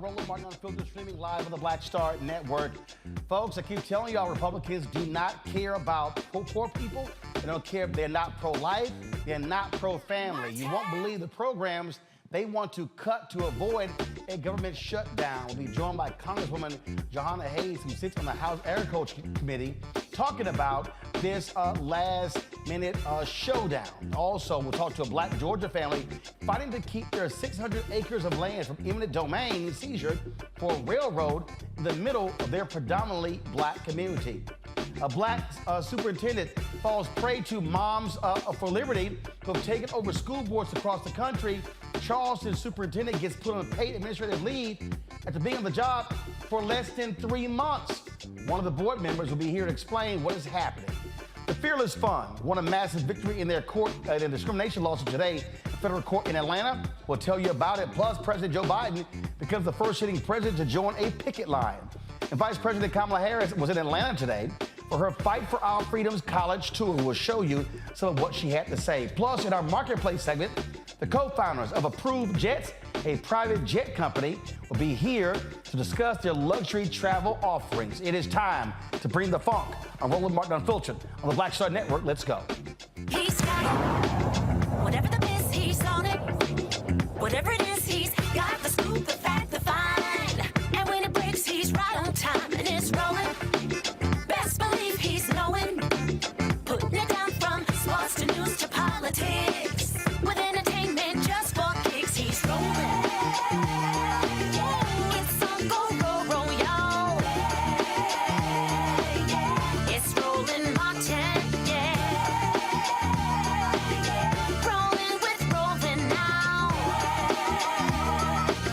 Roland Martin Unfiltered, streaming live on the Black Star Network. Folks, I keep telling y'all, Republicans do not care about poor people. They don't care if they're not pro-life, they're not pro-family. You won't believe the programs they want to cut to avoid a government shutdown. We'll be joined by Congresswoman Jahana Hayes, who sits on the House Agriculture Committee, talking about this last-minute showdown. Also, we'll talk to a black Georgia family fighting to keep their 600 acres of land from eminent domain seizure for a railroad in the middle of their predominantly black community. A black superintendent falls prey to moms for liberty who have taken over school boards across the country. Charleston superintendent gets put on a paid administrative leave after being on the job for less than 3 months. One of the board members will be here to explain what is happening. The Fearless Fund won a massive victory in their court in a discrimination lawsuit today. The federal court in Atlanta will tell you about it. Plus, President Joe Biden becomes the first sitting president to join a picket line. And Vice President Kamala Harris was in Atlanta today for her Fight for Our Freedoms college tour. We'll show you some of what she had to say. Plus, in our Marketplace segment, the co-founders of Approved Jets, a private jet company, will be here to discuss their luxury travel offerings. It is time to bring the funk on Roland Martin Unfiltered on the Black Star Network. Let's go. He's got it. Whatever the miss, he's on it. Whatever it is, he's got the scoop, the fact, the find. And when it breaks, he's right on time and it's rolling. Best believe he's knowing. Putting it down from sports to news to politics. With entertainment just for kicks, he's rolling. It's on go, y'all. It's Roland Martin, rolling with Roland now.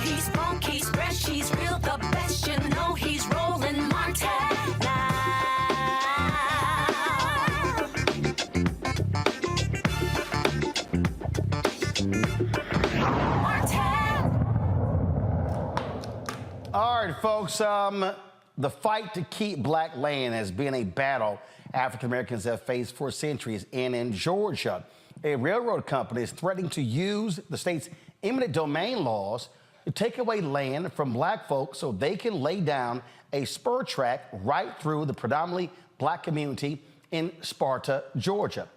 He's funk, he's fresh, he's real, the best, you know he's Roland Martin now. All right, folks, the fight to keep black land has been a battle African Americans have faced for centuries. And in Georgia, a railroad company is threatening to use the state's eminent domain laws to take away land from black folks so they can lay down a spur track right through the predominantly black community in Sparta, Georgia.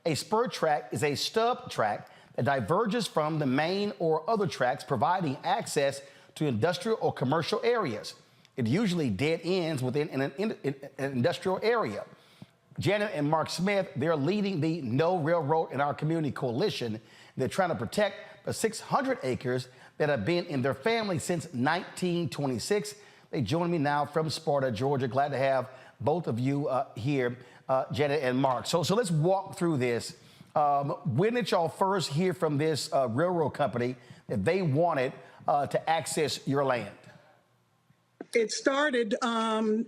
A spur track is a stub track that diverges from the main or other tracks, providing access to industrial or commercial areas. It usually dead ends within an industrial area. Janet and Mark Smith, they're leading the No Railroad in Our Community coalition. They're trying to protect the 600 acres that have been in their family since 1926. They join me now from Sparta, Georgia. Glad to have both of you here, Janet and Mark. So let's walk through this. When did y'all first hear from this railroad company that they wanted to access your land? It started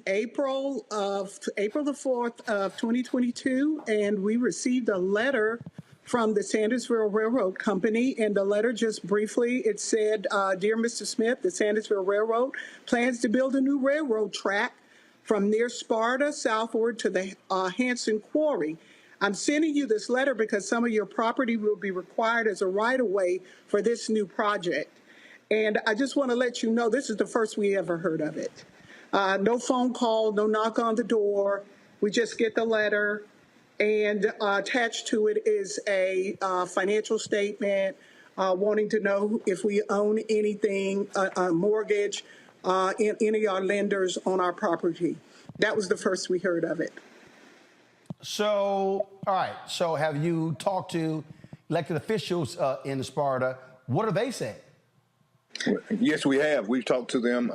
April the 4th of 2022, and we received a letter from the Sandersville Railroad Company. And the letter, just briefly, it said, "Dear Mr. Smith, the Sandersville Railroad plans to build a new railroad track from near Sparta southward to the Hanson Quarry. I'm sending you this letter because some of your property will be required as a right-of-way for this new project." And I just want to let you know, this is the first we ever heard of it. No phone call, no knock on the door. We just get the letter, and attached to it is a financial statement wanting to know if we own anything, a mortgage, any of our lenders on our property. That was the first we heard of it. So, all right. So have you talked to elected officials in Sparta? What are they saying? Yes, we have. We've talked to them.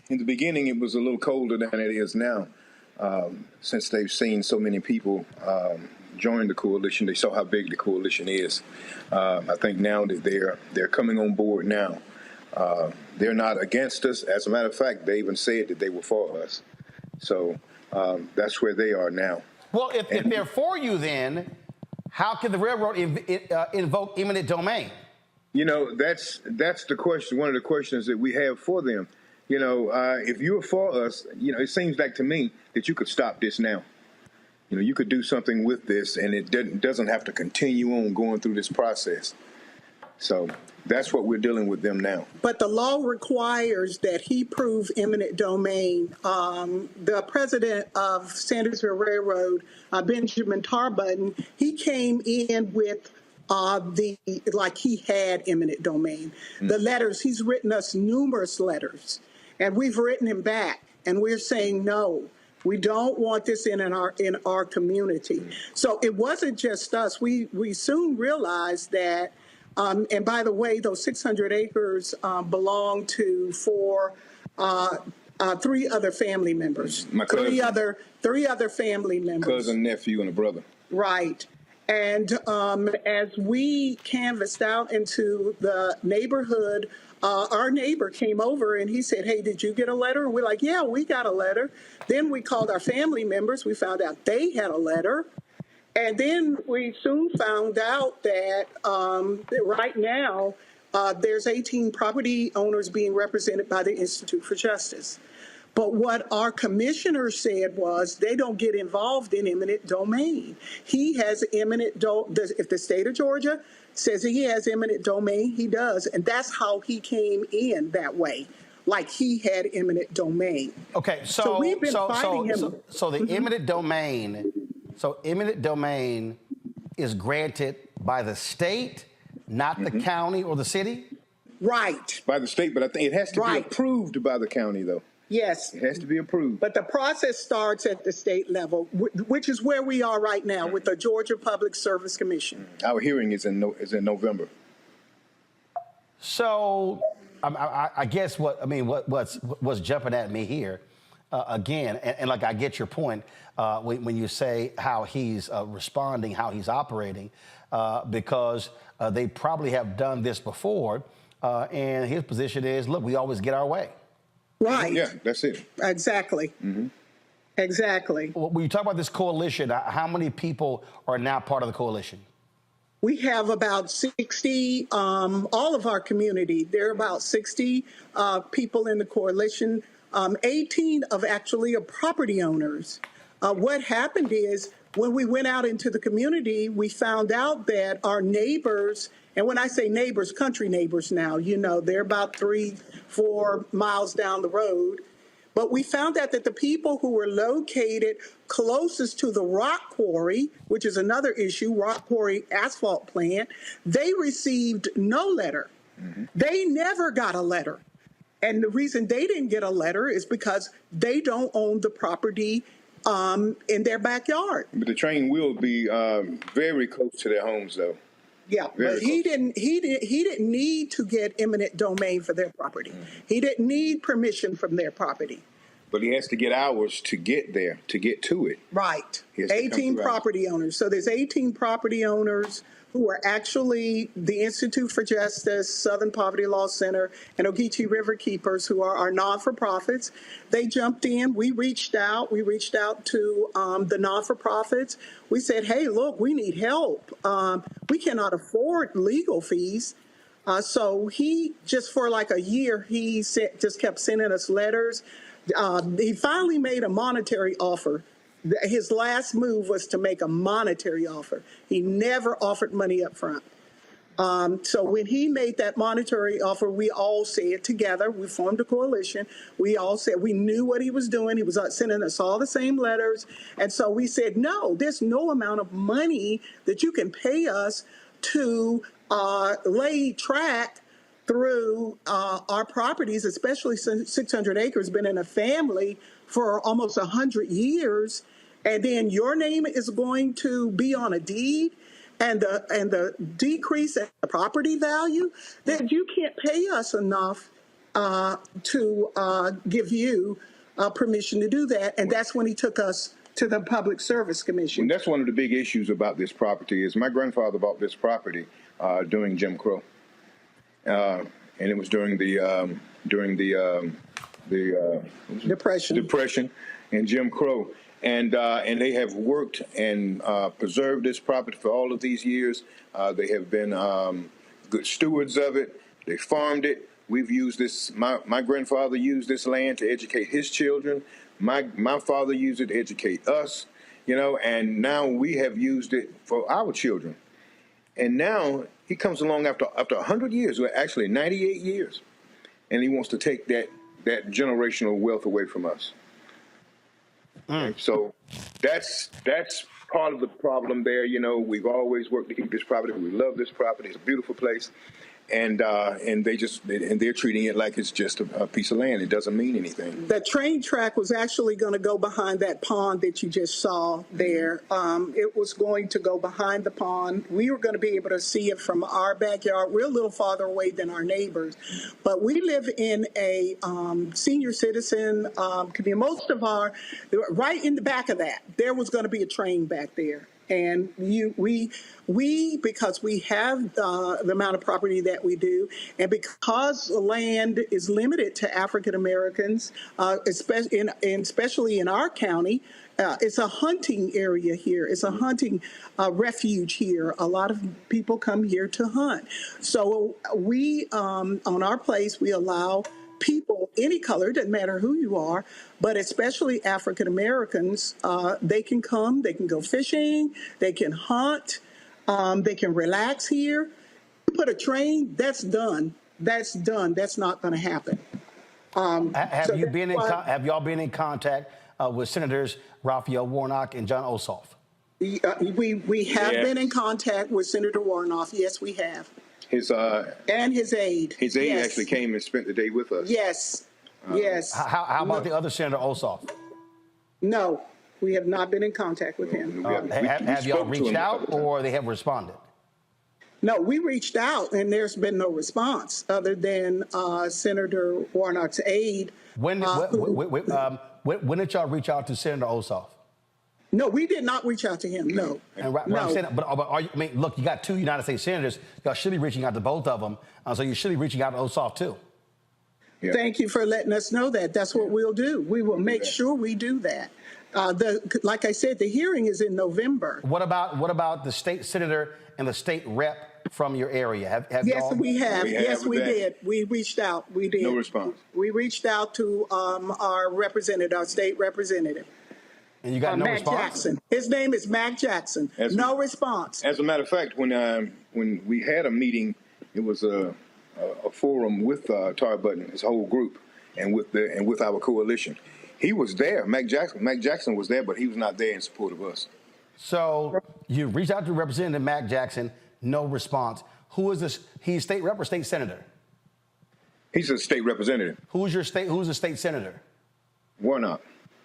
In the beginning, it was a little colder than it is now. Since they've seen so many people join the coalition, they saw how big the coalition is. I think now that they're coming on board now. They're not against us. As a matter of fact, they even said that they were for us. So that's where they are now. Well, if they're for you, then how can the railroad invoke eminent domain? You know, that's the question. One of the questions that we have for them. You know, if you're for us, you know, it seems like to me that you could stop this now. You know, you could do something with this, and it doesn't have to continue on going through this process. So that's what we're dealing with them now. But the law requires that he prove eminent domain. The president of Sandersville Railroad, Benjamin Tarbutton, he came in with like he had eminent domain. The letters, he's written us numerous letters, and we've written him back, and we're saying no. We don't want this in our community. So it wasn't just us. We soon realized that. And by the way, those 600 acres belong to three other family members. My cousin. Three other family members. Cousin, nephew, and a brother. Right. And as we canvassed out into the neighborhood, our neighbor came over and he said, "Hey, did you get a letter?" And we're like, "Yeah, we got a letter." Then we called our family members. We found out they had a letter. And then we soon found out that right now there's 18 property owners being represented by the Institute for Justice. But what our commissioner said was they don't get involved in eminent domain. He has eminent if the state of Georgia says he has eminent domain, he does. And that's how he came in that way, like he had eminent domain. Okay, so we've been fighting him. So the eminent domain. So eminent domain is granted by the state, not the county or the city? Right. By the state, but I think it has to be approved by the county, though. Yes. It has to be approved. But the process starts at the state level, which is where we are right now with the Georgia Public Service Commission. Our hearing is in November. So I guess what's jumping at me here, again, and like I get your point when you say how he's responding, how he's operating, because they probably have done this before, and his position is, look, we always get our way. Right. Yeah, that's it. Exactly. Mm-hmm. Exactly. When you talk about this coalition, how many people are now part of the coalition? We have about 60, all of our community, there are about 60 people in the coalition, 18 of actually are property owners. What happened is when we went out into the community, we found out that our neighbors, and when I say neighbors, country neighbors now, they're about 3-4 miles down the road. But we found out that the people who were located closest to the rock quarry, which is another issue, rock quarry asphalt plant, they received no letter. Mm-hmm. They never got a letter. And the reason they didn't get a letter is because they don't own the property in their backyard. But the train will be very close to their homes, though. Yeah, but he didn't need to get eminent domain for their property. Mm-hmm. He didn't need permission from their property. But he has to get ours to get there, to get to it. Right. 18 property owners. So there's 18 property owners who are actually the Institute for Justice, Southern Poverty Law Center, and Ogeechee River Keepers, who are our non-for-profits. They jumped in. We reached out. We reached out to the non-for-profits. We said, hey, look, we need help. We cannot afford legal fees. So he, just for like a year, just kept sending us letters. He finally made a monetary offer. His last move was to make a monetary offer. He never offered money up front. So when he made that monetary offer, we all said together, we formed a coalition. We all said we knew what he was doing. He was sending us all the same letters. And so we said, no, there's no amount of money that you can pay us to lay track through our properties, especially since 600 acres, been in a family for almost 100 years. And then your name is going to be on a deed, and the decrease in the property value, that you can't pay us enough to give you permission to do that. And that's when he took us to the Public Service Commission. And that's one of the big issues about this property is my grandfather bought this property during Jim Crow, and it was during the Depression and Jim Crow. And they have worked and preserved this property for all of these years. They have been good stewards of it. They farmed it. We've used this. My grandfather used this land to educate his children. My father used it to educate us, and now we have used it for our children. And now he comes along after 100 years, or actually 98 years, and he wants to take that generational wealth away from us. Okay? So that's part of the problem there. You know, we've always worked to keep this property. We love this property. It's a beautiful place. And they're treating it like it's just a piece of land. It doesn't mean anything. The train track was actually going to go behind that pond that you just saw there. It was going to go behind the pond. We were going to be able to see it from our backyard. We're a little farther away than our neighbors, but we live in a senior citizen community. Most of right in the back of that, there was going to be a train back there. And we because we have the amount of property that we do, and because the land is limited to African Americans, especially in our county, it's a hunting area here. It's a hunting refuge here. A lot of people come here to hunt. So we, on our place, we allow people, any color, doesn't matter who you are, but especially African Americans, they can come, they can go fishing, they can hunt, they can relax here. Put a train, that's done. That's done. That's not going to happen. Have y'all been in contact with Senators Raphael Warnock and John Ossoff? We have been in contact with Senator Warnock. Yes, we have. And his aide. His aide actually came and spent the day with us. Yes, yes. How about the other Senator Ossoff? No, we have not been in contact with him. Have y'all reached out, or they have responded? No, we reached out, and there's been no response other than Senator Warnock's aide. When did y'all reach out to Senator Ossoff? No, we did not reach out to him. No. And no. I'm saying, but are you, I mean, look, you got two United States senators. Y'all should be reaching out to both of them. So you should be reaching out to Ossoff too. Yeah. Thank you for letting us know that. That's what we'll do. We will make sure we do that. Like I said, the hearing is in November. What about the state senator and the state rep from your area? Have yes, y'all? we have. Yes, we did. We reached out. We did. No response. We reached out to our representative, our state representative. And you got no Mac response? Jackson. His name is Mac Jackson. No response. As a matter of fact, when we had a meeting, it was a forum with Tar Button, his whole group, and with our coalition. He was there. Mac Jackson was there, but he was not there in support of us. So you reached out to Representative Mac Jackson, no response. Who is this? He's state rep or state senator? He's a state representative. Who's the state senator? Warnock.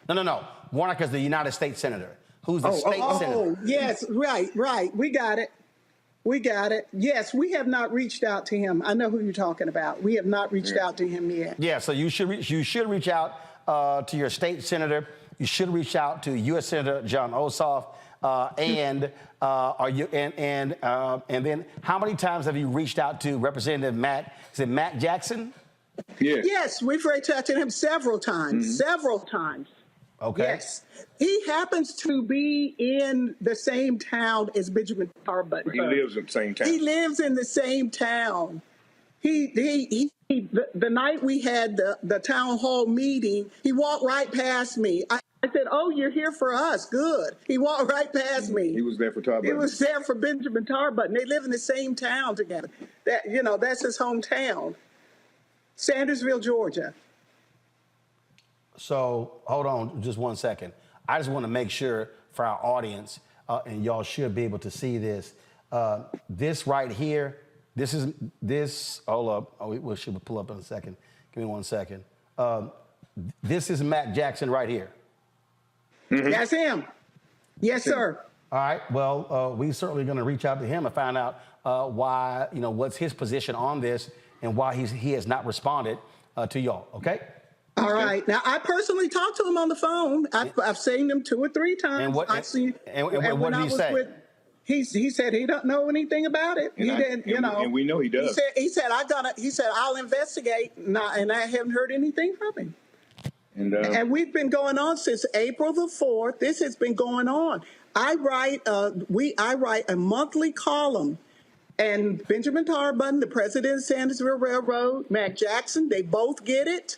No. Warnock is the United States senator. Who's the state senator? Oh, yes, right. We got it. Yes, we have not reached out to him. I know who you're talking about. We have not reached out to him yet. Yeah, so you should reach out to your state senator. You should reach out to U.S. Senator John Ossoff. And then how many times have you reached out to Representative Matt? Is it Matt Jackson? Yes. Yes, we've reached out to him several times. Mm-hmm. Several times. Okay. Yes. He happens to be in the same town as Benjamin Tar Button. He lives in the same town. He lives in the same town. The night we had the town hall meeting, he walked right past me. I said, "Oh, you're here for us. Good." He walked right past me. He was there for Tar Button. He was there for Benjamin Tar Button. They live in the same town together. That's his hometown. Sandersville, Georgia. So hold on just 1 second. I just want to make sure for our audience, and y'all should be able to see this. This right here, hold up. Oh, we should pull up in a second. Give me 1 second. This is Matt Jackson right here. Mm-hmm. That's him. Yes, sir. All right. Well, we certainly going to reach out to him and find out why, what's his position on this and why he has not responded to y'all. Okay. All right. Now, I personally talked to him on the phone. I've seen him 2 or 3 times. And what did he say? He said he don't know anything about it. And we know he does. He said I'll investigate, and I haven't heard anything from him. And we've been going on since April the 4th. This has been going on. I write a monthly column, and Benjamin Tar Button, the president of Sandersville Railroad, Mac Jackson, they both get it.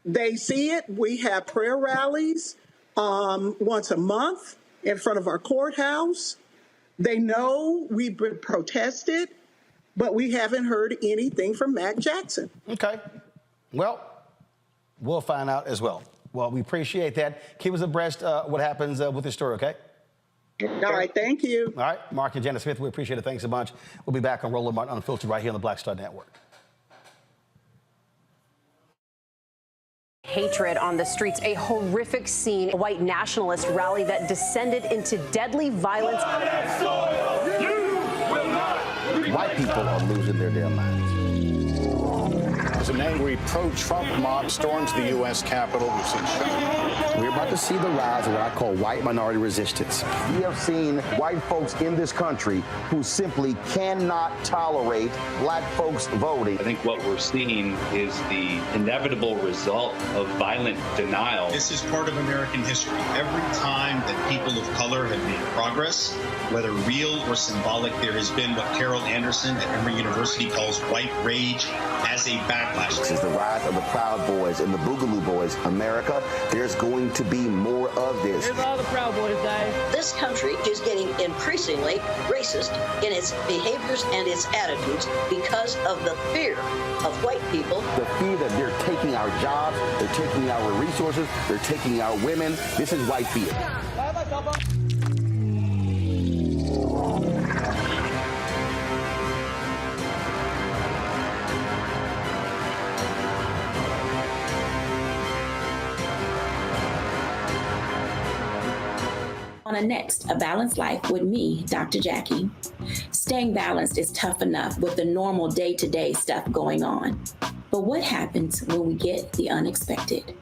They see it. We have prayer rallies once a month in front of our courthouse. They know we've been protested, but we haven't heard anything from Mac Jackson. Okay. Well, we'll find out as well. Well, we appreciate that. Keep us abreast what happens with this story, okay? All right, thank you. All right, Mark and Janet Smith, we appreciate it. Thanks a bunch. We'll be back on Roland Martin Unfiltered right here on the Black Star Network. Hatred on the streets, a horrific scene, a white nationalist rally that descended into deadly violence. White people are losing their damn minds. As an angry pro-Trump mob storms the U.S. Capitol, we've seen shutdown. We're about to see the rise of what I call white minority resistance. We have seen white folks in this country who simply cannot tolerate black folks voting. I think what we're seeing is the inevitable result of violent denial. This is part of American history. Every time that people of color have made progress, whether real or symbolic, there has been what Carol Anderson at Emory University calls white rage as a backlash. This is the rise of the Proud Boys and the Boogaloo Boys. America, there's going to be more of this. Here's all the Proud Boys, guys. This country is getting increasingly racist in its behaviors and its attitudes because of the fear of white people. The fear that they're taking our jobs, they're taking our resources, they're taking our women. This is white fear. On a next, A Balanced Life with me, Dr. Jackie. Staying balanced is tough enough with the normal day-to-day stuff going on. But what happens when we get the unexpected?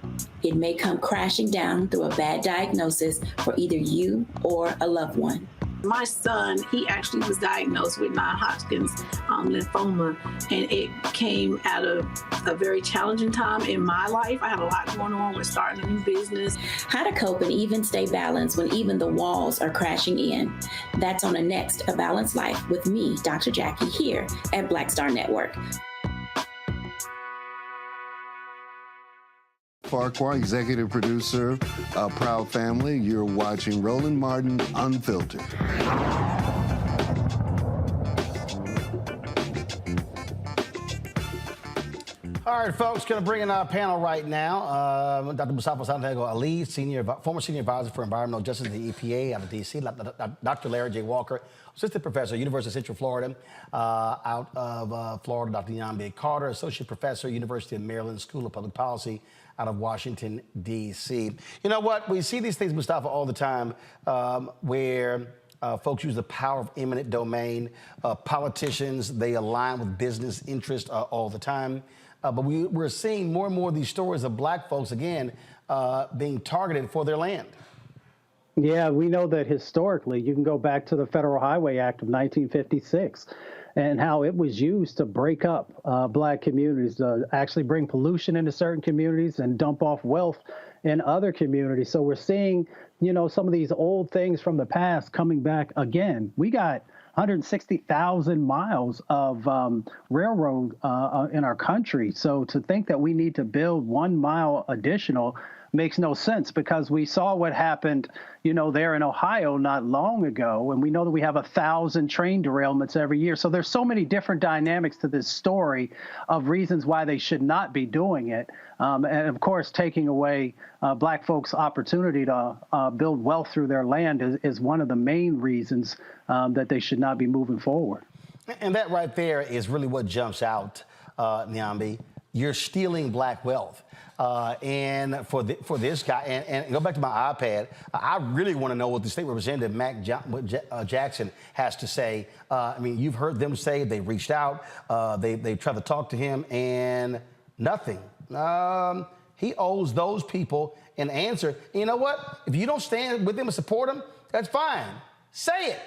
It may come crashing down through a bad diagnosis for either you or a loved one. My son, he actually was diagnosed with non-Hodgkin's lymphoma, and it came out of a very challenging time in my life. I had a lot going on with starting a new business. How to cope and even stay balanced when even the walls are crashing in. That's on the next A Balanced Life with me, Dr. Jackie, here at Black Star Network. Farquhar, executive producer of Proud Family. You're watching Roland Martin Unfiltered. All right, folks, going to bring in our panel right now. Dr. Mustafa Santiago Ali, former senior advisor for environmental justice at the EPA out of D.C. Dr. Larry J. Walker, assistant professor, University of Central Florida, out of Florida. Dr. Nyambe Carter, associate professor, University of Maryland School of Public Policy, out of Washington, D.C. You know what? We see these things, Mustafa, all the time where folks use the power of eminent domain. Politicians, they align with business interests all the time. But we're seeing more and more of these stories of black folks, again, being targeted for their land. Yeah, we know that historically, you can go back to the Federal Highway Act of 1956 and how it was used to break up black communities, to actually bring pollution into certain communities and dump off wealth in other communities. So we're seeing, you know, some of these old things from the past coming back again. We got 160,000 miles of railroad in our country. So to think that we need to build 1 mile additional makes no sense, because we saw what happened, you know, there in Ohio not long ago, and we know that we have 1,000 train derailments every year. So there's so many different dynamics to this story of reasons why they should not be doing it. And of course, taking away black folks' opportunity to build wealth through their land is one of the main reasons that they should not be moving forward. And that right there is really what jumps out, Nyambe. You're stealing black wealth. And for this guy, and go back to my iPad, I really want to know what the state representative, Mac Jackson, has to say. I mean, you've heard them say they reached out, they tried to talk to him, and nothing. He owes those people an answer. And you know what? If you don't stand with them and support them, that's fine. Say it.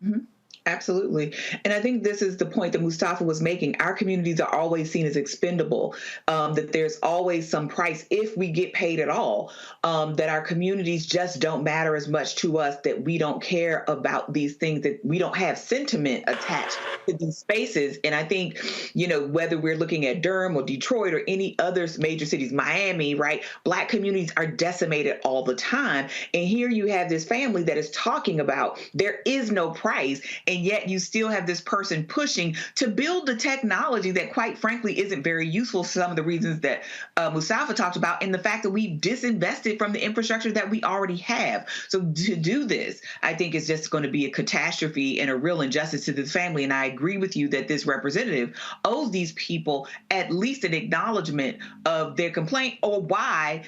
Mm-hmm. Absolutely. And I think this is the point that Mustafa was making. Our communities are always seen as expendable, that there's always some price if we get paid at all, that our communities just don't matter as much to us, that we don't care about these things, that we don't have sentiment attached to these spaces. And I think, whether we're looking at Durham or Detroit or any other major cities, Miami, right, Black communities are decimated all the time. And here you have this family that is talking about there is no price. And yet you still have this person pushing to build the technology that, quite frankly, isn't very useful for some of the reasons that Mustafa talked about, and the fact that we've disinvested from the infrastructure that we already have. So to do this, I think is just going to be a catastrophe and a real injustice to this family. And I agree with you that this representative owes these people at least an acknowledgement of their complaint, or why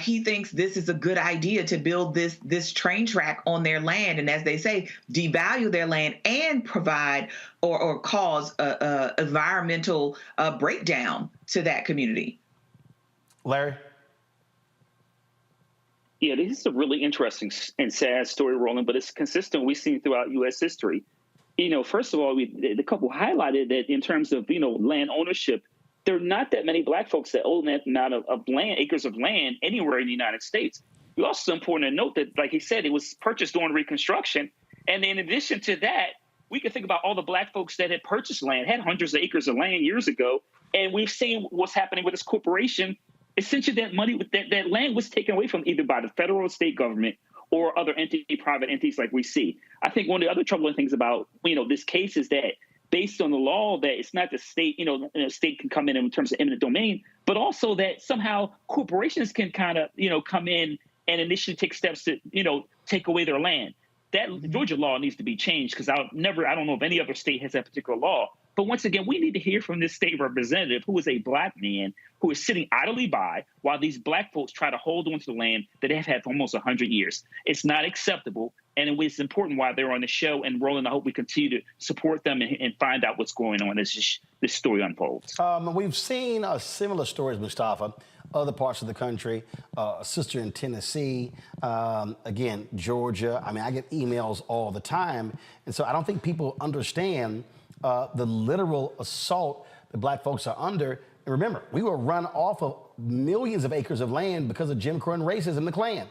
he thinks this is a good idea to build this train track on their land. And as they say, devalue their land and provide or cause a environmental breakdown to that community. Larry? Yeah, this is a really interesting and sad story, Roland, but it's consistent we've seen throughout U.S. history. First of all, the couple highlighted that in terms of, land ownership, there are not that many Black folks that own that amount of land, acres of land anywhere in the United States. It's also important to note that, like he said, it was purchased during Reconstruction. And in addition to that, we can think about all the Black folks that had purchased land, had hundreds of acres of land years ago. And we've seen what's happening with this corporation. Essentially, that money, that land was taken away from either by the federal or state government or other private entities like we see. I think one of the other troubling things about, this case is that based on the law, that it's not the state, the state can come in terms of eminent domain, but also that somehow corporations can kind of, come in and initially take steps to, take away their land. That Georgia law needs to be changed, because I don't know if any other state has that particular law. But once again, we need to hear from this state representative who is a Black man who is sitting idly by while these Black folks try to hold on to the land that they have had for almost 100 years. It's not acceptable. And it's important why they're on the show. And Roland, I hope we continue to support them and find out what's going on as this story unfolds. We've seen similar stories, Mustafa, other parts of the country, a sister in Tennessee, again, Georgia. I mean, I get emails all the time. And so I don't think people understand the literal assault that Black folks are under. And remember, we were run off of millions of acres of land because of Jim Crow and racism, the Klan.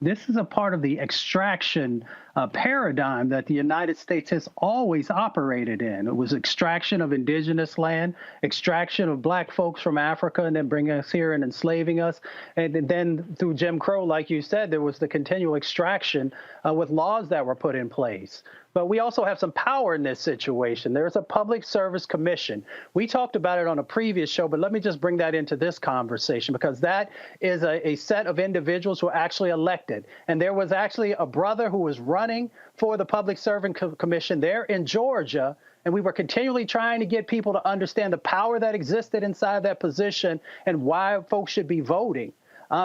This is a part of the extraction paradigm that the United States has always operated in. It was extraction of indigenous land, extraction of Black folks from Africa, and then bringing us here and enslaving us. And then through Jim Crow, like you said, there was the continual extraction with laws that were put in place. But we also have some power in this situation. There's a Public Service Commission. We talked about it on a previous show, but let me just bring that into this conversation, because that is a set of individuals who are actually elected. And there was actually a brother who was running for the Public Service Commission there in Georgia. And we were continually trying to get people to understand the power that existed inside that position and why folks should be voting.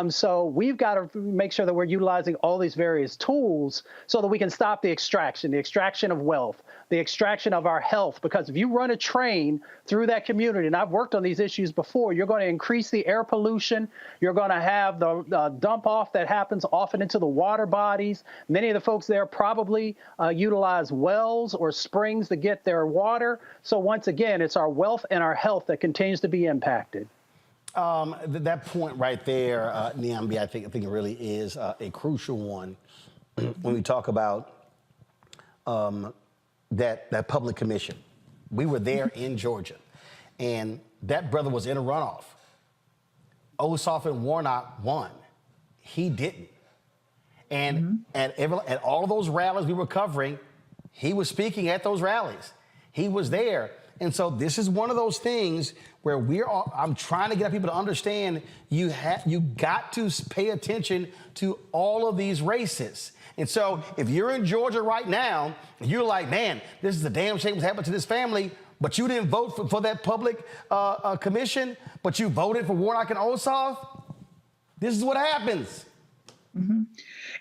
So we've got to make sure that we're utilizing all these various tools so that we can stop the extraction of wealth, the extraction of our health. Because if you run a train through that community, and I've worked on these issues before, you're going to increase the air pollution. You're going to have the dump off that happens often into the water bodies. Many of the folks there probably utilize wells or springs to get their water. So once again, it's our wealth and our health that continues to be impacted. That point right there, Niambi, I think it really is a crucial one when we talk about that public commission. We were there in Georgia, and that brother was in a runoff. Ossoff and Warnock won. He didn't. And at all of those rallies we were covering, he was speaking at those rallies. He was there. And so this is one of those things where I'm trying to get people to understand you got to pay attention to all of these races. And so if you're in Georgia right now, you're like, man, this is a damn shame what's happened to this family, but you didn't vote for that public commission, but you voted for Warnock and Ossoff. This is what happens. Mm-hmm.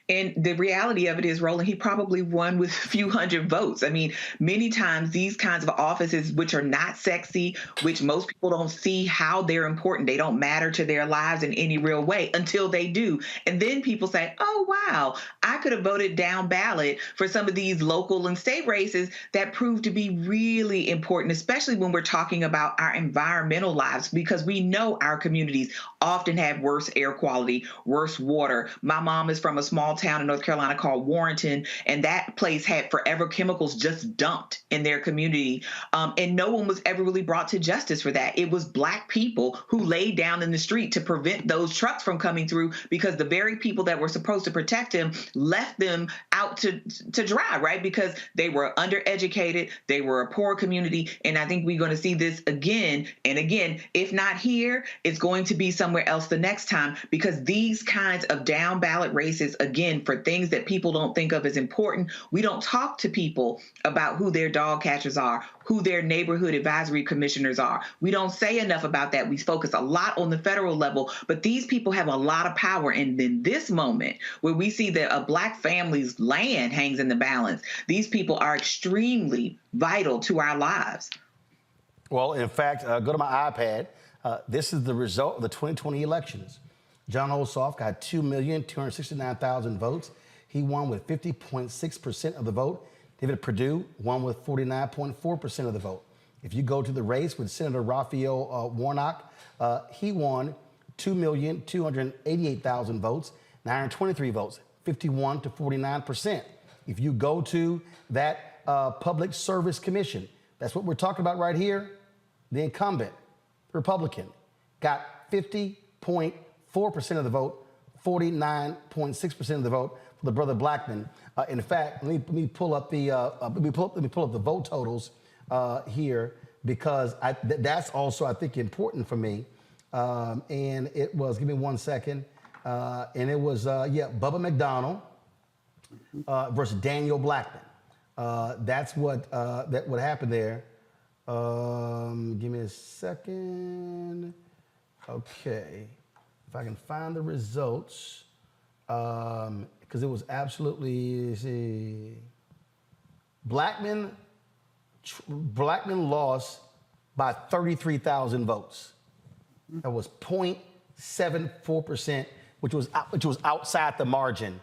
And the reality of it is, Roland, he probably won with a few hundred votes. I mean, many times these kinds of offices, which are not sexy, which most people don't see how they're important, they don't matter to their lives in any real way until they do. And then people say, oh, wow, I could have voted down ballot for some of these local and state races that proved to be really important, especially when we're talking about our environmental lives, because we know our communities often have worse air quality, worse water. My mom is from a small town in North Carolina called Warrenton, and that place had forever chemicals just dumped in their community. And no one was ever really brought to justice for that. It was Black people who laid down in the street to prevent those trucks from coming through, because the very people that were supposed to protect them left them out to dry, right? Because they were undereducated, they were a poor community. And I think we're going to see this again and again. If not here, it's going to be somewhere else the next time, because these kinds of down ballot races, again, for things that people don't think of as important, we don't talk to people about who their dog catchers are, who their neighborhood advisory commissioners are. We don't say enough about that. We focus a lot on the federal level, but these people have a lot of power. And in this moment, where we see that a Black family's land hangs in the balance, these people are extremely vital to our lives. Well, in fact, go to my iPad. This is the result of the 2020 elections. John Ossoff got 2,269,000 votes. He won with 50.6% of the vote. David Perdue won with 49.4% of the vote. If you go to the race with Senator Raphael Warnock, he won 2,288,000 votes, 923 votes, 51 to 49%. If you go to that Public Service Commission, that's what we're talking about right here, the incumbent Republican got 50.4% of the vote, 49.6% of the vote for the brother Blackman. In fact, let me pull up the vote totals here, because that's also, I think, important for me. And it was, give me 1 second, and it was Bubba McDonnell versus Daniel Blackman. That's what happened there. Give me a second. Okay, if I can find the results, because it was absolutely, Blackman lost by 33,000 votes. That was 0.74%, which was outside the margin.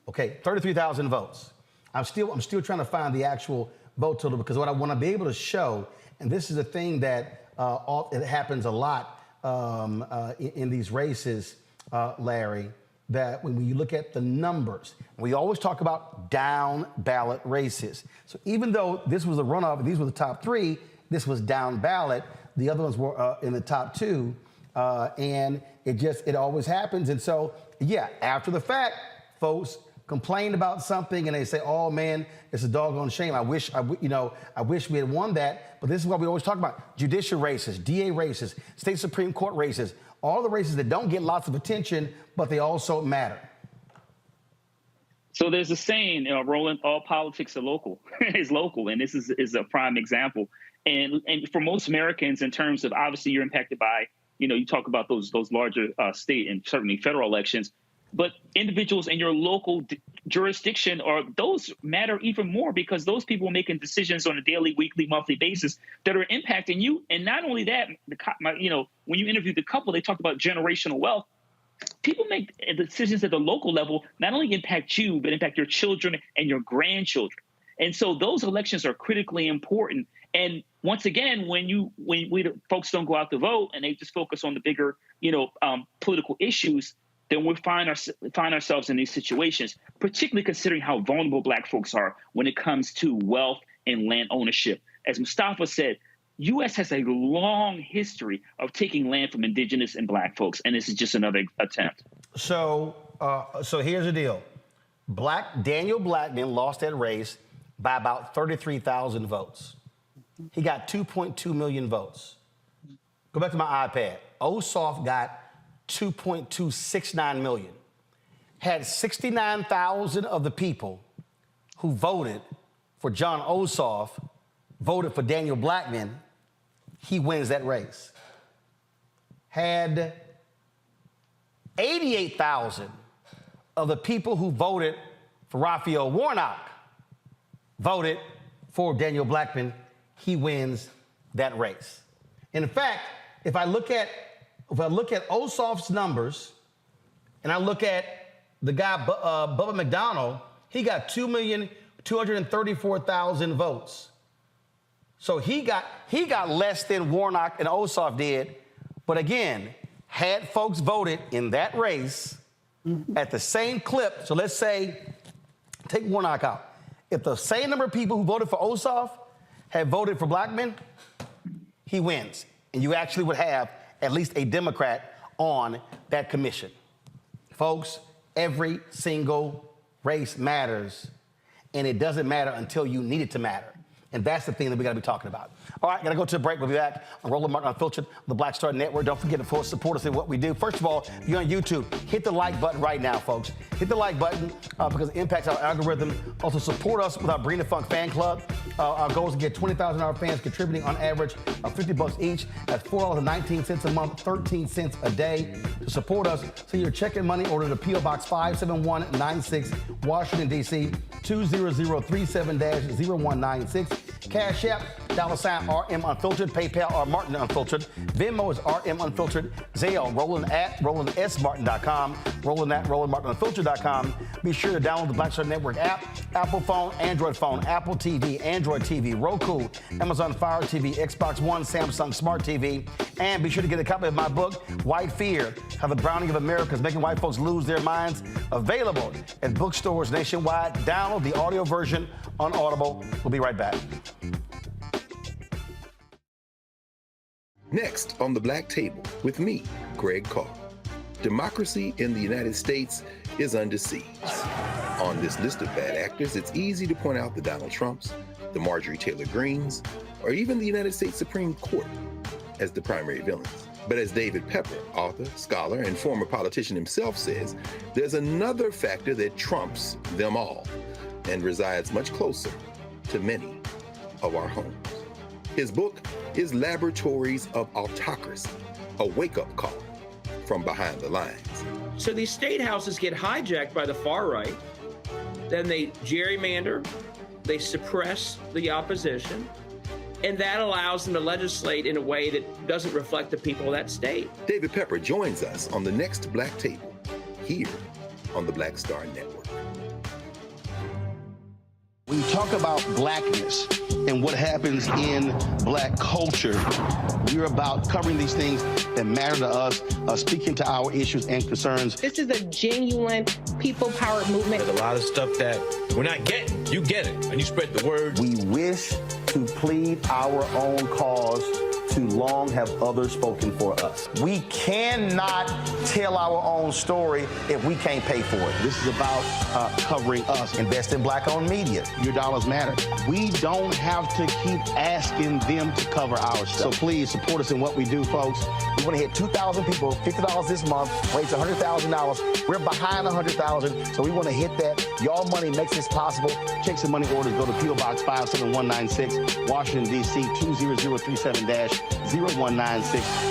Okay, 33,000 votes. I'm still trying to find the actual vote total, because what I want to be able to show, and this is a thing that it happens a lot in these races, Larry, that when you look at the numbers, we always talk about down ballot races. So even though this was a runoff, these were the top three, this was down ballot, the other ones were in the top two, and it always happens. And so, yeah, after the fact, folks complain about something and they say, oh man, it's a doggone shame. I wish we had won that. But this is what we always talk about: judicial races, DA races, state Supreme Court races, all the races that don't get lots of attention, but they also matter. So there's a saying, Roland, all politics are local, is local. And this is a prime example. And for most Americans, in terms of, obviously you're impacted by, you talk about those larger state and certainly federal elections, but individuals in your local jurisdiction, those matter even more, because those people are making decisions on a daily, weekly, monthly basis that are impacting you. And not only that, when you interviewed the couple, they talked about generational wealth. People make decisions at the local level, not only impact you, but impact your children and your grandchildren. And so those elections are critically important. And once again, when folks don't go out to vote and they just focus on the bigger, political issues, then we find ourselves in these situations, particularly considering how vulnerable Black folks are when it comes to wealth and land ownership. As Mustafa said, U.S. has a long history of taking land from indigenous and Black folks, and this is just another attempt. So here's the deal. Daniel Blackman lost that race by about 33,000 votes. He got 2.2 million votes. Go back to my iPad. Ossoff got 2.269 million. Had 69,000 of the people who voted for John Ossoff voted for Daniel Blackman, he wins that race. Had 88,000 of the people who voted for Raphael Warnock voted for Daniel Blackman. He wins that race. And in fact, if I look at Ossoff's numbers, and I look at the guy Bubba McDonald, he got 2,234,000 votes. So he got less than Warnock and Ossoff did. But again, had folks voted in that race at the same clip, so let's say, take Warnock out. If the same number of people who voted for Ossoff had voted for Blackman, he wins. And you actually would have at least a Democrat on that commission. Folks, every single race matters, and it doesn't matter until you need it to matter. And that's the thing that we gotta be talking about. All right, gotta go to a break. We'll be back on Roland Martin Unfiltered, the Black Star Network. Don't forget to support us in what we do. First of all, if you're on YouTube, hit the like button right now, folks. Hit the like button because it impacts our algorithm. Also, support us with our Bring the Funk fan club. Our goal is to get 20,000 of our fans contributing on average $50 each. That's $4.19 a month, 13 cents a day. To support us, send your check and money order to P.O. Box 57196, Washington, D.C., 20037-0196. Cash App, $RM Unfiltered, PayPal, R Martin Unfiltered, Venmo is RM Unfiltered, Zelle, Roland@RolandSMartin.com, Roland@RolandMartinUnfiltered.com. Be sure to download the Black Star Network app, Apple phone, Android phone, Apple TV, Android TV, Roku, Amazon Fire TV, Xbox One, Samsung Smart TV, and be sure to get a copy of my book, White Fear, How the Browning of America is Making White Folks Lose Their Minds, available at bookstores nationwide. Download the audio version on Audible. We'll be right back. Next on the Black Table with me, Greg Carr. Democracy in the United States is under siege. On this list of bad actors, it's easy to point out the Donald Trumps, the Marjorie Taylor Greens, or even the United States Supreme Court as the primary villains. But as David Pepper, author, scholar, and former politician himself says, there's another factor that trumps them all and resides much closer to many of our homes. His book is Laboratories of Autocracy, a wake-up call from behind the lines. So these state houses get hijacked by the far right, then they gerrymander, they suppress the opposition, and that allows them to legislate in a way that doesn't reflect the people of that state. David Pepper joins us on the next Black Table, here on the Black Star Network. When you talk about blackness and what happens in black culture, we're about covering these things that matter to us, speaking to our issues and concerns. This is a genuine people-powered movement. There's a lot of stuff that we're not getting. You get it, and you spread the word. We wish to plead our own cause. Too long have others spoken for us. We cannot tell our own story if we can't pay for it. This is about covering us. Invest in black-owned media. Your dollars matter. We don't have to keep asking them to cover our stuff. So please support us in what we do, folks. We want to hit 2,000 people, $50 this month, raise $100,000. We're behind 100,000, so we want to hit that. Y'all money makes this possible. Checks and money orders go to P.O. Box 57196, Washington, D.C., 20037-0196.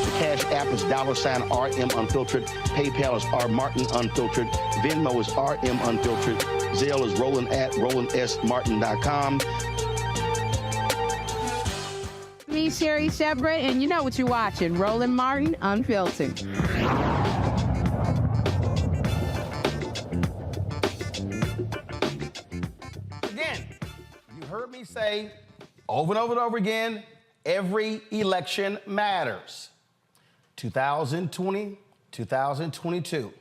The Cash App is $RM Unfiltered. PayPal is R Martin Unfiltered. Venmo is RM Unfiltered. Zelle is Roland@RolandSMartin.com. Me, Sherry Shepard, and you know what you're watching, Roland Martin Unfiltered. Again, you heard me say over and over and over again, every election matters. 2020, 2022.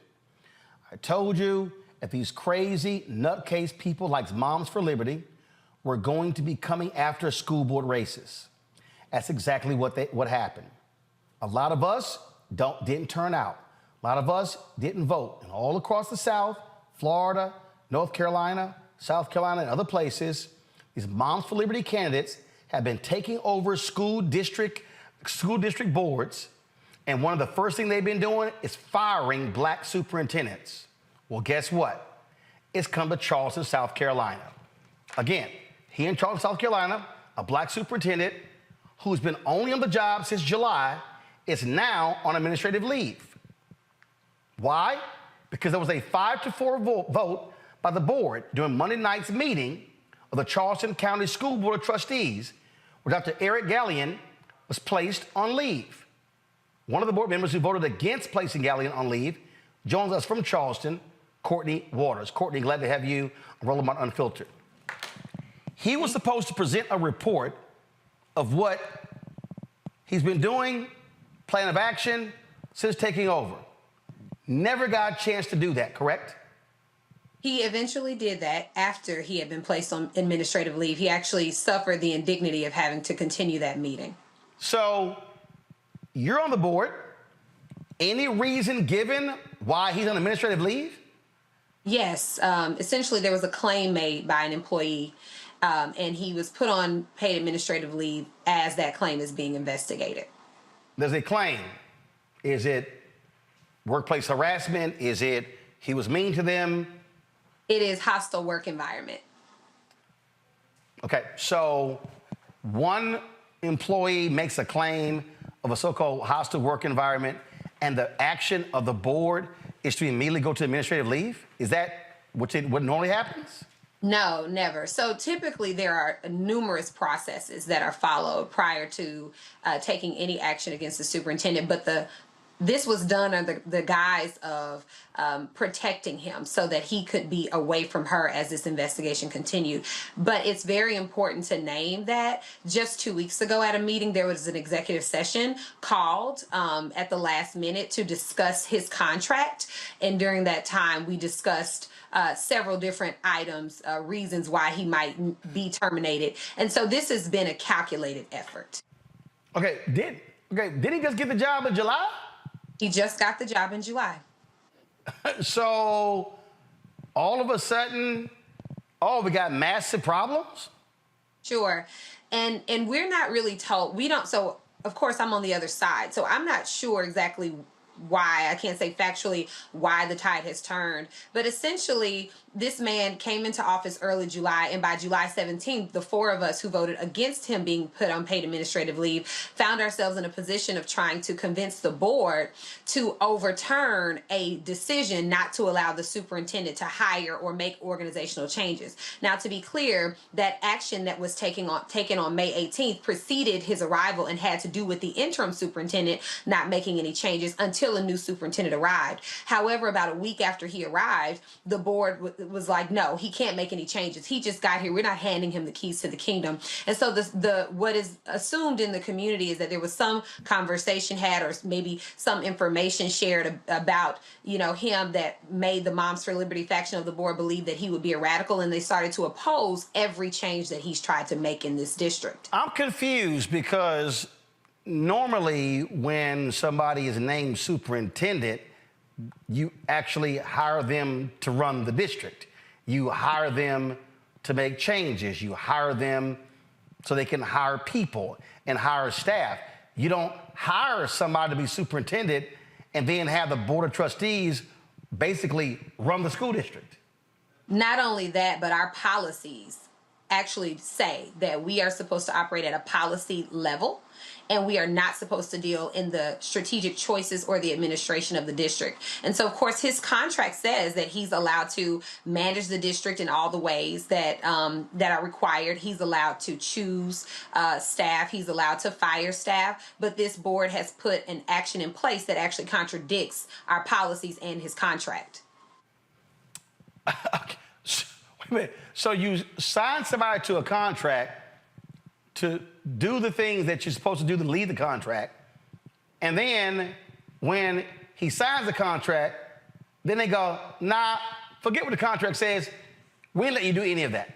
I told you that these crazy nutcase people like Moms for Liberty were going to be coming after school board races. That's exactly what happened. A lot of us didn't turn out. A lot of us didn't vote. And all across the South, Florida, North Carolina, South Carolina, and other places, these Moms for Liberty candidates have been taking over school district boards, and one of the first things they've been doing is firing black superintendents. Well, guess what? It's come to Charleston, South Carolina. Again, here in Charleston, South Carolina, a black superintendent who's been only on the job since July is now on administrative leave. Why? Because there was a 5-4 vote by the board during Monday night's meeting of the Charleston County School Board of Trustees, where Dr. Eric Gallion was placed on leave. One of the board members who voted against placing Gallion on leave joins us from Charleston, Courtney Waters. Courtney, glad to have you on Roland Martin Unfiltered. He was supposed to present a report of what he's been doing, plan of action, since taking over. Never got a chance to do that, correct? He eventually did that after he had been placed on administrative leave. He actually suffered the indignity of having to continue that meeting. So you're on the board. Any reason given why he's on administrative leave? Yes. Essentially, there was a claim made by an employee, and he was put on paid administrative leave as that claim is being investigated. There's a claim. Is it workplace harassment? Is it he was mean to them? It is hostile work environment. Okay, so one employee makes a claim of a so-called hostile work environment, and the action of the board is to immediately go to administrative leave? Is that what normally happens? No, never. So typically there are numerous processes that are followed prior to taking any action against the superintendent, but this was done under the guise of protecting him so that he could be away from her as this investigation continued. But it's very important to name that just 2 weeks ago at a meeting, there was an executive session called at the last minute to discuss his contract. And during that time, we discussed several different items, reasons why he might be terminated. And so this has been a calculated effort. Okay, did he just get the job in July? He just got the job in July. So all of a sudden, we got massive problems? Sure. And we're not really told. We don't. So, of course, I'm on the other side. So I'm not sure exactly why. I can't say factually why the tide has turned. But essentially, this man came into office early July, and by July 17th, the four of us who voted against him being put on paid administrative leave found ourselves in a position of trying to convince the board to overturn a decision not to allow the superintendent to hire or make organizational changes. Now, to be clear, that action that was taken on May 18th preceded his arrival and had to do with the interim superintendent not making any changes until a new superintendent arrived. However, about a week after he arrived, the board was like, no, he can't make any changes. He just got here. We're not handing him the keys to the kingdom. And so what is assumed in the community is that there was some conversation had or maybe some information shared about, him that made the Moms for Liberty faction of the board believe that he would be a radical, and they started to oppose every change that he's tried to make in this district. I'm confused because normally when somebody is named superintendent, you actually hire them to run the district. You hire them to make changes. You hire them so they can hire people and hire staff. You don't hire somebody to be superintendent and then have the board of trustees basically run the school district. Not only that, but our policies actually say that we are supposed to operate at a policy level, and we are not supposed to deal in the strategic choices or the administration of the district. And so, of course, his contract says that he's allowed to manage the district in all the ways that are required. He's allowed to choose staff. He's allowed to fire staff. But this board has put an action in place that actually contradicts our policies and his contract. Okay. Wait a minute. So you sign somebody to a contract to do the things that you're supposed to do to lead the contract, and then when he signs the contract, then they go, nah, forget what the contract says. We ain't let you do any of that.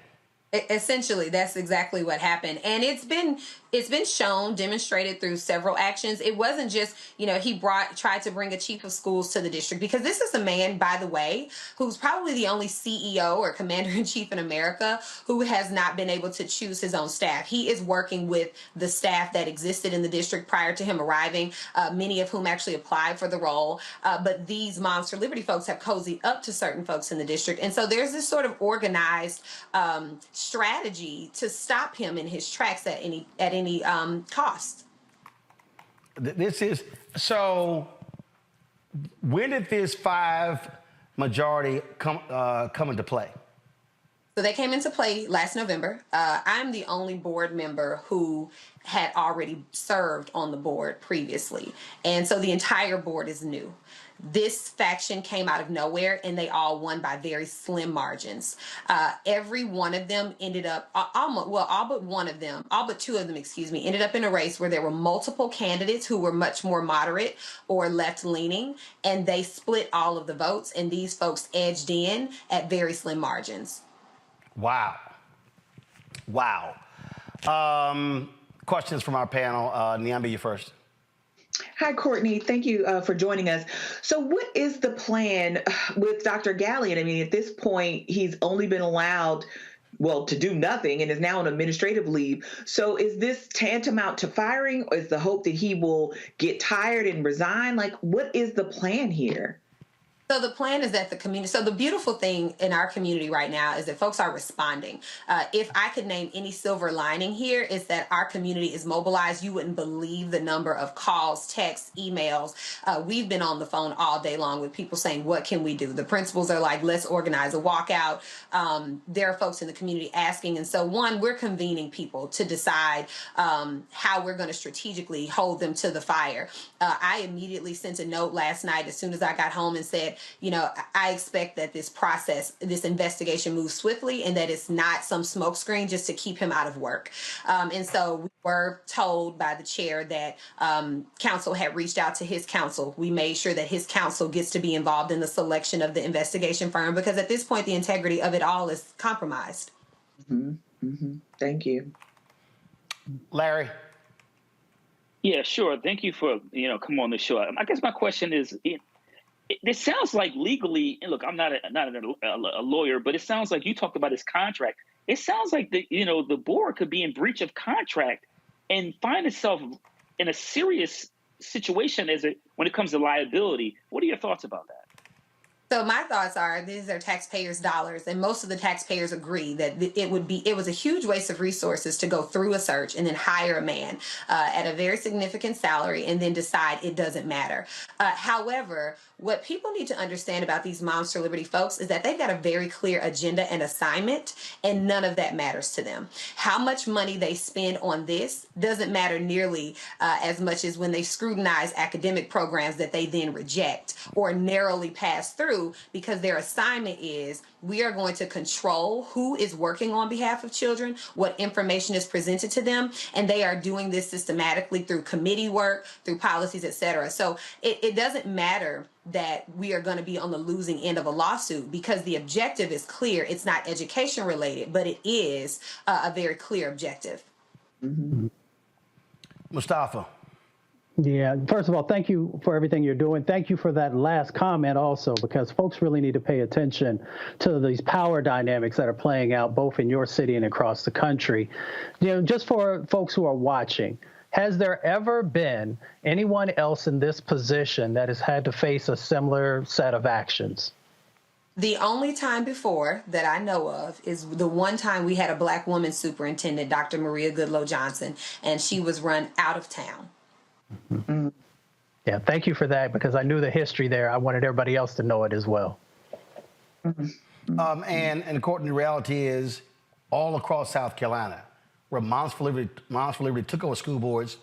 Essentially, that's exactly what happened. And it's been shown, demonstrated through several actions. It wasn't just, he tried to bring a chief of schools to the district, because this is a man, by the way, who's probably the only CEO or commander-in-chief in America who has not been able to choose his own staff. He is working with the staff that existed in the district prior to him arriving, many of whom actually applied for the role. But these Moms for Liberty folks have cozied up to certain folks in the district. And so there's this sort of organized strategy to stop him in his tracks at any cost. This is so. When did this 5 majority come into play? So they came into play last November. I'm the only board member who had already served on the board previously. And so the entire board is new. This faction came out of nowhere and they all won by very slim margins. Every one of them ended up, all but one of them, all but 2 of them, ended up in a race where there were multiple candidates who were much more moderate or left-leaning, and they split all of the votes, and these folks edged in at very slim margins. Wow. Wow. Questions from our panel. Nyambe, you first. Hi, Courtney. Thank you for joining us. So what is the plan with Dr. Gallion? I mean, at this point, he's only been allowed, to do nothing and is now on administrative leave. So is this tantamount to firing, or is the hope that he will get tired and resign? Like, what is the plan here? So the plan is that the community, so the beautiful thing in our community right now is that folks are responding. If I could name any silver lining here, is that our community is mobilized. You wouldn't believe the number of calls, texts, emails. We've been on the phone all day long with people saying, what can we do? The principals are like, let's organize a walkout. There are folks in the community asking. And so we're convening people to decide how we're going to strategically hold them to the fire. I immediately sent a note last night as soon as I got home and said, I expect that this investigation moves swiftly and that it's not some smokescreen just to keep him out of work. And so we were told by the chair that counsel had reached out to his counsel. We made sure that his counsel gets to be involved in the selection of the investigation firm, because at this point, the integrity of it all is compromised. Mm-hmm. Mm-hmm. Thank you. Larry. Yeah, sure. Thank you for, coming on the show. I guess my question is, it sounds like legally, and look, I'm not a lawyer, but it sounds like you talked about his contract. It sounds like the board could be in breach of contract and find itself in a serious situation when it comes to liability. What are your thoughts about that? So my thoughts are, these are taxpayers' dollars, and most of the taxpayers agree that it was a huge waste of resources to go through a search and then hire a man at a very significant salary and then decide it doesn't matter. However, what people need to understand about these Moms for Liberty folks is that they've got a very clear agenda and assignment, and none of that matters to them. How much money they spend on this doesn't matter nearly as much as when they scrutinize academic programs that they then reject or narrowly pass through, because their assignment is, we are going to control who is working on behalf of children, what information is presented to them, and they are doing this systematically through committee work, through policies, et cetera. So it doesn't matter that we are going to be on the losing end of a lawsuit, because the objective is clear. It's not education related, but it is a very clear objective. Mm-hmm. Mustafa. Yeah, first of all, thank you for everything you're doing. Thank you for that last comment also, because folks really need to pay attention to these power dynamics that are playing out both in your city and across the country. Just for folks who are watching, has there ever been anyone else in this position that has had to face a similar set of actions? The only time before that I know of is the one time we had a Black woman superintendent, Dr. Maria Goodloe Johnson, and she was run out of town. Mm-hmm. Yeah, thank you for that, because I knew the history there. I wanted everybody else to know it as well. Mm-hmm. And Courtney, the reality is, all across South Carolina, where Moms for Liberty took over school boards,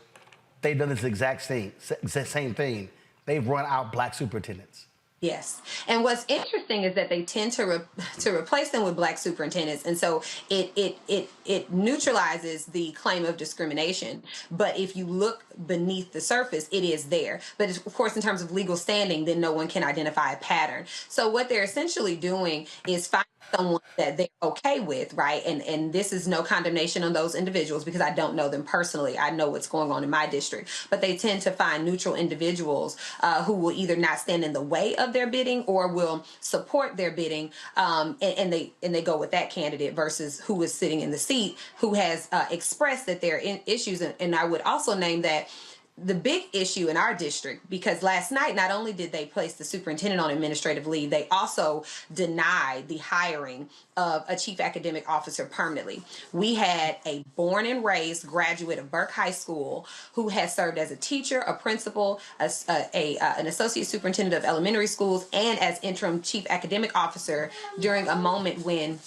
they've done this exact same thing. They've run out Black superintendents. Yes. And what's interesting is that they tend to replace them with Black superintendents. And so it neutralizes the claim of discrimination. But if you look beneath the surface, it is there. But of course, in terms of legal standing, then no one can identify a pattern. So what they're essentially doing is finding someone that they're okay with, right? And this is no condemnation on those individuals, because I don't know them personally. I know what's going on in my district. But they tend to find neutral individuals who will either not stand in the way of their bidding or will support their bidding, and they go with that candidate versus who is sitting in the seat, who has expressed that there are issues. And I would also name that the big issue in our district, because last night, not only did they place the superintendent on administrative leave, they also denied the hiring of a chief academic officer permanently. We had a born and raised graduate of Burke High School who has served as a teacher, a principal, an associate superintendent of elementary schools, and as interim chief academic officer during a moment when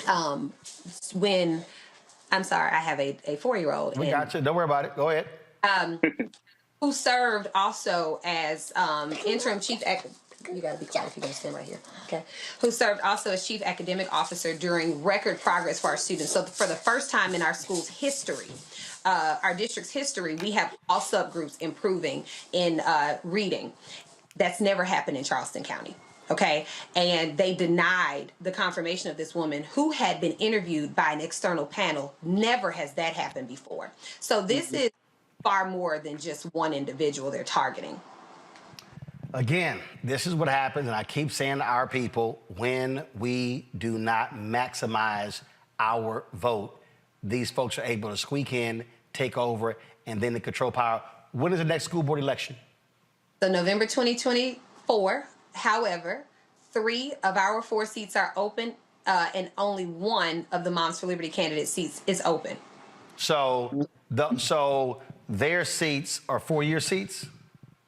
I'm sorry, I have a 4-year-old. We got you. Don't worry about it. Go ahead. Who served also as interim chief. You got to be quiet if you're going to stand right here. Okay. Who served also as chief academic officer during record progress for our students. So for the first time in our school's history, our district's history, we have all subgroups improving in reading. That's never happened in Charleston County. Okay. And they denied the confirmation of this woman who had been interviewed by an external panel. Never has that happened before. So this is far more than just one individual they're targeting. Again, this is what happens, and I keep saying to our people, when we do not maximize our vote, these folks are able to squeak in, take over, and then they control power. When is the next school board election? So November 2024. However, 3 of our 4 seats are open, and only 1 of the Moms for Liberty candidate seats is open. So their seats are 4-year seats?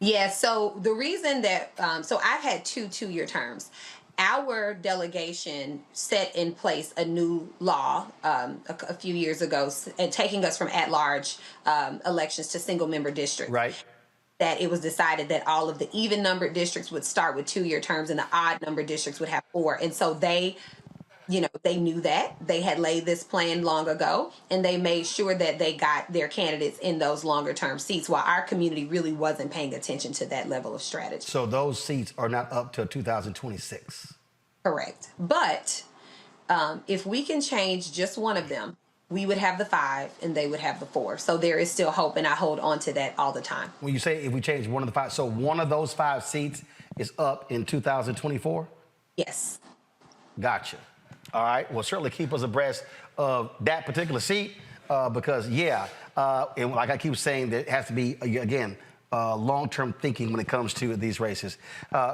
Yeah, so the reason that, so I've had 2 2-year terms. Our delegation set in place a new law a few years ago, and taking us from at-large elections to single-member districts. Right. That it was decided that all of the even-numbered districts would start with 2-year terms and the odd-numbered districts would have 4. And so they knew that. They had laid this plan long ago, and they made sure that they got their candidates in those longer-term seats, while our community really wasn't paying attention to that level of strategy. So those seats are not up till 2026? Correct. But if we can change just one of them, we would have the 5 and they would have the 4. So there is still hope, and I hold on to that all the time. When you say if we change one of the 5, so one of those 5 seats is up in 2024? Yes. Gotcha. All right. Well, certainly keep us abreast of that particular seat because, and like I keep saying, there has to be, again, long-term thinking when it comes to these races.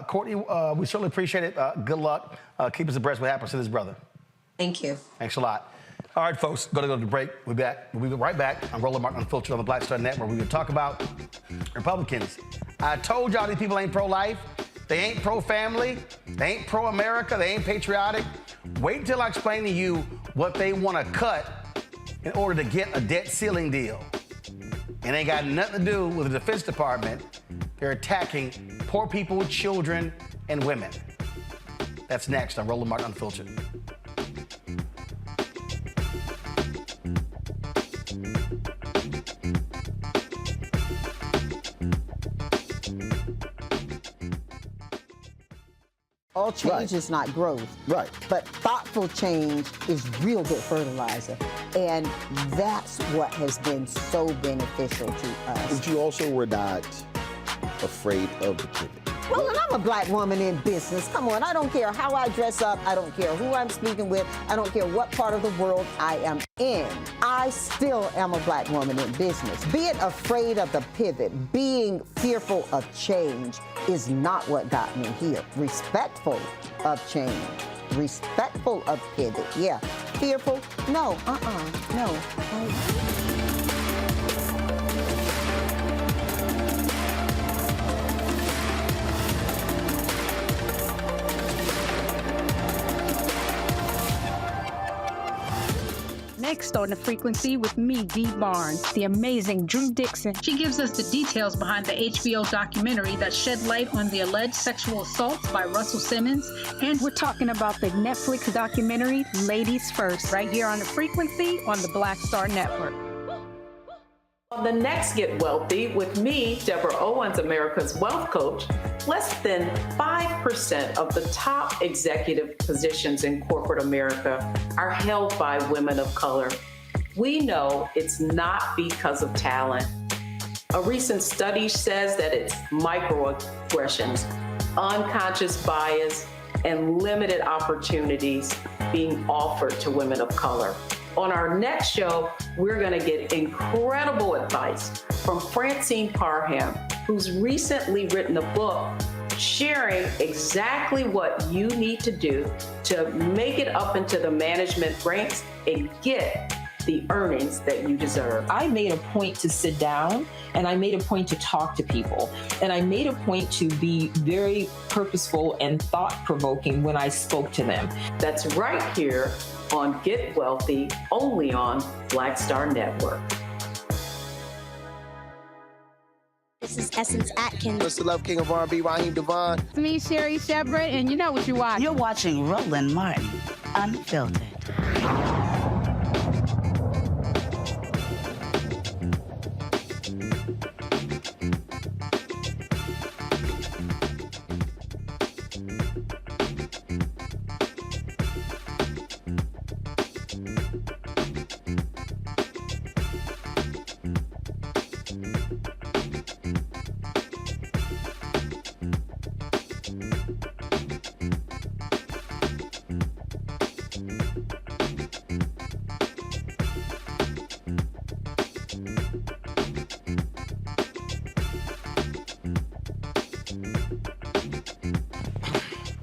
Courtney, we certainly appreciate it. Good luck. Keep us abreast of what happens to this brother. Thank you. Thanks a lot. All right, folks, going to go to the break. We'll be right back. I'm Roland Martin Unfiltered on the Black Star Network. We're going to talk about Republicans. I told y'all these people ain't pro-life. They ain't pro-family. They ain't pro-America. They ain't patriotic. Wait until I explain to you what they want to cut in order to get a debt ceiling deal. It ain't got nothing to do with the Defense Department. They're attacking poor people, children, and women. That's next. I'm Roland Martin Unfiltered. All change is not growth. Right. But thoughtful change is real good fertilizer. And that's what has been so beneficial to us. But you also were not afraid of the pivot. Well, and I'm a black woman in business. Come on, I don't care how I dress up. I don't care who I'm speaking with. I don't care what part of the world I am in. I still am a black woman in business. Being afraid of the pivot, being fearful of change is not what got me here. Respectful of change, respectful of pivot, yeah. Fearful, no, no. Next on The Frequency with me, Dee Barnes, the amazing Drew Dixon. She gives us the details behind the HBO documentary that shed light on the alleged sexual assaults by Russell Simmons. And we're talking about the Netflix documentary, Ladies First, right here on The Frequency on the Black Star Network. On the next Get Wealthy with me, Deborah Owens, America's Wealth Coach, less than 5% of the top executive positions in corporate America are held by women of color. We know it's not because of talent. A recent study says that it's microaggressions, unconscious bias, and limited opportunities being offered to women of color. On our next show, we're going to get incredible advice from Francine Parham, who's recently written a book sharing exactly what you need to do to make it up into the management ranks and get the earnings that you deserve. I made a point to sit down and I made a point to talk to people. And I made a point to be very purposeful and thought-provoking when I spoke to them. That's right here on Get Wealthy, only on Black Star Network. This is Essence Atkins. Mr. Love King of R&B, Raheem Devon. It's me, Sherry Shepard, and you know what you watch. You're watching Roland Martin, Unfiltered.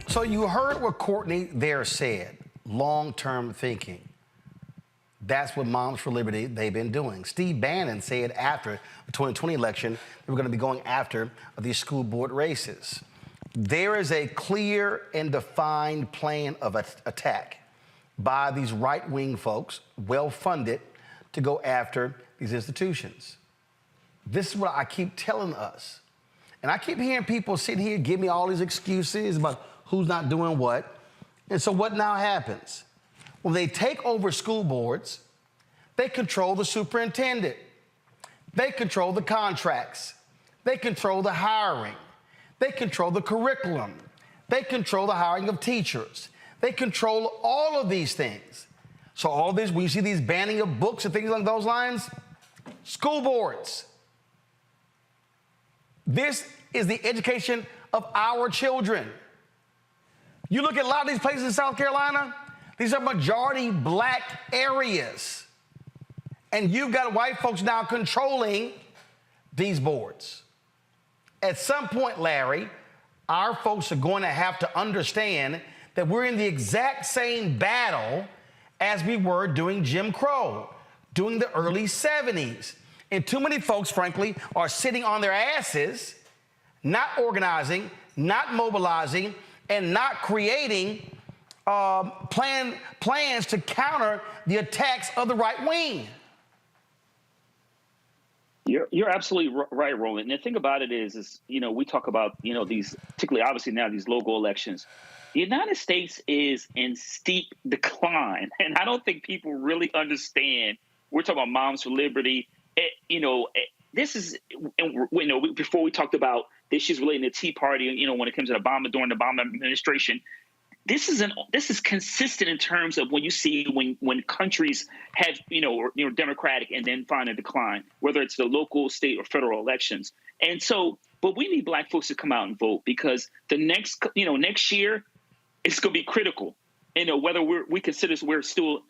So you heard what Courtney there said, long-term thinking. That's what Moms for Liberty, they've been doing. Steve Bannon said after the 2020 election, they were going to be going after these school board races. There is a clear and defined plan of attack by these right-wing folks, well-funded, to go after these institutions. This is what I keep telling us. And I keep hearing people sit here give me all these excuses about who's not doing what. And so what now happens? When they take over school boards, they control the superintendent. They control the contracts. They control the hiring. They control the curriculum. They control the hiring of teachers. They control all of these things. So all this, when you see these banning of books and things along those lines, school boards. This is the education of our children. You look at a lot of these places in South Carolina, these are majority black areas. And you've got white folks now controlling these boards. At some point, Larry, our folks are going to have to understand that we're in the exact same battle as we were during Jim Crow, during the early 70s. And too many folks, frankly, are sitting on their asses, not organizing, not mobilizing, and not creating plans to counter the attacks of the right wing. You're absolutely right, Roland. And the thing about it is, you know, we talk about, you know, these, particularly obviously now these local elections. The United States is in steep decline. And I don't think people really understand. We're talking about Moms for Liberty. This is, before we talked about the issues relating to Tea Party, you know, when it comes to Obama, during the Obama administration, this is consistent in terms of when you see when countries have, Democratic and then find a decline, whether it's the local, state, or federal elections. And so, but we need Black folks to come out and vote, because the next year, it's going to be critical. Whether we consider we're still,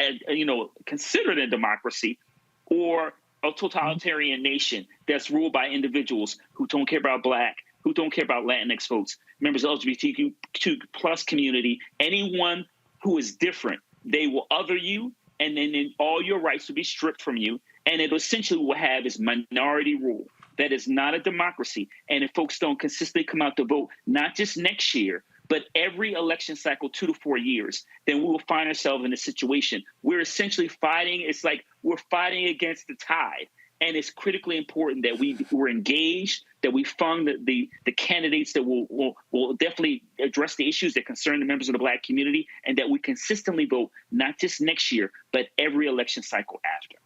considered a democracy or a totalitarian nation that's ruled by individuals who don't care about Black, who don't care about Latinx folks, members of the LGBTQ plus community, anyone who is different. They will other you, and then all your rights will be stripped from you. And it essentially will have is minority rule. That is not a democracy. And if folks don't consistently come out to vote, not just next year, but every election cycle, 2 to 4 years, then we will find ourselves in a situation. We're essentially fighting. It's like we're fighting against the tide. And it's critically important that we're engaged, that we fund the candidates that will definitely address the issues that concern the members of the Black community, and that we consistently vote, not just next year, but every election cycle after.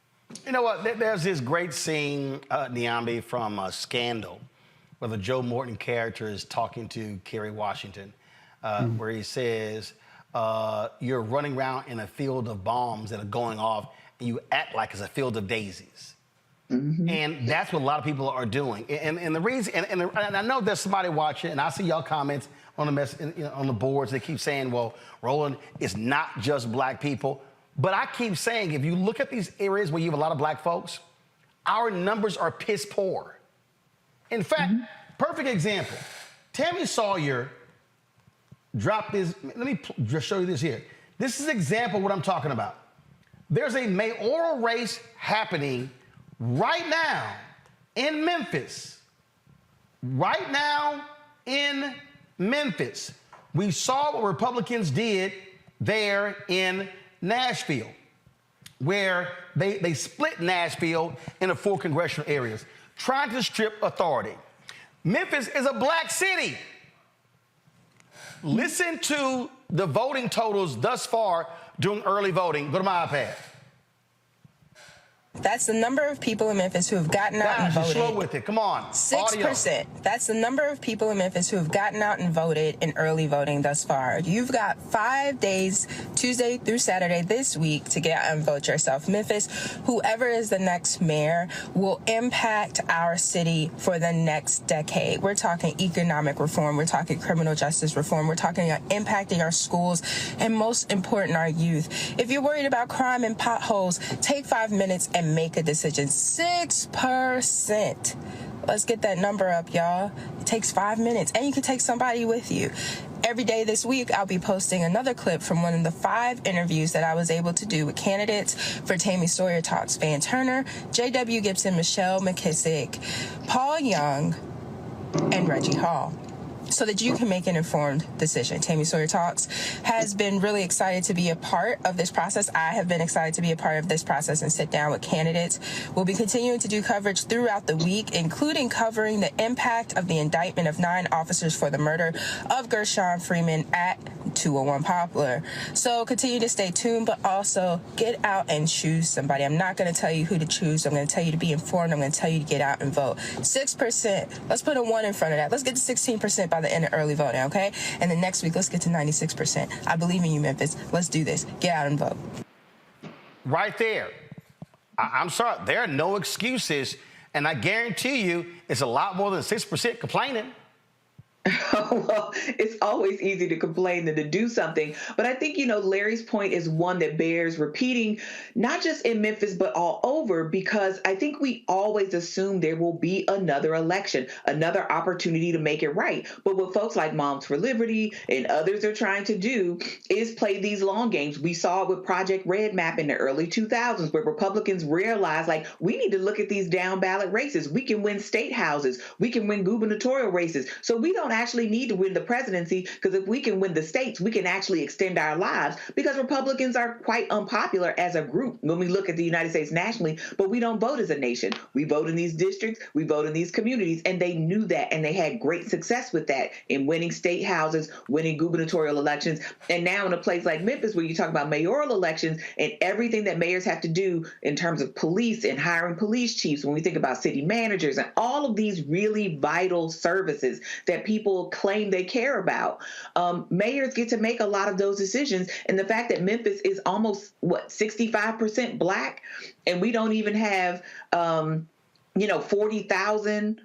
You know what? There's this great scene, Niambi, from Scandal, where the Joe Morton character is talking to Kerry Washington, where he says, you're running around in a field of bombs that are going off, and you act like it's a field of daisies. Mm-hmm. And that's what a lot of people are doing. And the reason, and I know there's somebody watching, and I see y'all comments on the boards. They keep saying, well, Roland, it's not just Black people. But I keep saying, if you look at these areas where you have a lot of black folks, our numbers are piss poor. In fact, perfect example. Tammy Sawyer dropped this. Let me just show you this here. This is an example of what I'm talking about. There's a mayoral race happening right now in Memphis. Right now in Memphis. We saw what Republicans did there in Nashville, where they split Nashville into 4 congressional areas, trying to strip authority. Memphis is a black city. Listen to the voting totals thus far during early voting. Go to my iPad. That's the number of people in Memphis who have gotten out and voted. Slow with it. Come on. 6%. That's the number of people in Memphis who have gotten out and voted in early voting thus far. You've got 5 days, Tuesday through Saturday this week, to get out and vote yourself. Memphis, whoever is the next mayor, will impact our city for the next decade. We're talking economic reform. We're talking criminal justice reform. We're talking about impacting our schools and, most important, our youth. If you're worried about crime and potholes, take 5 minutes and make a decision. 6%. Let's get that number up, y'all. It takes 5 minutes, and you can take somebody with you. Every day this week, I'll be posting another clip from one of the 5 interviews that I was able to do with candidates for Tammy Sawyer Talks: Van Turner, J.W. Gibson, Michelle McKissick, Paul Young, and Reggie Hall, so that you can make an informed decision. Tammy Sawyer Talks has been really excited to be a part of this process. I have been excited to be a part of this process and sit down with candidates. We'll be continuing to do coverage throughout the week, including covering the impact of the indictment of 9 officers for the murder of Gershon Freeman at 201 Poplar. So continue to stay tuned, but also get out and choose somebody. I'm not going to tell you who to choose. I'm going to tell you to be informed. I'm going to tell you to get out and vote. 6%. Let's put a 1 in front of that. Let's get to 16% by the end of early voting, okay? And then next week, let's get to 96%. I believe in you, Memphis. Let's do this. Get out and vote. Right there. I'm sorry. There are no excuses. And I guarantee you, it's a lot more than 6% complaining. Well, it's always easy to complain than to do something. But I think, Larry's point is one that bears repeating, not just in Memphis, but all over, because I think we always assume there will be another election, another opportunity to make it right. But what folks like Moms for Liberty and others are trying to do is play these long games. We saw it with Project Red Map in the early 2000s, where Republicans realized, we need to look at these down ballot races. We can win state houses. We can win gubernatorial races. So we don't actually need to win the presidency, because if we can win the states, we can actually extend our lives, because Republicans are quite unpopular as a group when we look at the United States nationally, but we don't vote as a nation. We vote in these districts, we vote in these communities, and they knew that, and they had great success with that in winning state houses, winning gubernatorial elections. And now in a place like Memphis, where you talk about mayoral elections and everything that mayors have to do in terms of police and hiring police chiefs, when we think about city managers and all of these really vital services that people claim they care about, mayors get to make a lot of those decisions. And the fact that Memphis is almost 65% black, and we don't even have 40,000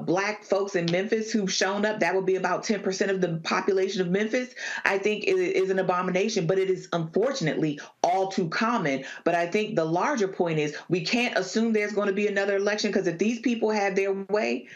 black folks in Memphis who've shown up, that would be about 10% of the population of Memphis, I think is an abomination. But it is unfortunately all too common. But I think the larger point is we can't assume there's going to be another election, because if these people have their way,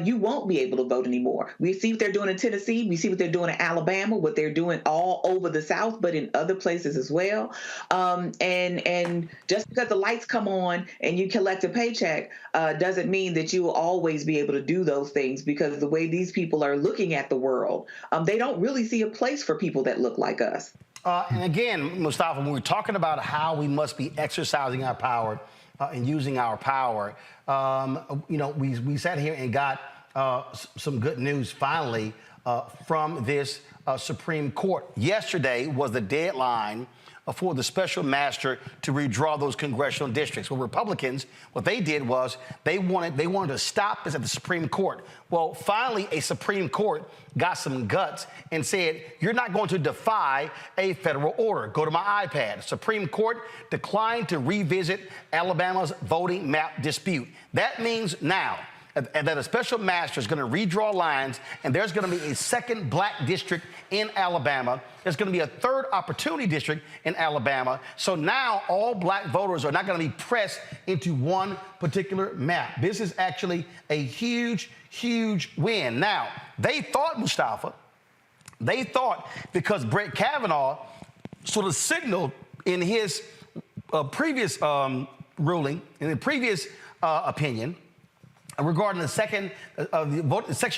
you won't be able to vote anymore. We see what they're doing in Tennessee. We see what they're doing in Alabama, what they're doing all over the South, but in other places as well. And just because the lights come on and you collect a paycheck doesn't mean that you will always be able to do those things, because the way these people are looking at the world, they don't really see a place for people that look like us. And again, Mustafa, when we're talking about how we must be exercising our power and using our power, we sat here and got some good news finally from this Supreme Court. Yesterday was the deadline for the special master to redraw those congressional districts. Well, Republicans, what they did was they wanted to stop this at the Supreme Court. Well, finally, a Supreme Court got some guts and said, you're not going to defy a federal order. Go to my iPad. Supreme Court declined to revisit Alabama's voting map dispute. That means now and that a special master is going to redraw lines, and there's going to be a second black district in Alabama. There's going to be a third opportunity district in Alabama. So now all black voters are not going to be pressed into one particular map. This is actually a huge, huge win. Now, they thought, Mustafa, they thought because Brett Kavanaugh sort of signaled in his previous ruling, in the previous opinion, regarding the Section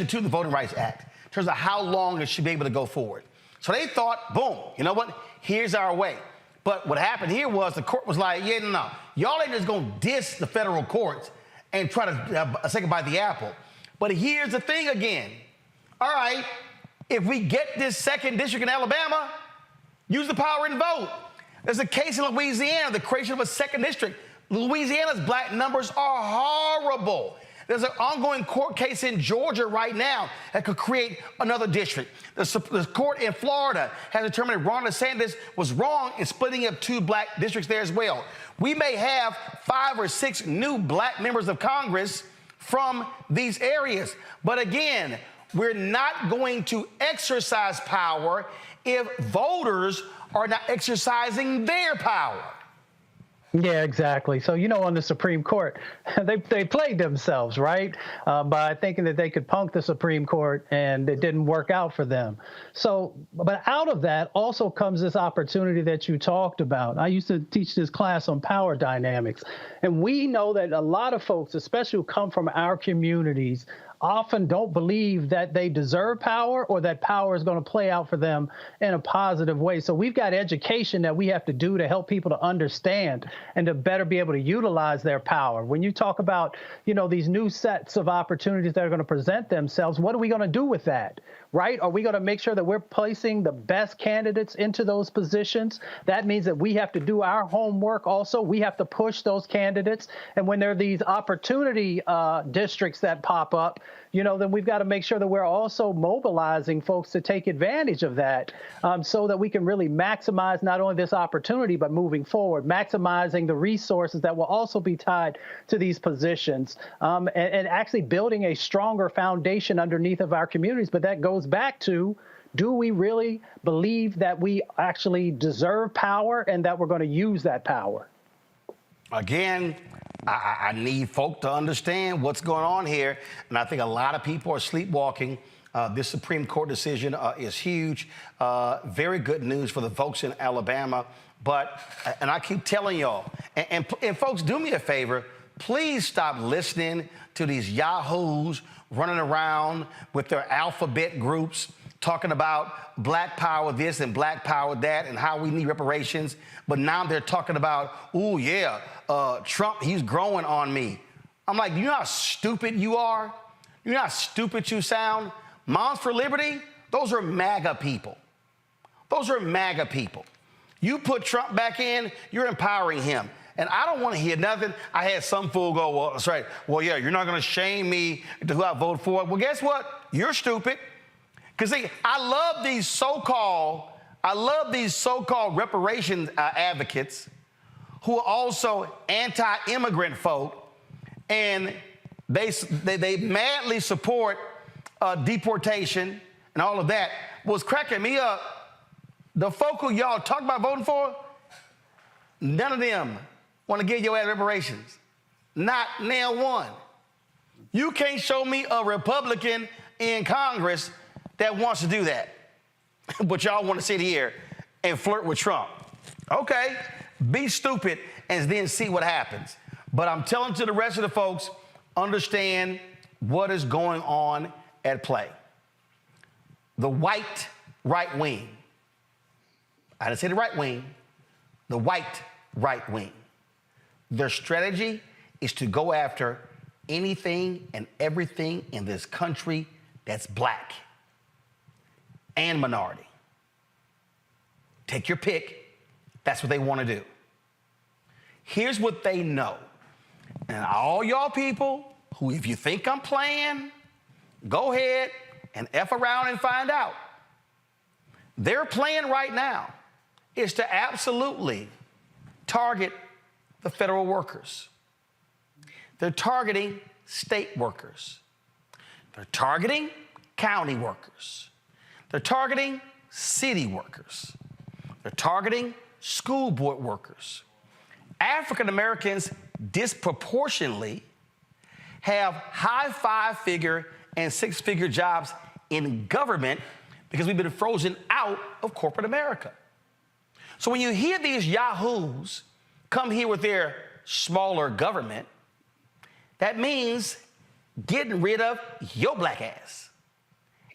2 of the Voting Rights Act, in terms of how long it should be able to go forward. So they thought, boom, you know what? Here's our way. But what happened here was the court was like, yeah, no. Y'all ain't just going to diss the federal courts and try to say goodbye to the apple. But here's the thing again. All right, if we get this second district in Alabama, use the power and vote. There's a case in Louisiana, the creation of a second district. Louisiana's black numbers are horrible. There's an ongoing court case in Georgia right now that could create another district. The court in Florida has determined Ron DeSantis was wrong in splitting up 2 black districts there as well. We may have 5 or 6 new black members of Congress from these areas. But again, we're not going to exercise power if voters are not exercising their power. Yeah, exactly. So, you know, on the Supreme Court, they played themselves, right, by thinking that they could punk the Supreme Court, and it didn't work out for them. So, but out of that also comes this opportunity that you talked about. I used to teach this class on power dynamics, and we know that a lot of folks, especially who come from our communities, often don't believe that they deserve power or that power is going to play out for them in a positive way. So we've got education that we have to do to help people to understand and to better be able to utilize their power. When you talk about, you know, these new sets of opportunities that are going to present themselves, what are we going to do with that? Right? Are we going to make sure that we're placing the best candidates into those positions? That means that we have to do our homework also. We have to push those candidates. And when there are these opportunity districts that pop up, you know, then we've got to make sure that we're also mobilizing folks to take advantage of that so that we can really maximize not only this opportunity, but moving forward, maximizing the resources that will also be tied to these positions and actually building a stronger foundation underneath of our communities. But that goes back to, do we really believe that we actually deserve power and that we're going to use that power? Again, I need folk to understand what's going on here. And I think a lot of people are sleepwalking. This Supreme Court decision is huge. Very good news for the folks in Alabama. But, and I keep telling y'all, and folks, do me a favor, please stop listening to these yahoos running around with their alphabet groups talking about black power this and black power that and how we need reparations. But now they're talking about, oh, yeah, Trump, he's growing on me. I'm like, you know how stupid you are? You know how stupid you sound? Moms for Liberty, those are MAGA people. Those are MAGA people. You put Trump back in, you're empowering him. And I don't want to hear nothing. I had some fool go, well, that's right. Well, yeah, you're not going to shame me to who I voted for. Well, guess what? You're stupid. Because I love these so-called reparations advocates who are also anti-immigrant folk, and they madly support deportation and all of that. Was cracking me up. The folk who y'all talk about voting for, none of them want to give your ass reparations. Not nail one. You can't show me a Republican in Congress that wants to do that. But y'all want to sit here and flirt with Trump. Okay, be stupid and then see what happens. But I'm telling to the rest of the folks, understand what is going on at play. The white right wing, I didn't say the right wing, the white right wing. Their strategy is to go after anything and everything in this country that's black and minority. Take your pick. That's what they want to do. Here's what they know. And all y'all people who, if you think I'm playing, go ahead and F around and find out. Their plan right now is to absolutely target the federal workers. They're targeting state workers. They're targeting county workers. They're targeting city workers. They're targeting school board workers. African Americans disproportionately have high five-figure and six-figure jobs in government because we've been frozen out of corporate America. So when you hear these yahoos come here with their smaller government, that means getting rid of your black ass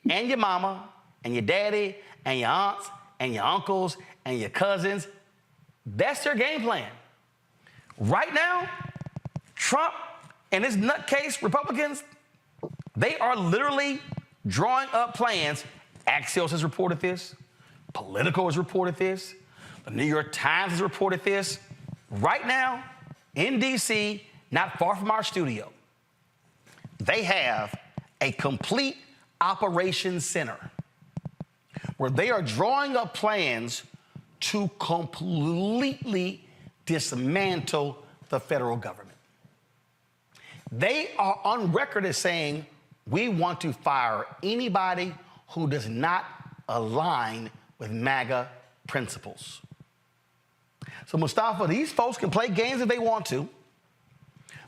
and your mama and your daddy and your aunts and your uncles and your cousins. That's their game plan. Right now, Trump and his nutcase Republicans, they are literally drawing up plans. Axios has reported this. Politico has reported this. The New York Times has reported this. Right now, in D.C., not far from our studio, they have a complete operations center where they are drawing up plans to completely dismantle the federal government. They are on record as saying, we want to fire anybody who does not align with MAGA principles. So, Mustafa, these folks can play games if they want to,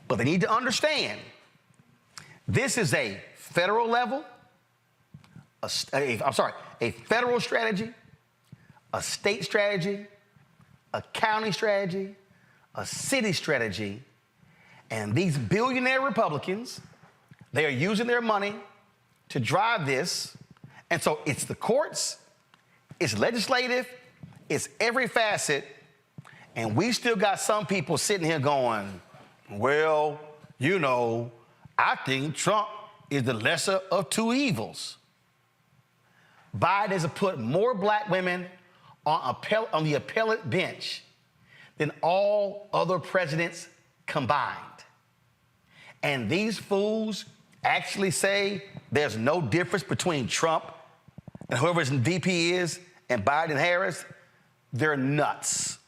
but they need to understand this is a federal level, a federal strategy, a state strategy, a county strategy, a city strategy, and these billionaire Republicans, they are using their money to drive this. And so it's the courts, it's legislative, it's every facet, and we still got some people sitting here going, well, you know, I think Trump is the lesser of two evils. Biden has put more black women on the appellate bench than all other presidents combined. And these fools actually say there's no difference between Trump and whoever his VP is and Biden and Harris. They're nuts.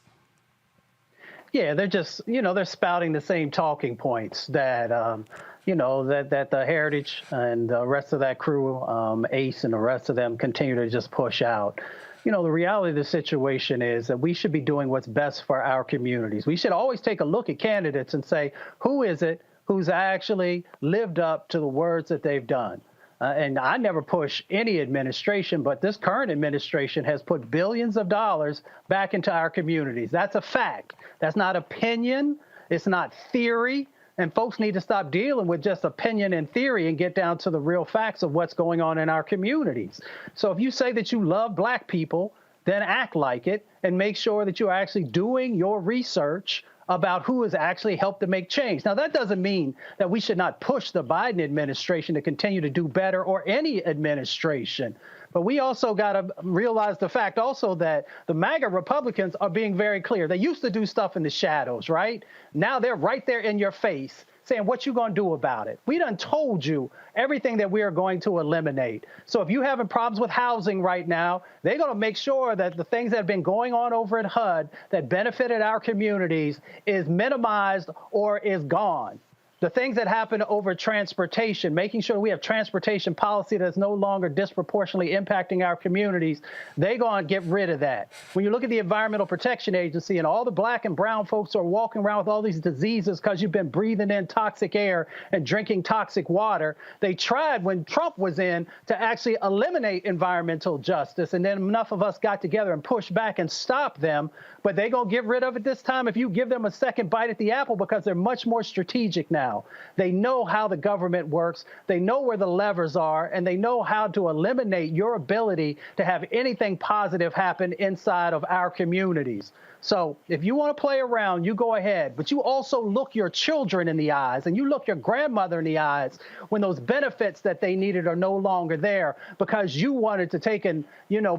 Yeah, they're just, they're spouting the same talking points that, that the Heritage and the rest of that crew, Ace and the rest of them continue to just push out. The reality of the situation is that we should be doing what's best for our communities. We should always take a look at candidates and say, who is it who's actually lived up to the words that they've done? And I never push any administration, but this current administration has put billions of dollars back into our communities. That's a fact. That's not opinion. It's not theory. And folks need to stop dealing with just opinion and theory and get down to the real facts of what's going on in our communities. So if you say that you love black people, then act like it and make sure that you're actually doing your research about who has actually helped to make change. Now, that doesn't mean that we should not push the Biden administration to continue to do better, or any administration. But we also got to realize the fact also that the MAGA Republicans are being very clear. They used to do stuff in the shadows, right? Now they're right there in your face saying, what you going to do about it? We done told you everything that we are going to eliminate. So if you're having problems with housing right now, they're going to make sure that the things that have been going on over at HUD that benefited our communities is minimized or is gone. The things that happen over transportation, making sure we have transportation policy that's no longer disproportionately impacting our communities, they're going to get rid of that. When you look at the Environmental Protection Agency and all the black and brown folks are walking around with all these diseases because you've been breathing in toxic air and drinking toxic water, they tried when Trump was in to actually eliminate environmental justice. And then enough of us got together and pushed back and stopped them. But they're going to get rid of it this time if you give them a second bite at the apple, because they're much more strategic now. They know how the government works. They know where the levers are, and they know how to eliminate your ability to have anything positive happen inside of our communities. So if you want to play around, you go ahead. But you also look your children in the eyes, and you look your grandmother in the eyes when those benefits that they needed are no longer there because you wanted to take and,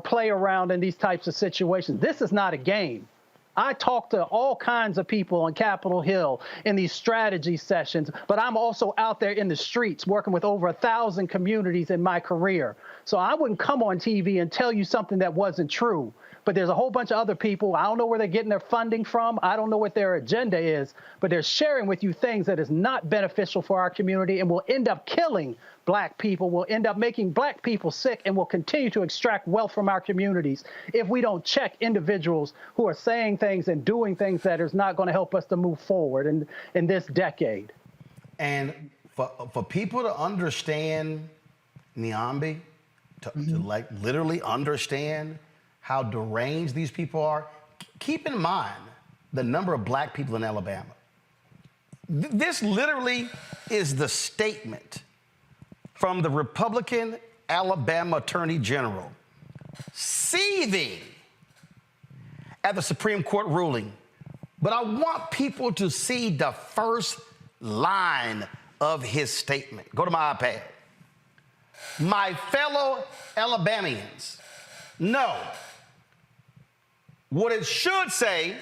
play around in these types of situations. This is not a game. I talk to all kinds of people on Capitol Hill in these strategy sessions, but I'm also out there in the streets working with over 1,000 communities in my career. So I wouldn't come on TV and tell you something that wasn't true. But there's a whole bunch of other people. I don't know where they're getting their funding from. I don't know what their agenda is, but they're sharing with you things that is not beneficial for our community and will end up killing Black people, will end up making Black people sick, and will continue to extract wealth from our communities if we don't check individuals who are saying things and doing things that is not going to help us to move forward in this decade. And for people to understand Niambi, to like literally understand how deranged these people are, keep in mind the number of Black people in Alabama. This literally is the statement from the Republican Alabama Attorney General, seething at the Supreme Court ruling. But I want people to see the first line of his statement. Go to my iPad. My fellow Alabamians, no. What it should say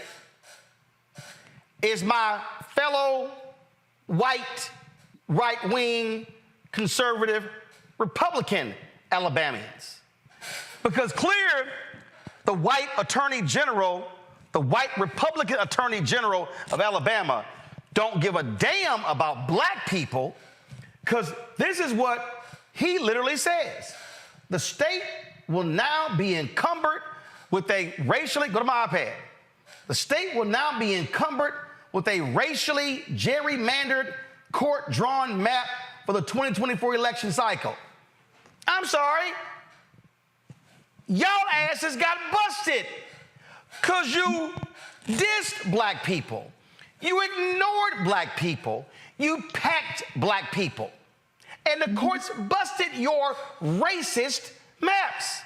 is my fellow white, right-wing, conservative, Republican Alabamians. Because clear, the white attorney general, the white Republican attorney general of Alabama don't give a damn about Black people, because this is what he literally says. The state will now be encumbered with a racially, go to my iPad. The state will now be encumbered with a racially gerrymandered, court-drawn map for the 2024 election cycle. I'm sorry. Y'all asses got busted because you dissed Black people. You ignored Black people. You packed Black people. And the courts busted your racist maps.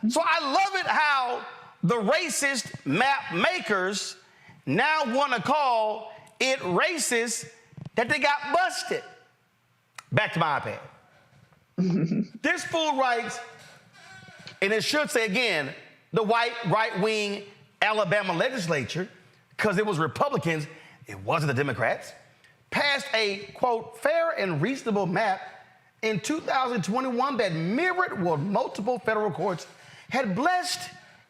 So I love it how the racist map makers now want to call it racist that they got busted. Back to my iPad. This fool writes, and it should say again, the white right-wing Alabama legislature, because it was Republicans, it wasn't the Democrats, passed a, quote, fair and reasonable map in 2021 that mirrored what multiple federal courts had blessed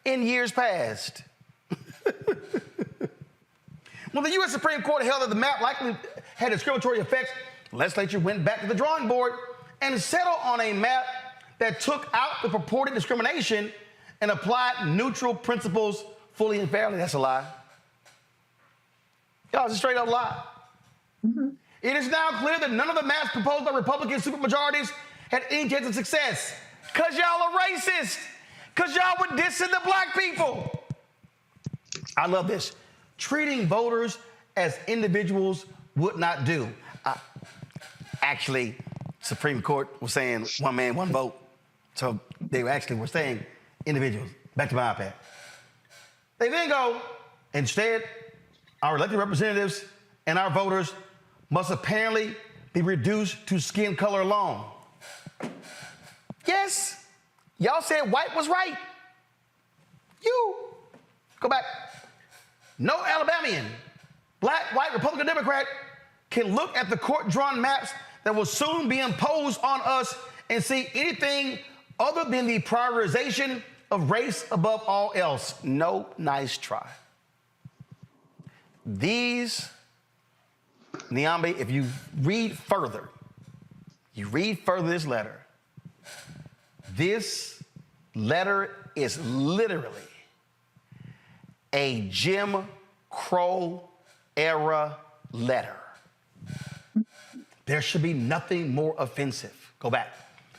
in years past. When the U.S. Supreme Court held that the map likely had discriminatory effects, the legislature went back to the drawing board and settled on a map that took out the purported discrimination and applied neutral principles fully and fairly. That's a lie. Y'all, it's a straight up lie. It is now clear that none of the maps proposed by Republican supermajorities had any chance of success because y'all are racist, because y'all were dissing the Black people. I love this. Treating voters as individuals would not do. Actually, Supreme Court was saying one man, one vote. So they actually were saying individuals. Back to my iPad. They then go, instead, our elected representatives and our voters must apparently be reduced to skin color alone. Yes, y'all said white was right. You. Go back. No Alabamian, Black, white, Republican, Democrat can look at the court-drawn maps that will soon be imposed on us and see anything other than the prioritization of race above all else. No, nice try. These, Niambi, if you read further this letter is literally a Jim Crow era letter. There should be nothing more offensive, go back,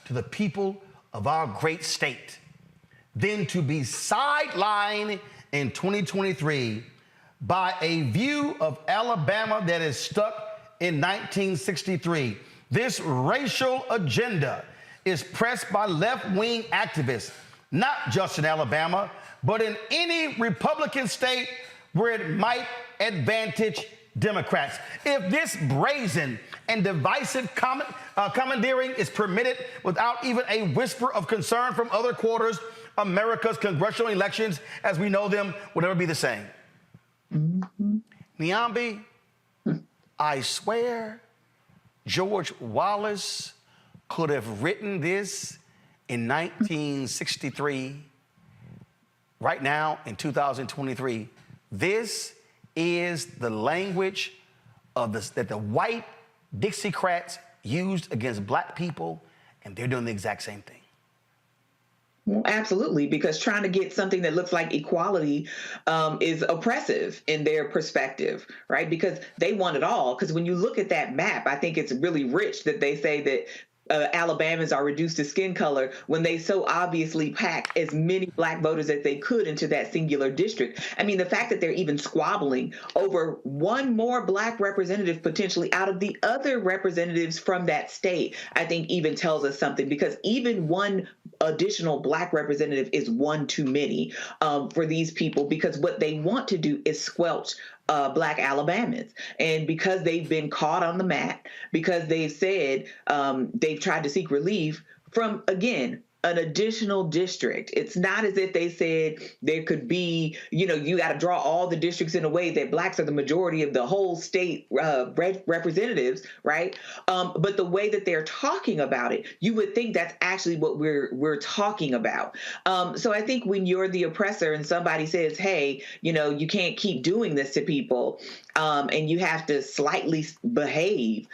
to the people of our great state than to be sidelined in 2023 by a view of Alabama that is stuck in 1963. This racial agenda is pressed by left-wing activists, not just in Alabama, but in any Republican state where it might advantage Democrats. If this brazen and divisive commandeering is permitted without even a whisper of concern from other quarters, America's congressional elections, as we know them, will never be the same. Niambi, I swear George Wallace could have written this in 1963. Right now, in 2023, this is the language of that the white Dixiecrats used against black people, and they're doing the exact same thing. Well, absolutely, because trying to get something that looks like equality is oppressive in their perspective, right? Because they want it all. Because when you look at that map, I think it's really rich that they say that Alabamans are reduced to skin color when they so obviously pack as many black voters as they could into that singular district. I mean, the fact that they're even squabbling over one more black representative potentially out of the other representatives from that state, I think even tells us something, because even one additional black representative is one too many for these people, because what they want to do is squelch black Alabamans. And because they've been caught on the mat, because they've said they've tried to seek relief from, again, an additional district. It's not as if they said there could be, you got to draw all the districts in a way that blacks are the majority of the whole state representatives, right? But the way that they're talking about it, you would think that's actually what we're talking about. So I think when you're the oppressor and somebody says, hey, you can't keep doing this to people, and you have to slightly behave,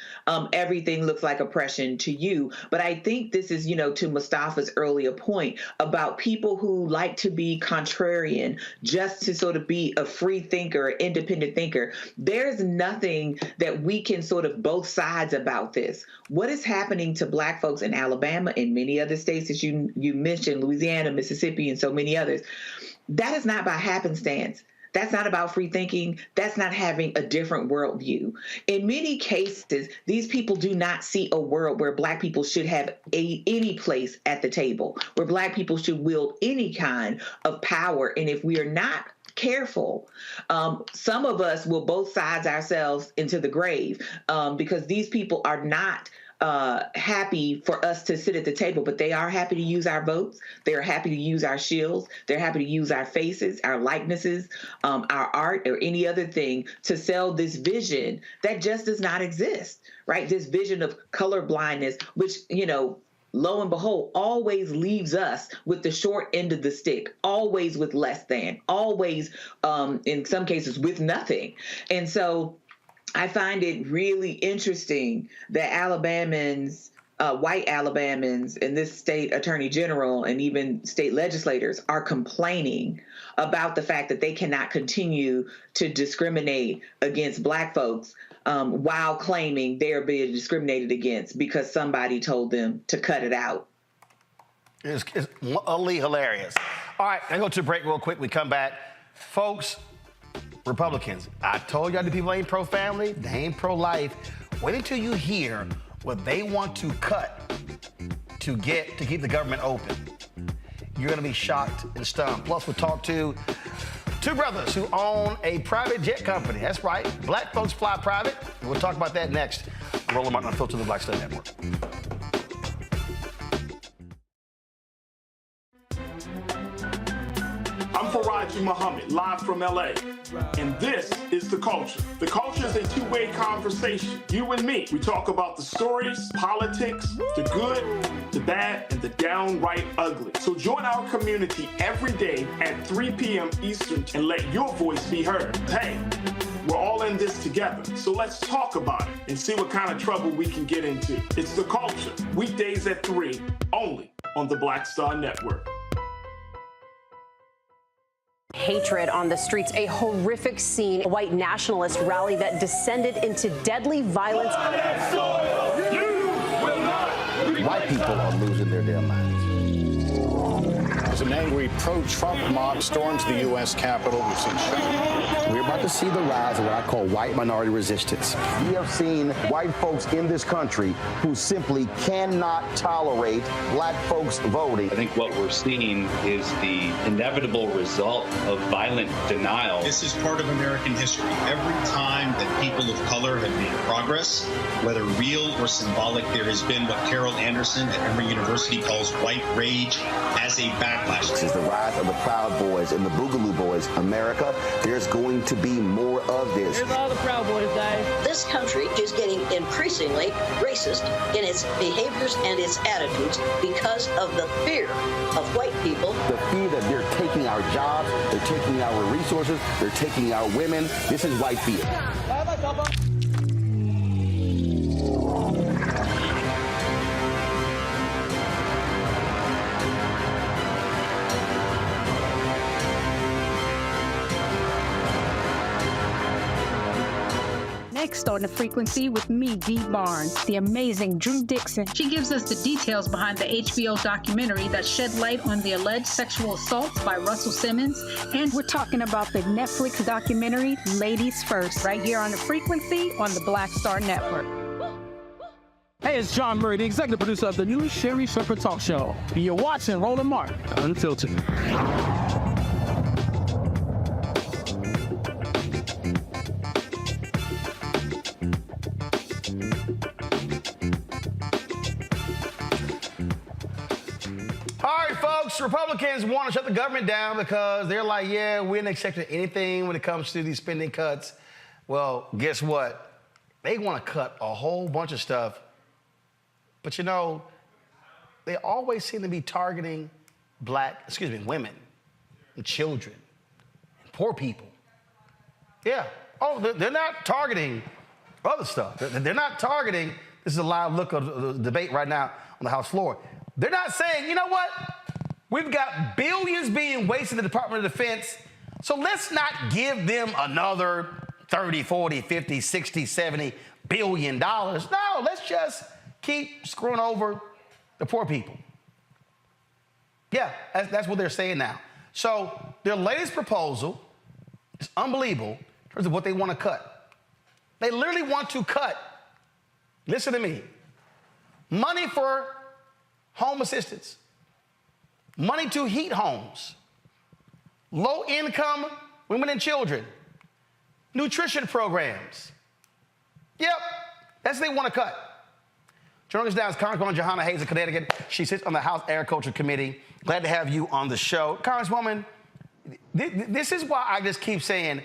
everything looks like oppression to you. But I think this is, to Mustafa's earlier point about people who like to be contrarian just to sort of be a free thinker, independent thinker. There's nothing that we can sort of both sides about this. What is happening to black folks in Alabama and many other states, as you mentioned, Louisiana, Mississippi, and so many others, that is not by happenstance. That's not about free thinking. That's not having a different worldview. In many cases, these people do not see a world where black people should have any place at the table, where black people should wield any kind of power. And if we are not careful, some of us will both sides ourselves into the grave, because these people are not happy for us to sit at the table, but they are happy to use our votes. They are happy to use our shields. They're happy to use our faces, our likenesses, our art, or any other thing to sell this vision that just does not exist, right? This vision of color blindness, which, lo and behold, always leaves us with the short end of the stick, always with less than, always, in some cases, with nothing. And so I find it really interesting that Alabamans, white Alabamans, and this state attorney general and even state legislators are complaining about the fact that they cannot continue to discriminate against black folks while claiming they're being discriminated against because somebody told them to cut it out. It's utterly hilarious. All right, I go to a break real quick. We come back. Folks, Republicans, I told y'all the people ain't pro-family, they ain't pro-life. Wait until you hear what they want to cut to keep the government open. You're gonna be shocked and stunned. Plus, we'll talk to two brothers who own a private jet company. That's right, black folks fly private. We'll talk about that next. Roland Martin, Unfiltered, the Black Star Network. I'm Faraji Muhammad, live from LA. And this is The Culture. The Culture is a two-way conversation. You and me. We talk about the stories, politics, the good, the bad, and the downright ugly. So join our community every day at 3 p.m. Eastern and let your voice be heard. Hey, we're all in this together. So let's talk about it and see what kind of trouble we can get into. It's The Culture, weekdays at 3, only on the Black Star Network. Hatred on the streets, a horrific scene, a white nationalist rally that descended into deadly violence. White people are losing their damn minds. As an angry pro-Trump mob storms the U.S. Capitol, we've seen shooting. We're about to see the rise of what I call white minority resistance. We have seen white folks in this country who simply cannot tolerate black folks voting. I think what we're seeing is the inevitable result of violent denial. This is part of American history. Every time that people of color have made progress, whether real or symbolic, there has been what Carol Anderson at Emory University calls white rage as a back last This year. is the rise of the Proud Boys and the Boogaloo Boys. America, there's going to be more of this. Here's all the Proud Boys, guys. This country is getting increasingly racist in its behaviors and its attitudes because of the fear of white people. The fear that they're taking our jobs, they're taking our resources, they're taking our women. This is white fear. Next on The Frequency with me, Dee Barnes, the amazing Drew Dixon. She gives us the details behind the HBO documentary that shed light on the alleged sexual assaults by Russell Simmons. And we're talking about the Netflix documentary, Ladies First, right here on The Frequency on the Black Star Network. Hey, it's John Murray, the executive producer of the new Sherry Shepherd Talk Show. You're watching Roland Mark, Unfiltered. Republicans want to shut the government down because they're like, yeah, we didn't accept anything when it comes to these spending cuts. Well, guess what? They want to cut a whole bunch of stuff. But, you know, they always seem to be targeting women and children and poor people. Yeah. Oh, they're not targeting other stuff. They're not targeting, this is a live look of the debate right now on the House floor. They're not saying, you know what? We've got billions being wasted in the Department of Defense, so let's not give them another 30, 40, 50, 60, 70 billion dollars. No, let's just keep screwing over the poor people. Yeah, that's what they're saying now. So their latest proposal is unbelievable in terms of what they want to cut. They literally want to cut, listen to me, money for home assistance, money to heat homes, low-income women and children, nutrition programs. Yep, that's what they want to cut. Joining us now is Congresswoman Jahana Hayes of Connecticut. She sits on the House Agriculture Committee. Glad to have you on the show. Congresswoman, this is why I just keep saying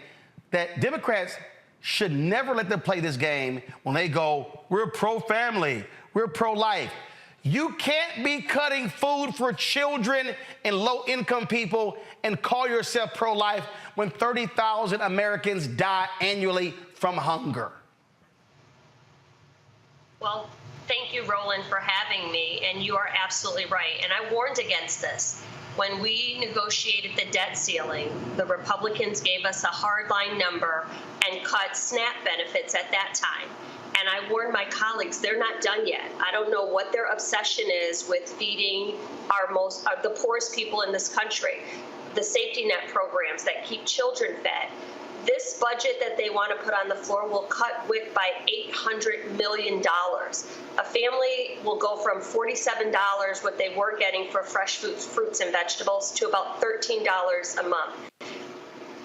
that Democrats should never let them play this game when they go, we're pro-family, we're pro-life. You can't be cutting food for children and low-income people and call yourself pro-life when 30,000 Americans die annually from hunger. Well, thank you, Roland, for having me, and you are absolutely right. And I warned against this. When we negotiated the debt ceiling, the Republicans gave us a hardline number and cut SNAP benefits at that time. And I warned my colleagues, they're not done yet. I don't know what their obsession is with feeding the poorest people in this country, the safety net programs that keep children fed. This budget that they want to put on the floor will cut WIC by $800 million. A family will go from $47, what they were getting for fresh fruits and vegetables, to about $13 a month.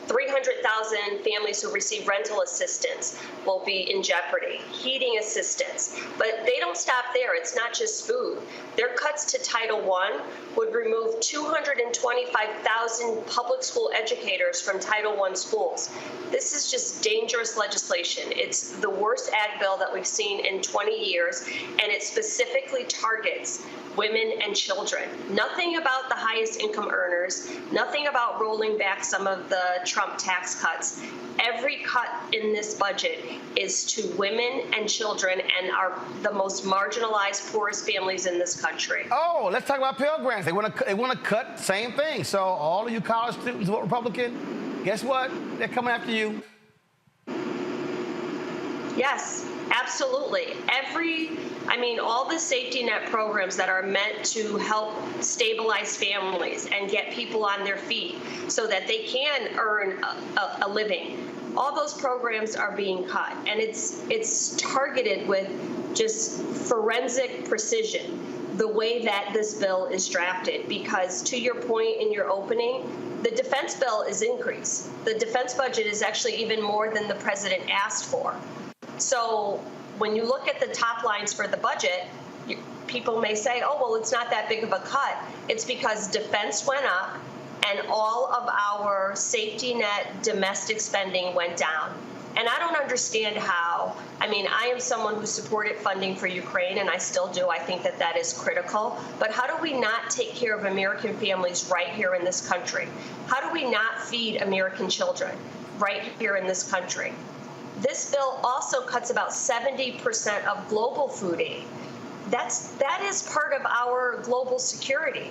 300,000 families who receive rental assistance will be in jeopardy, heating assistance. But they don't stop there. It's not just food. Their cuts to Title I would remove 225,000 public school educators from Title I schools. This is just dangerous legislation. It's the worst ag bill that we've seen in 20 years, and it specifically targets women and children. Nothing about the highest income earners, nothing about rolling back some of the Trump tax cuts. Every cut in this budget is to women and children and the most marginalized, poorest families in this country. Oh, let's talk about Pell Grants. They want to cut, same thing. So all of you college students vote Republican, guess what? They're coming after you. Yes, absolutely. All the safety net programs that are meant to help stabilize families and get people on their feet so that they can earn a living, all those programs are being cut. And it's targeted with just forensic precision, the way that this bill is drafted, because to your point in your opening, the defense bill is increased. The defense budget is actually even more than the president asked for. So when you look at the top lines for the budget, people may say, oh, well, it's not that big of a cut. It's because defense went up and all of our safety net domestic spending went down. And I don't understand how. I mean, I am someone who supported funding for Ukraine, and I still do. I think that that is critical. But how do we not take care of American families right here in this country? How do we not feed American children right here in this country? This bill also cuts about 70% of global food aid. That is part of our global security.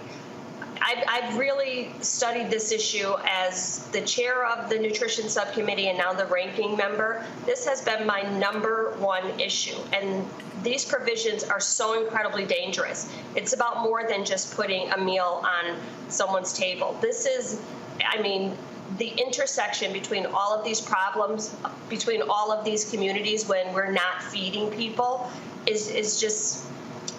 I've really studied this issue as the chair of the Nutrition Subcommittee and now the ranking member. This has been my #1 issue, and these provisions are so incredibly dangerous. It's about more than just putting a meal on someone's table. This is, I mean, the intersection between all of these problems, between all of these communities when we're not feeding people is just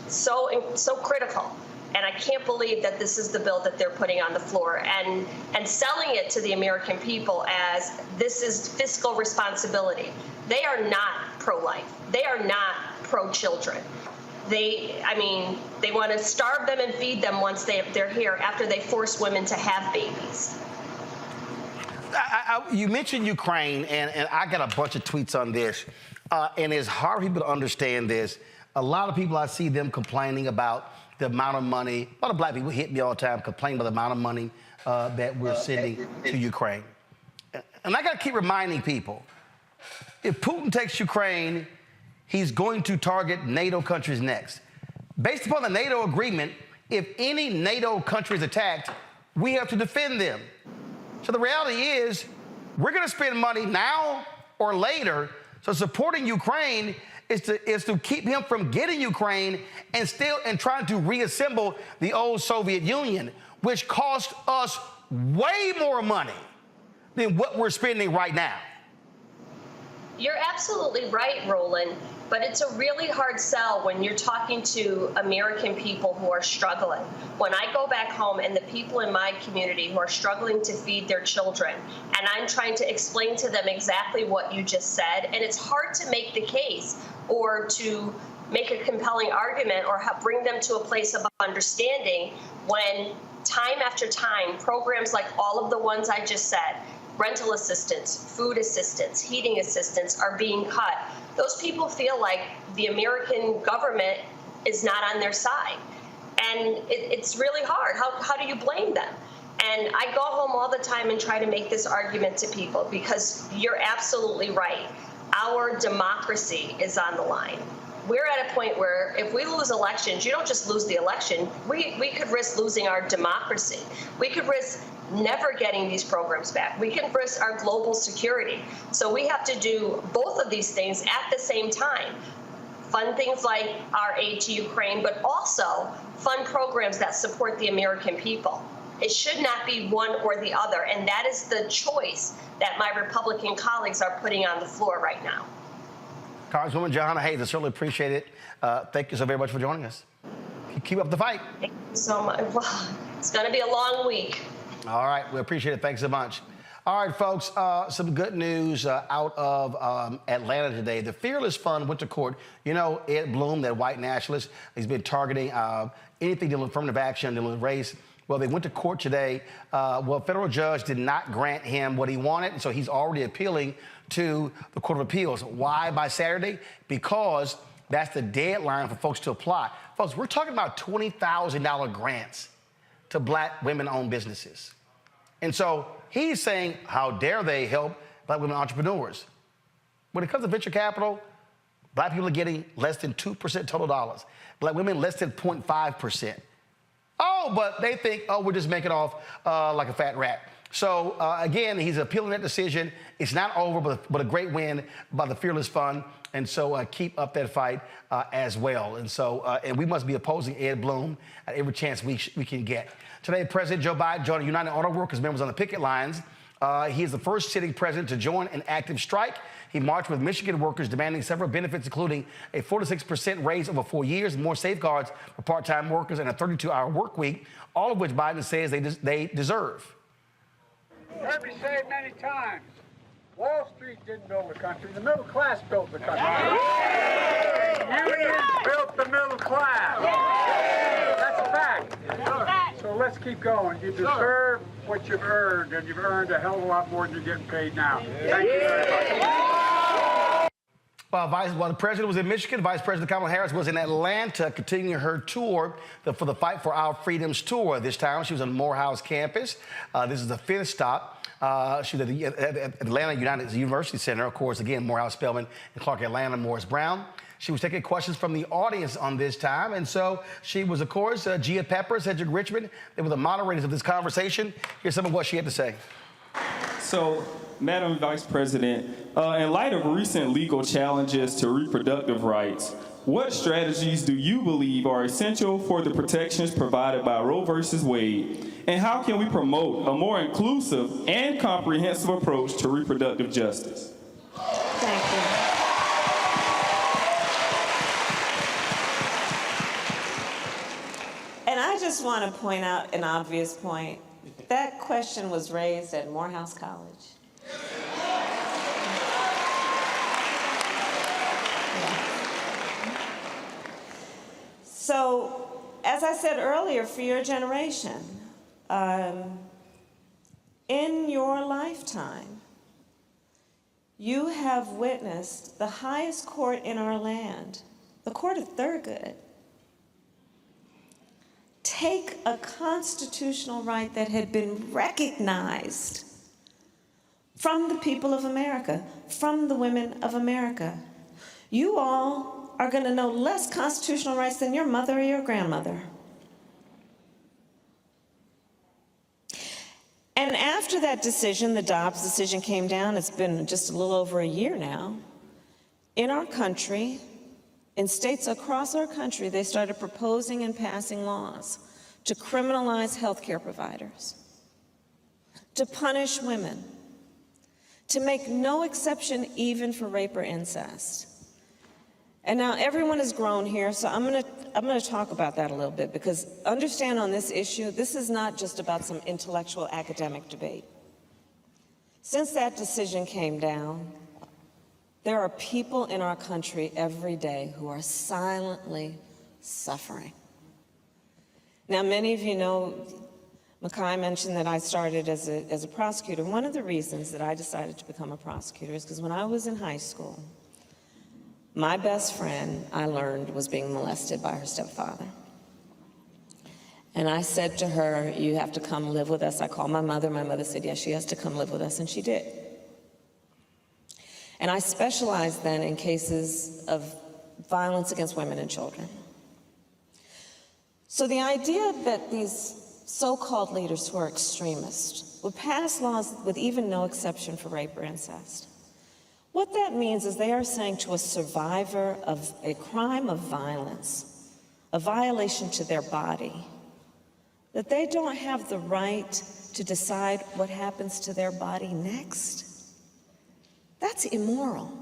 so critical. And I can't believe that this is the bill that they're putting on the floor and selling it to the American people as this is fiscal responsibility. They are not pro-life. They are not pro-children. They want to starve them and feed them once they're here after they force women to have babies. You mentioned Ukraine, and I got a bunch of tweets on this, and it's hard for people to understand this. A lot of people, I see them complaining about the amount of money. A lot of black people hit me all the time complaining about the amount of money that we're sending to Ukraine. And I got to keep reminding people, if Putin takes Ukraine, he's going to target NATO countries next. Based upon the NATO agreement, if any NATO country is attacked, we have to defend them. So the reality is, we're going to spend money now or later. So supporting Ukraine is to keep him from getting Ukraine and trying to reassemble the old Soviet Union, which cost us way more money than what we're spending right now. You're absolutely right, Roland, but it's a really hard sell when you're talking to American people who are struggling. When I go back home and the people in my community who are struggling to feed their children, and I'm trying to explain to them exactly what you just said, and it's hard to make the case or to make a compelling argument or bring them to a place of understanding when time after time, programs like all of the ones I just said, rental assistance, food assistance, heating assistance are being cut. Those people feel like the American government is not on their side. And it's really hard. How do you blame them? And I go home all the time and try to make this argument to people because you're absolutely right. Our democracy is on the line. We're at a point where if we lose elections, you don't just lose the election. We could risk losing our democracy. We could risk never getting these programs back. We can risk our global security. So we have to do both of these things at the same time. Fund things like our aid to Ukraine, but also fund programs that support the American people. It should not be one or the other, and that is the choice that my Republican colleagues are putting on the floor right now. Congresswoman Jahana Hayes, I certainly appreciate it. Thank you so very much for joining us. Keep up the fight. Thank you so much. Well, it's going to be a long week. All right, we appreciate it. Thanks so much. All right, folks, some good news out of Atlanta today. The Fearless Fund went to court. You know, Ed Bloom, that white nationalist, he's been targeting anything dealing with affirmative action, dealing with race. Well, they went to court today. Well, a federal judge did not grant him what he wanted, and so he's already appealing to the Court of Appeals. Why by Saturday? Because that's the deadline for folks to apply. Folks, we're talking about $20,000 grants to black women-owned businesses. And so he's saying, how dare they help black women entrepreneurs? When it comes to venture capital, black people are getting less than 2% total dollars. Black women, less than 0.5%. Oh, but they think, oh, we're just making off like a fat rat. So, again, he's appealing that decision. It's not over, but a great win by the Fearless Fund. And so keep up that fight as well. And so, and we must be opposing Ed Bloom at every chance we can get. Today, President Joe Biden joined United Auto Workers members on the picket lines. He is the first sitting president to join an active strike. He marched with Michigan workers demanding several benefits, including a 4% raise over 4 years, more safeguards for part-time workers, and a 32-hour work week, all of which Biden says they deserve. You heard me say it many times. Wall Street didn't build the country. The middle class built the country. Unions built the middle class. That's a fact. So let's keep going. You deserve what you've earned, and you've earned a hell of a lot more than you're getting paid now. Thank you very much. While the president was in Michigan, Vice President Kamala Harris was in Atlanta continuing her tour for the Fight for Our Freedoms tour. This time she was on Morehouse campus. This is the fifth stop. She was at Atlanta United University Center, of course, again, Morehouse Spelman and Clark Atlanta Morris Brown. She was taking questions from the audience on this time. And so she was, of course, Gia Peppers, Cedric Richmond. They were the moderators of this conversation. Here's some of what she had to say. So, Madam Vice President, in light of recent legal challenges to reproductive rights, what strategies do you believe are essential for the protections provided by Roe v. Wade? And how can we promote a more inclusive and comprehensive approach to reproductive justice? Thank you. And I just want to point out an obvious point. That question was raised at Morehouse College. So, as I said earlier, for your generation, in your lifetime, you have witnessed the highest court in our land, the Court of Thurgood, take a constitutional right that had been recognized from the people of America, from the women of America. You all are going to know less constitutional rights than your mother or your grandmother. And after that decision, the Dobbs decision came down, it's been just a little over a year now, in our country, in states across our country, they started proposing and passing laws to criminalize healthcare providers, to punish women, to make no exception even for rape or incest. And now everyone has grown here, so I'm gonna talk about that a little bit, because understand on this issue, this is not just about some intellectual academic debate. Since that decision came down, there are people in our country every day who are silently suffering. Now, many of you know, Makai mentioned that I started as a prosecutor. One of the reasons that I decided to become a prosecutor is because when I was in high school, my best friend, I learned, was being molested by her stepfather. And I said to her, you have to come live with us. I called my mother. My mother said, yes, she has to come live with us, and she did. And I specialized then in cases of violence against women and children. So the idea that these so-called leaders who are extremists would pass laws with even no exception for rape or incest, what that means is they are saying to a survivor of a crime of violence, a violation to their body, that they don't have the right to decide what happens to their body next. That's immoral.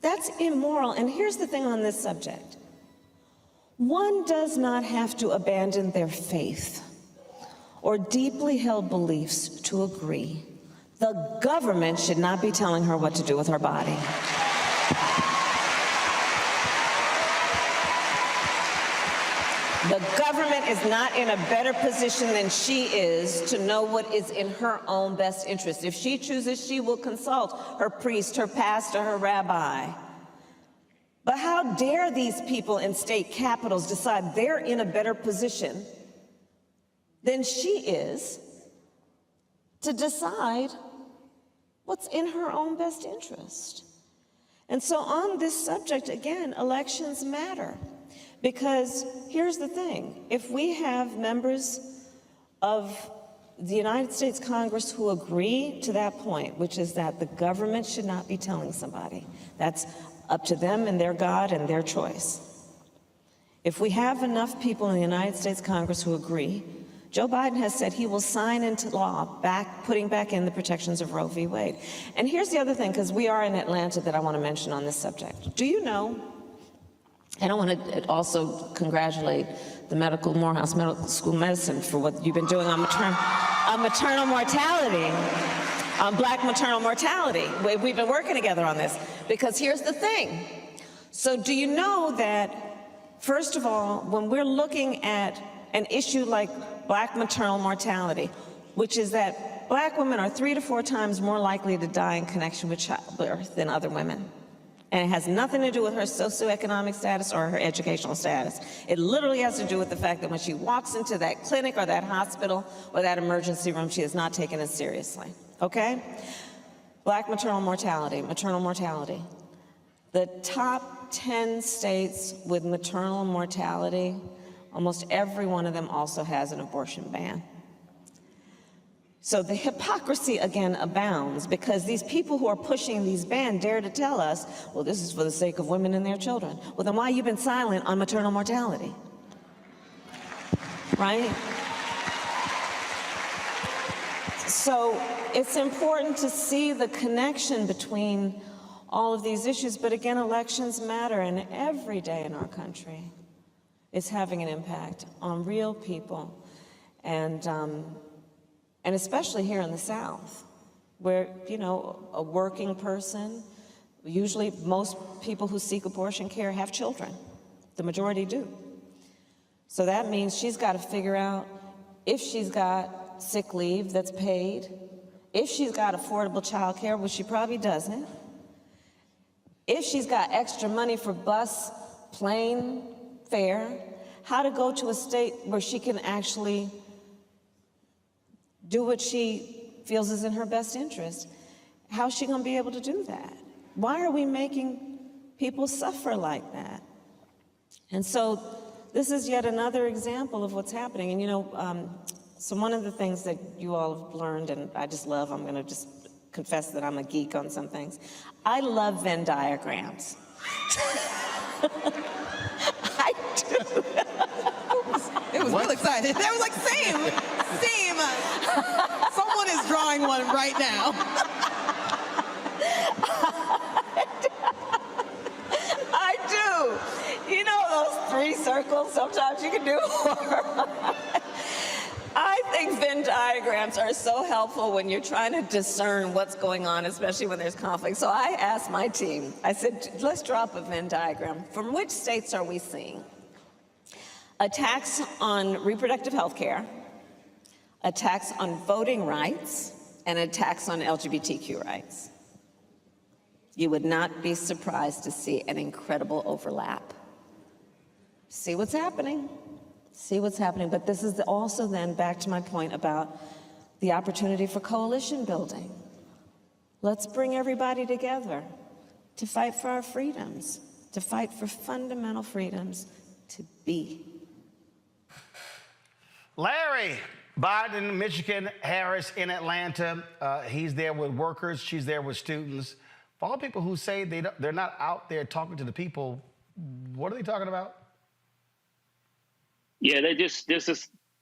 That's immoral. And here's the thing on this subject. One does not have to abandon their faith or deeply held beliefs to agree. The government should not be telling her what to do with her body. The government is not in a better position than she is to know what is in her own best interest. If she chooses, she will consult her priest, her pastor, her rabbi. But how dare these people in state capitals decide they're in a better position than she is to decide what's in her own best interest? And so on this subject, again, elections matter. Because here's the thing, if we have members of the United States Congress who agree to that point, which is that the government should not be telling somebody, that's up to them and their God and their choice. If we have enough people in the United States Congress who agree, Joe Biden has said he will sign into law putting back in the protections of Roe v. Wade. And here's the other thing, because we are in Atlanta, that I want to mention on this subject. Do you know, and I want to also congratulate the Morehouse Medical School of Medicine for what you've been doing on maternal mortality. on black maternal mortality. We've been working together on this because here's the thing. So do you know that, first of all, when we're looking at an issue like black maternal mortality, which is that black women are 3 to 4 times more likely to die in connection with childbirth than other women. And it has nothing to do with her socioeconomic status or her educational status. It literally has to do with the fact that when she walks into that clinic or that hospital or that emergency room, she is not taken as seriously, okay? Black maternal mortality. The top 10 states with maternal mortality, almost every one of them also has an abortion ban. So the hypocrisy again abounds because these people who are pushing these bans dare to tell us, well, this is for the sake of women and their children. Well, then why have you been silent on maternal mortality? Right? So it's important to see the connection between all of these issues, but again, elections matter, and every day in our country is having an impact on real people. And especially here in the South, where, you know, a working person, usually most people who seek abortion care have children. The majority do. So that means she's got to figure out if she's got sick leave that's paid, if she's got affordable child care, which she probably doesn't, if she's got extra money for bus, plane fare, how to go to a state where she can actually do what she feels is in her best interest. How's she gonna be able to do that? Why are we making people suffer like that? And so this is yet another example of what's happening. And you know, so one of the things that you all have learned, and I just love, I'm gonna just confess that I'm a geek on some things. I love Venn diagrams. I do. It was real excited. They was like, same. Someone is drawing one right now. I do. You know those 3 circles? Sometimes you can do more. I think Venn diagrams are so helpful when you're trying to discern what's going on, especially when there's conflict. So I asked my team, I said, let's drop a Venn diagram. From which states are we seeing attacks on reproductive health care, attacks on voting rights, and attacks on LGBTQ rights? You would not be surprised to see an incredible overlap. See what's happening. See what's happening. But this is also then back to my point about the opportunity for coalition building. Let's bring everybody together to fight for our freedoms, to fight for fundamental freedoms to be. Larry, Biden in Michigan, Harris in Atlanta. He's there with workers, she's there with students. For all people who say they're not out there talking to the people, what are they talking about? Yeah, they're just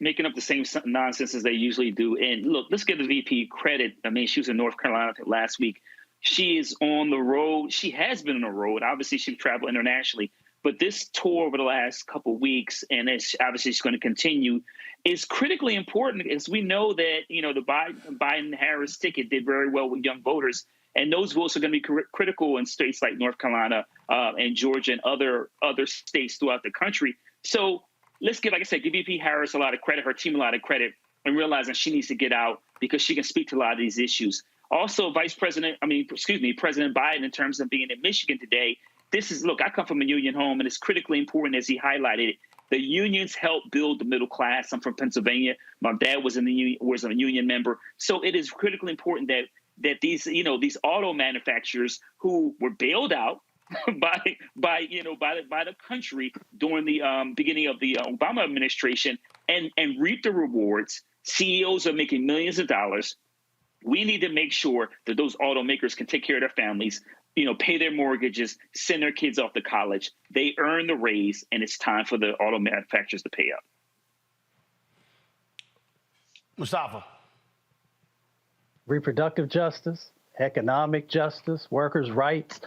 making up the same nonsense as they usually do. And look, let's give the VP credit. I mean, she was in North Carolina last week. She is on the road. She has been on the road. Obviously, she traveled internationally. But this tour over the last couple of weeks, and obviously she's going to continue, is critically important, as we know that, you know, the Biden-Harris ticket did very well with young voters. And those votes are going to be critical in states like North Carolina and Georgia and other states throughout the country. So let's give, like I said, give VP Harris a lot of credit, her team a lot of credit, and realizing she needs to get out because she can speak to a lot of these issues. Also, President Biden, in terms of being in Michigan today, look, I come from a union home, and it's critically important, as he highlighted it. The unions help build the middle class. I'm from Pennsylvania. My dad was a union member. So it is critically important that these auto manufacturers who were bailed out by the country during the beginning of the Obama administration and reap the rewards. CEOs are making millions of dollars. We need to make sure that those automakers can take care of their families, pay their mortgages, send their kids off to college. They earn the raise, and it's time for the auto manufacturers to pay up. Mustafa. Reproductive justice, economic justice, workers' rights.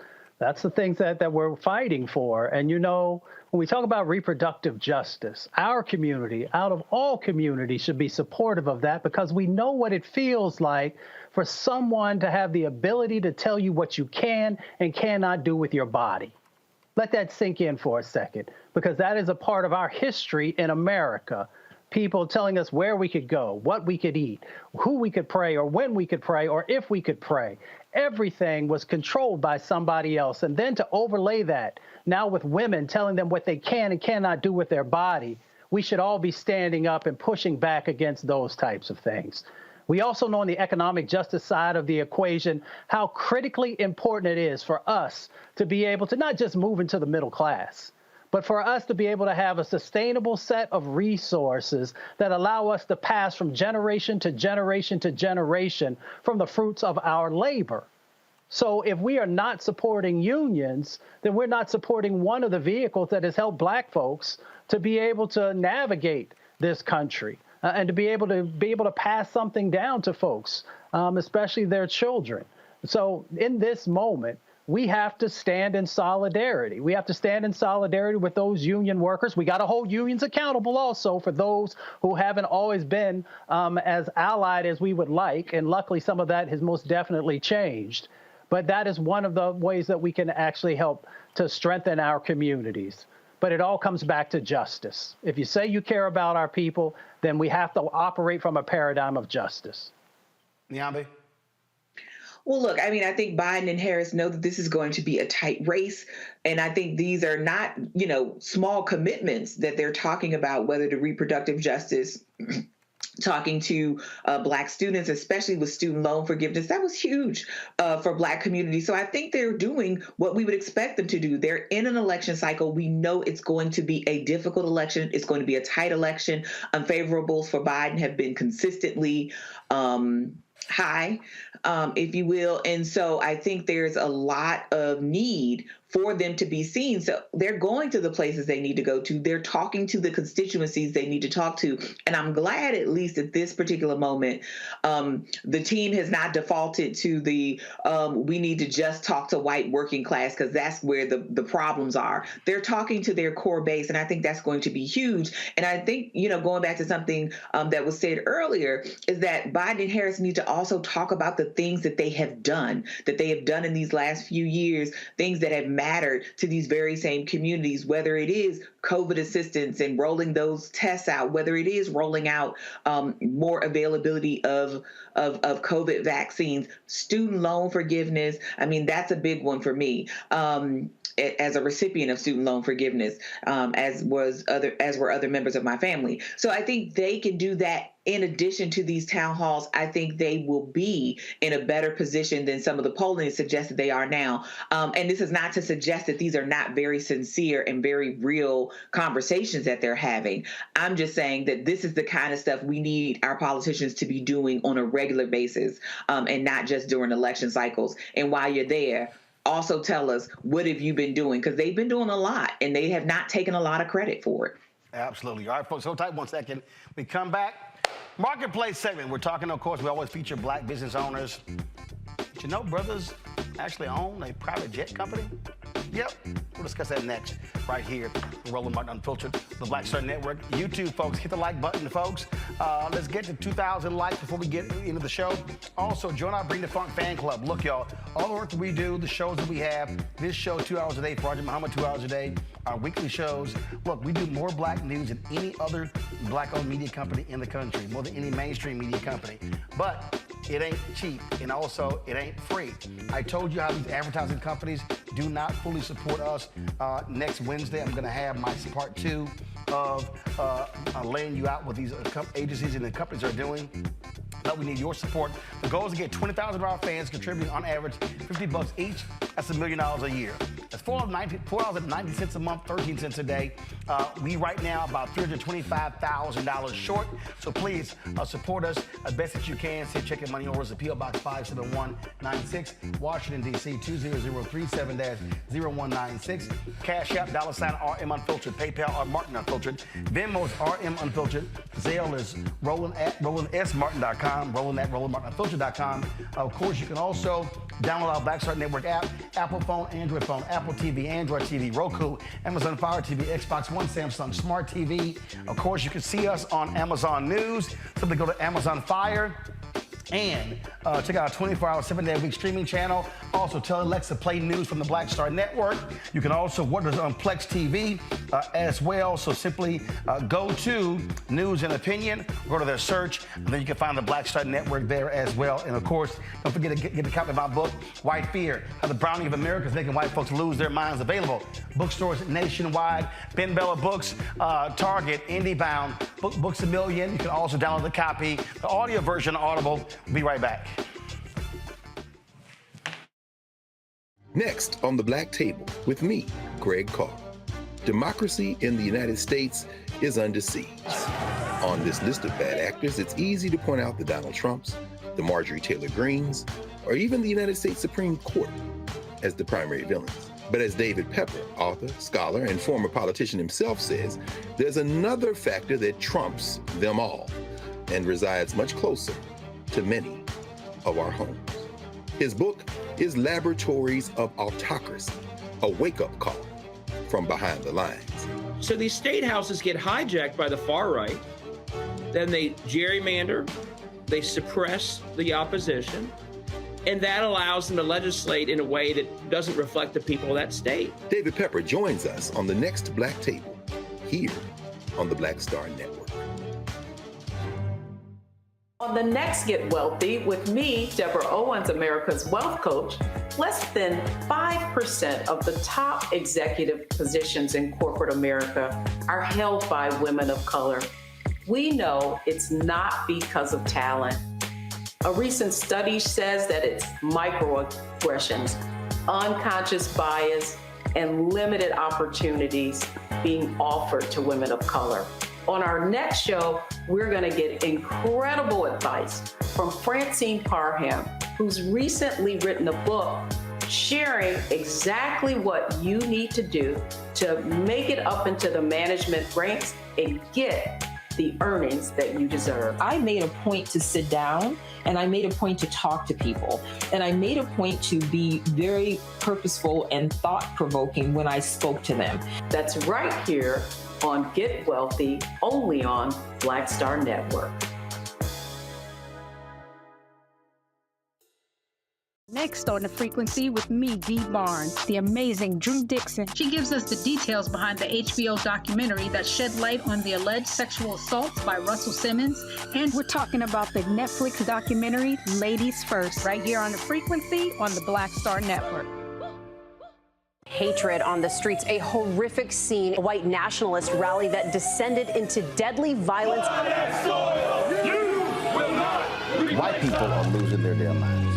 That's the things that we're fighting for. And, you know, when we talk about reproductive justice, our community, out of all communities, should be supportive of that because we know what it feels like for someone to have the ability to tell you what you can and cannot do with your body. Let that sink in for a second, because that is a part of our history in America. People telling us where we could go, what we could eat, who we could pray, or when we could pray, or if we could pray. Everything was controlled by somebody else. And then to overlay that now with women telling them what they can and cannot do with their body, we should all be standing up and pushing back against those types of things. We also know on the economic justice side of the equation how critically important it is for us to be able to not just move into the middle class, but for us to be able to have a sustainable set of resources that allow us to pass from generation to generation to generation from the fruits of our labor. So if we are not supporting unions, then we're not supporting one of the vehicles that has helped Black folks to be able to navigate this country and to be able to pass something down to folks, especially their children. So in this moment, we have to stand in solidarity. We have to stand in solidarity with those union workers. We got to hold unions accountable also for those who haven't always been as allied as we would like. And luckily, some of that has most definitely changed. But that is one of the ways that we can actually help to strengthen our communities. But it all comes back to justice. If you say you care about our people, then we have to operate from a paradigm of justice. Nyambe? Well, look, I mean, I think Biden and Harris know that this is going to be a tight race. And I think these are not, you know, small commitments that they're talking about, whether to reproductive justice, talking to Black students, especially with student loan forgiveness. That was huge for Black communities. So I think they're doing what we would expect them to do. They're in an election cycle. We know it's going to be a difficult election. It's going to be a tight election. Unfavorables for Biden have been consistently high, if you will. And so I think there's a lot of need for them to be seen. So they're going to the places they need to go to. They're talking to the constituencies they need to talk to. And I'm glad, at least at this particular moment, the team has not defaulted to the we need to just talk to white working class, because that's where the problems are. They're talking to their core base, and I think that's going to be huge. And I think, you know, going back to something that was said earlier, is that Biden and Harris need to also talk about the things that they have done in these last few years, things that have mattered to these very same communities, whether it is COVID assistance and rolling those tests out, whether it is rolling out more availability of COVID vaccines, student loan forgiveness. I mean, that's a big one for me. As a recipient of student loan forgiveness, as were other members of my family. So I think they can do that. In addition to these town halls, I think they will be in a better position than some of the polling suggests that they are now. And this is not to suggest that these are not very sincere and very real conversations that they're having. I'm just saying that this is the kind of stuff we need our politicians to be doing on a regular basis, and not just during election cycles. And while you're there, also tell us, what have you been doing? Because they've been doing a lot, and they have not taken a lot of credit for it. Absolutely. All right, folks, hold tight 1 second. We come back. Marketplace segment. We're talking, of course, we always feature Black business owners. Did you know brothers actually own a private jet company? Yep. We'll discuss that next, right here. Roland Martin Unfiltered, the Black Star Network. YouTube, folks, hit the like button, folks. Let's get to 2,000 likes before we get into the show. Also, join our Bring the Funk fan club. Look, y'all, all the work that we do, the shows that we have, this show 2 hours a day, Project Muhammad 2 hours a day, our weekly shows. Look, we do more Black news than any other Black-owned media company in the country, more than any mainstream media company. But it ain't cheap, and also it ain't free. I told you how these advertising companies do not fully support us. Next Wednesday, I'm going to have my part 2 of laying you out what these agencies and the companies are doing. But we need your support. The goal is to get 20,000 of our fans contributing on average $50 each. That's $1 million a year. That's $4.90 a month, 13 cents a day. We right now about $325,000 short. So please support us as best as you can. Send check and money orders to P.O. Box 57196, Washington, D.C. 20037-0196. Cash App, $RM Unfiltered. PayPal, R Martin Unfiltered. Venmo is RM Unfiltered. Zelle is Roland@RolandSMartin.com. Roland@RolandMartinUnfiltered.com. Of course, you can also Download our Black Star Network app, Apple phone, Android phone, Apple TV, Android TV, Roku, Amazon Fire TV, Xbox One, Samsung Smart TV. Of course, you can see us on Amazon News. Simply go to Amazon Fire and check out our 24-hour, 7-day-a-week streaming channel. Also, tell Alexa play news from the Black Star Network. You can also watch us on Plex TV as well. So simply go to News and Opinion, go to their search, and then you can find the Black Star Network there as well. And of course, don't forget to get a copy of my book, White Fear: How the Browning of America is Making White Folks Lose Their Minds. Available bookstores nationwide, Ben Bella Books, Target, IndieBound, Books A Million. You can also download the copy, the audio version, Audible. We'll be right back. Next on the Black Table with me, Greg Carr. Democracy in the United States is under siege. On this list of bad actors, it's easy to point out the Donald Trumps, the Marjorie Taylor Greens, or even the United States Supreme Court as the primary villains. But as David Pepper, author, scholar, and former politician himself says, there's another factor that trumps them all and resides much closer to many of our homes. His book is Laboratories of Autocracy, a wake-up call from behind the lines. So these state houses get hijacked by the far right, then they gerrymander, they suppress the opposition, and that allows them to legislate in a way that doesn't reflect the people of that state. David Pepper joins us on the next Black Table, here on the Black Star Network. On the next Get Wealthy with me, Deborah Owens, America's Wealth Coach, less than 5% of the top executive positions in corporate America are held by women of color. We know it's not because of talent. A recent study says that it's microaggressions, unconscious bias, and limited opportunities being offered to women of color. On our next show, we're going to get incredible advice from Francine Parham, who's recently written a book sharing exactly what you need to do to make it up into the management ranks and get the earnings that you deserve. I made a point to sit down and I made a point to talk to people. And I made a point to be very purposeful and thought-provoking when I spoke to them. That's right here on Get Wealthy, only on Black Star Network. Next on The Frequency with me, Dee Barnes, the amazing Drew Dixon. She gives us the details behind the HBO documentary that shed light on the alleged sexual assaults by Russell Simmons. And we're talking about the Netflix documentary, Ladies First, right here on The Frequency on the Black Star Network. Hatred on the streets, a horrific scene, a white nationalist rally that descended into deadly violence. White people are losing their damn minds.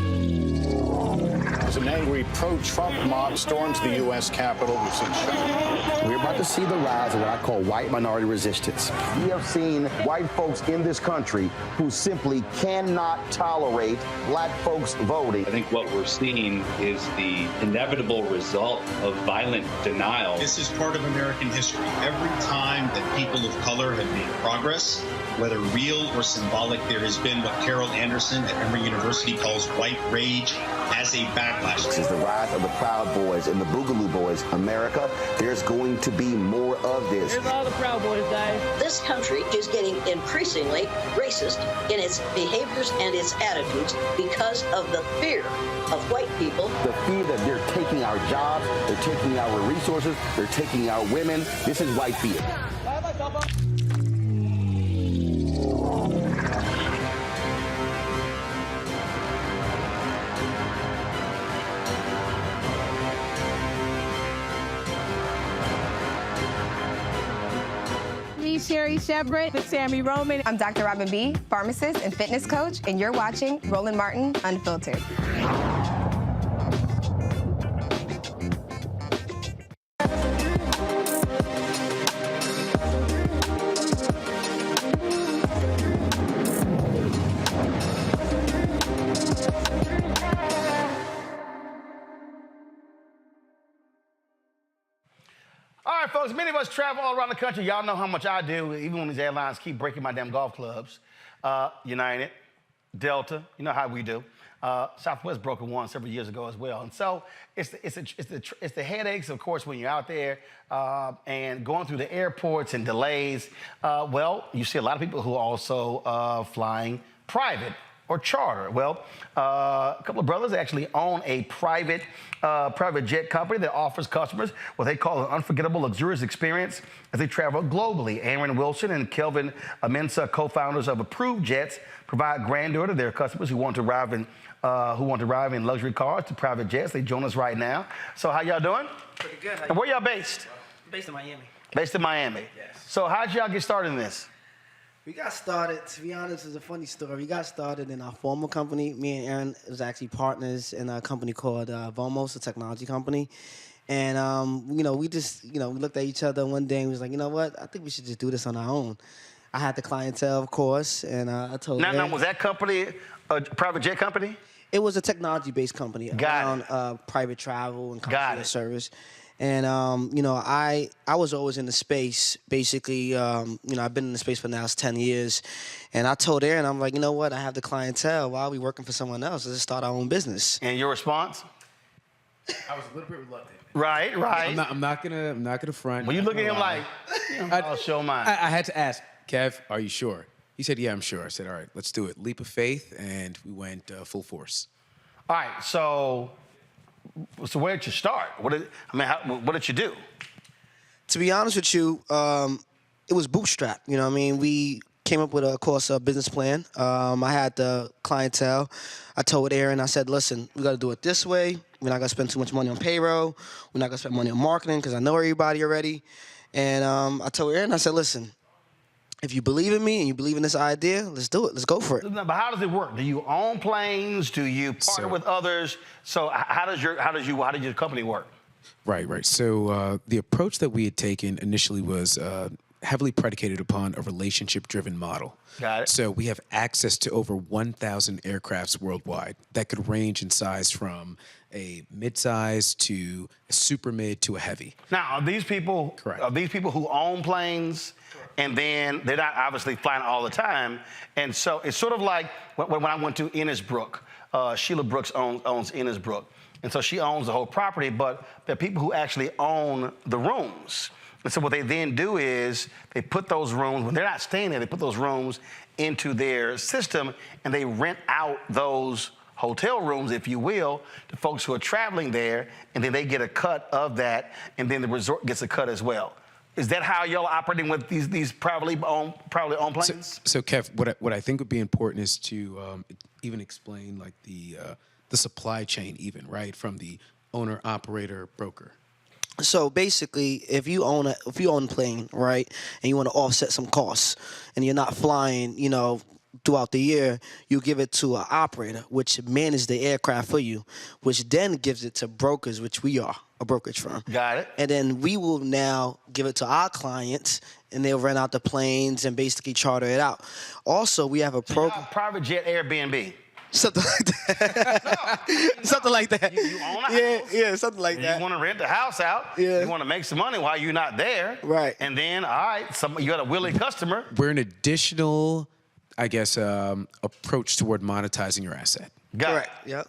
As an angry pro-Trump mob storms the U.S. Capitol, we've seen shutdown. We're about to see the rise of what I call white minority resistance. We have seen white folks in this country who simply cannot tolerate black folks voting. I think what we're seeing is the inevitable result of violent denial. This is part of American history. Every time that people of color have made progress, whether real or symbolic, there has been what Carol Anderson at Emory University calls white rage as a backlash. This is the rise of the Proud Boys and the Boogaloo Boys. America, there's going to be more of this. Here's all the Proud Boys, guys. This country is getting increasingly racist in its behaviors and its attitudes because of the fear of white people. The fear that they're taking our jobs, they're taking our resources, they're taking our women. This is white fear. Sherry Shepard with Sammy Roman. I'm Dr. Robin B., pharmacist and fitness coach, and you're watching Roland Martin Unfiltered. All right, folks, many of us travel all around the country. Y'all know how much I do, even when these airlines keep breaking my damn golf clubs. United, Delta, you know how we do. Southwest broke one several years ago as well. And so it's the headaches, of course, when you're out there and going through the airports and delays. Well, you see a lot of people who are also flying private or charter. Well, a couple of brothers actually own a private jet company that offers customers what they call an unforgettable, luxurious experience as they travel globally. Aaron Wilson and Kelvin Amensa, co-founders of Approved Jets, provide grandeur to their customers who want to arrive in luxury cars to private jets. They join us right now. So how y'all doing? Pretty good. And where y'all based? Based in Miami. Based in Miami. Yes. So how'd y'all get started in this? We got started, to be honest, it's a funny story. We got started in our former company. Me and Aaron was actually partners in a company called Vomos, a technology company. And, we just, we looked at each other one day and was like, you know what? I think we should just do this on our own. I had the clientele, of course, and I told Aaron. Now, was that company a private jet company? It was a technology-based company around private travel and concierge service. And, I was always in the space, basically. I've been in the space for now 10 years. And I told Aaron, I'm like, you know what? I have the clientele. Why are we working for someone else? Let's start our own business. And your response? I was a little bit reluctant. Right. I'm not gonna front. When you look at him like, I'll show mine. I had to ask, Kev, are you sure? He said, yeah, I'm sure. I said, all right, let's do it. Leap of faith, and we went full force. All right, so where did you start? What did you do? To be honest with you, it was bootstrap. You know what I mean? We came up with, of course, a business plan. I had the clientele. I told Aaron, I said, listen, we got to do it this way. We're not going to spend too much money on payroll. We're not going to spend money on marketing because I know everybody already. And I told Aaron, I said, listen, if you believe in me and you believe in this idea, let's do it. Let's go for it. But how does it work? Do you own planes? Do you partner with others? So how does your company work? Right. So the approach that we had taken initially was heavily predicated upon a relationship-driven model. Got it. So we have access to over 1,000 aircrafts worldwide that could range in size from a mid-size to a super mid to a heavy. Now, are these people who own planes? And then they're not obviously flying all the time. And so it's sort of like when I went to Innisbrook. Sheila Brooks owns Innisbrook. And so she owns the whole property, but there are people who actually own the rooms. And so what they then do is they put those rooms, when they're not staying there, they put those rooms into their system and they rent out those hotel rooms, if you will, to folks who are traveling there, and then they get a cut of that, and then the resort gets a cut as well. Is that how y'all are operating with these privately owned planes? So Kev, what I think would be important is to even explain like the supply chain, even right from the owner, operator, broker. So basically, if you own a plane, right, and you want to offset some costs, and you're not flying, throughout the year, you give it to an operator, which manages the aircraft for you, which then gives it to brokers, which we are, a brokerage firm. Got it. And then we will now give it to our clients, and they'll rent out the planes and basically charter it out. Also, we have a program. Private jet Airbnb. Something like that. Something like that. You own a house. Yeah, something like that. You want to rent the house out. Yeah. You want to make some money while you're not there. Right. And then, all right, you got a willing customer. We're an additional, I guess, approach toward monetizing your asset. Correct. Yep.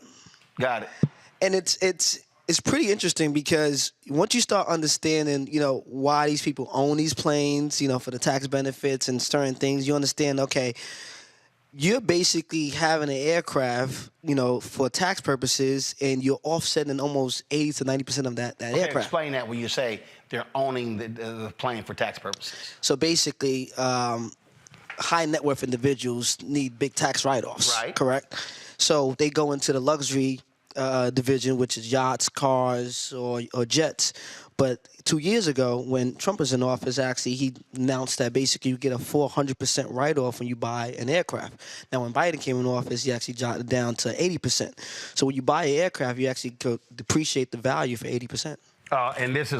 Got it. And it's pretty interesting because once you start understanding, why these people own these planes, for the tax benefits and certain things, you understand, okay, you're basically having an aircraft, for tax purposes, and you're offsetting almost 80 to 90% of that aircraft. Explain that when you say they're owning the plane for tax purposes. So basically, high net worth individuals need big tax write-offs. Right. Correct? So they go into the luxury division, which is yachts, cars, or jets. But 2 years ago, when Trump was in office, actually, he announced that basically you get a 400% write-off when you buy an aircraft. Now, when Biden came in office, he actually jotted it down to 80%. So when you buy an aircraft, you actually could depreciate the value for 80%. And this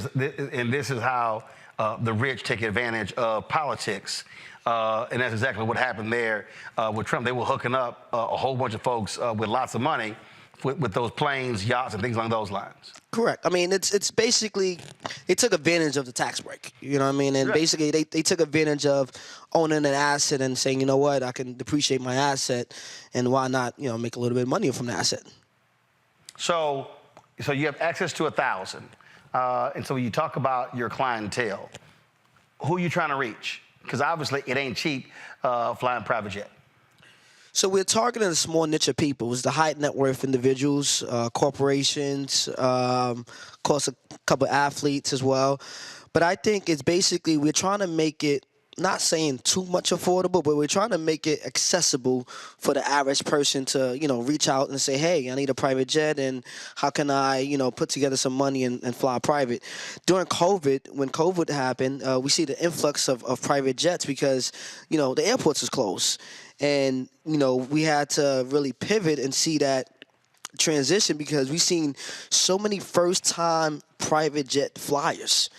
is how the rich take advantage of politics. And that's exactly what happened there with Trump. They were hooking up a whole bunch of folks with lots of money with those planes, yachts, and things along those lines. Correct. I mean, it's basically they took advantage of the tax break. You know what I mean? And basically they took advantage of owning an asset and saying, you know what, I can depreciate my asset, and why not, make a little bit of money from the asset. So you have access to 1,000, and so when you talk about your clientele, who are you trying to reach? Because obviously it ain't cheap flying private jet. So we're targeting a small niche of people. It's the high net worth individuals, corporations, of course, a couple of athletes as well. But I think it's basically we're trying to make it, not saying too much affordable, but we're trying to make it accessible for the average person to, reach out and say, hey, I need a private jet, and how can I, put together some money and fly private. During COVID, when COVID happened, we see the influx of private jets because, the airports is closed. And, we had to really pivot and see that transition because we've seen so many first-time private jet flyers.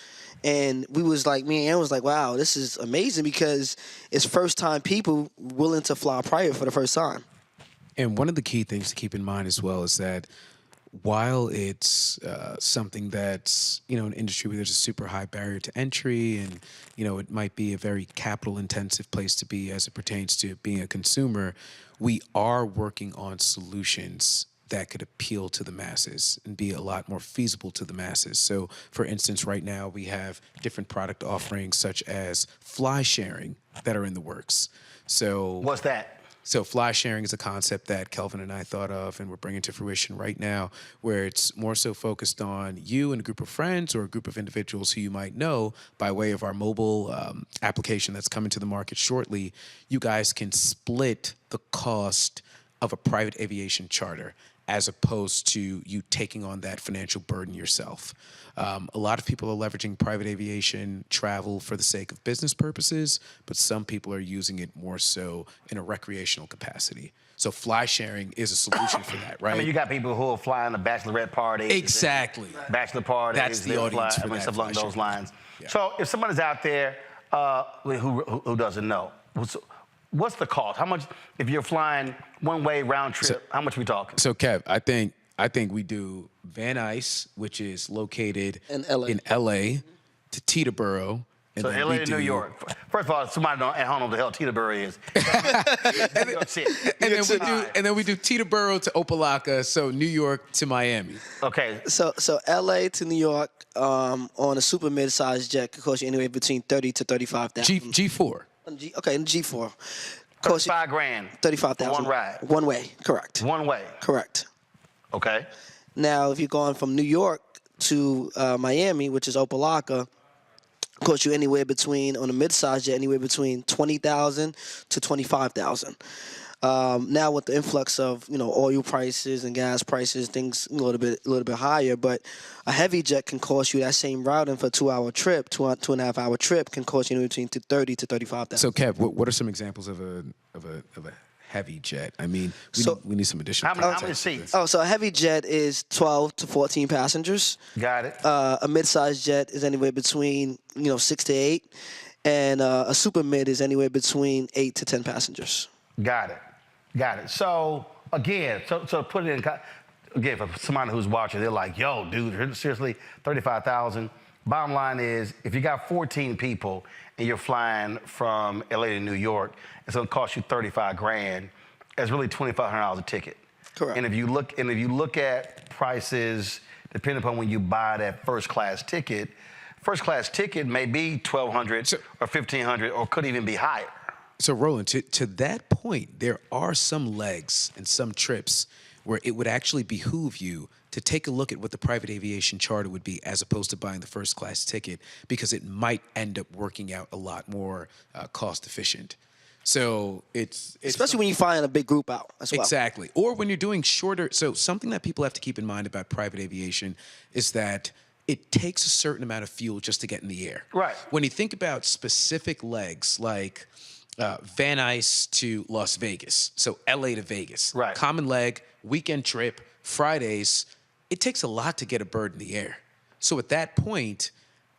And we was like, me and Aaron was like, wow, this is amazing because it's first-time people willing to fly private for the first time. And one of the key things to keep in mind as well is that while it's something that's, an industry where there's a super high barrier to entry and, it might be a very capital-intensive place to be as it pertains to being a consumer, we are working on solutions that could appeal to the masses and be a lot more feasible to the masses. So, for instance, right now we have different product offerings such as fly sharing that are in the works. So, what's that? So fly sharing is a concept that Kelvin and I thought of and we're bringing to fruition right now, where it's more so focused on you and a group of friends or a group of individuals who you might know by way of our mobile application that's coming to the market shortly. You guys can split the cost of a private aviation charter as opposed to you taking on that financial burden yourself. A lot of people are leveraging private aviation travel for the sake of business purposes, but some people are using it more so in a recreational capacity. So fly sharing is a solution for that, right? I mean, you got people who are flying the bachelorette parties. Exactly. Bachelor parties. That's the audience for that. Stuff along those lines. Yeah. So if somebody's out there who doesn't know, what's the cost? How much, if you're flying one-way round trip, how much are we talking? So, Kev, I think we do Van Nuys, which is located in LA to Teterboro. And so LA to New York. First of all, somebody at home know the hell Teterboro is. and then we do Teterboro to Opa-locka, so New York to Miami. Okay. So LA to New York on a super mid-sized jet could cost you anywhere between $30,000 to $35,000. G4. Okay, in G4. $35,000. $35,000. One ride. One way, correct. One way. Correct. Okay. Now, if you're going from New York to Miami, which is Opa-locka, cost you anywhere between, on a mid-size jet, anywhere between $20,000 to $25,000. Now with the influx of oil prices and gas prices, things a little bit higher. But a heavy jet can cost you that same routing for a 2-hour trip, 2.5 hour trip can cost you anywhere between $30,000 to $35,000. So Kev, what are some examples of a heavy jet? I mean, we need some additional. How many seats? So a heavy jet is 12 to 14 passengers. Got it. A mid-sized jet is anywhere between 6 to 8, and a super mid is anywhere between 8 to 10 passengers. Got it. So again, so put it in again for somebody who's watching, they're like, "Yo, dude, seriously, $35,000." Bottom line is, if you got 14 people and you're flying from LA to New York, it's going to cost you $35,000. It's really $2,500 a ticket. Correct. And if you look at prices, depending upon when you buy that first class ticket may be $1,200 or $1,500 or could even be higher. So Roland, to that point, there are some legs and some trips where it would actually behoove you to take a look at what the private aviation charter would be as opposed to buying the first class ticket, because it might end up working out a lot more cost efficient. So it's especially when you find a big group out as well. Exactly. Or when you're doing shorter. So something that people have to keep in mind about private aviation is that it takes a certain amount of fuel just to get in the air. Right. When you think about specific legs like Van Nuys to Las Vegas, so LA to Vegas, right. Common leg, weekend trip, Fridays, it takes a lot to get a bird in the air. So at that point,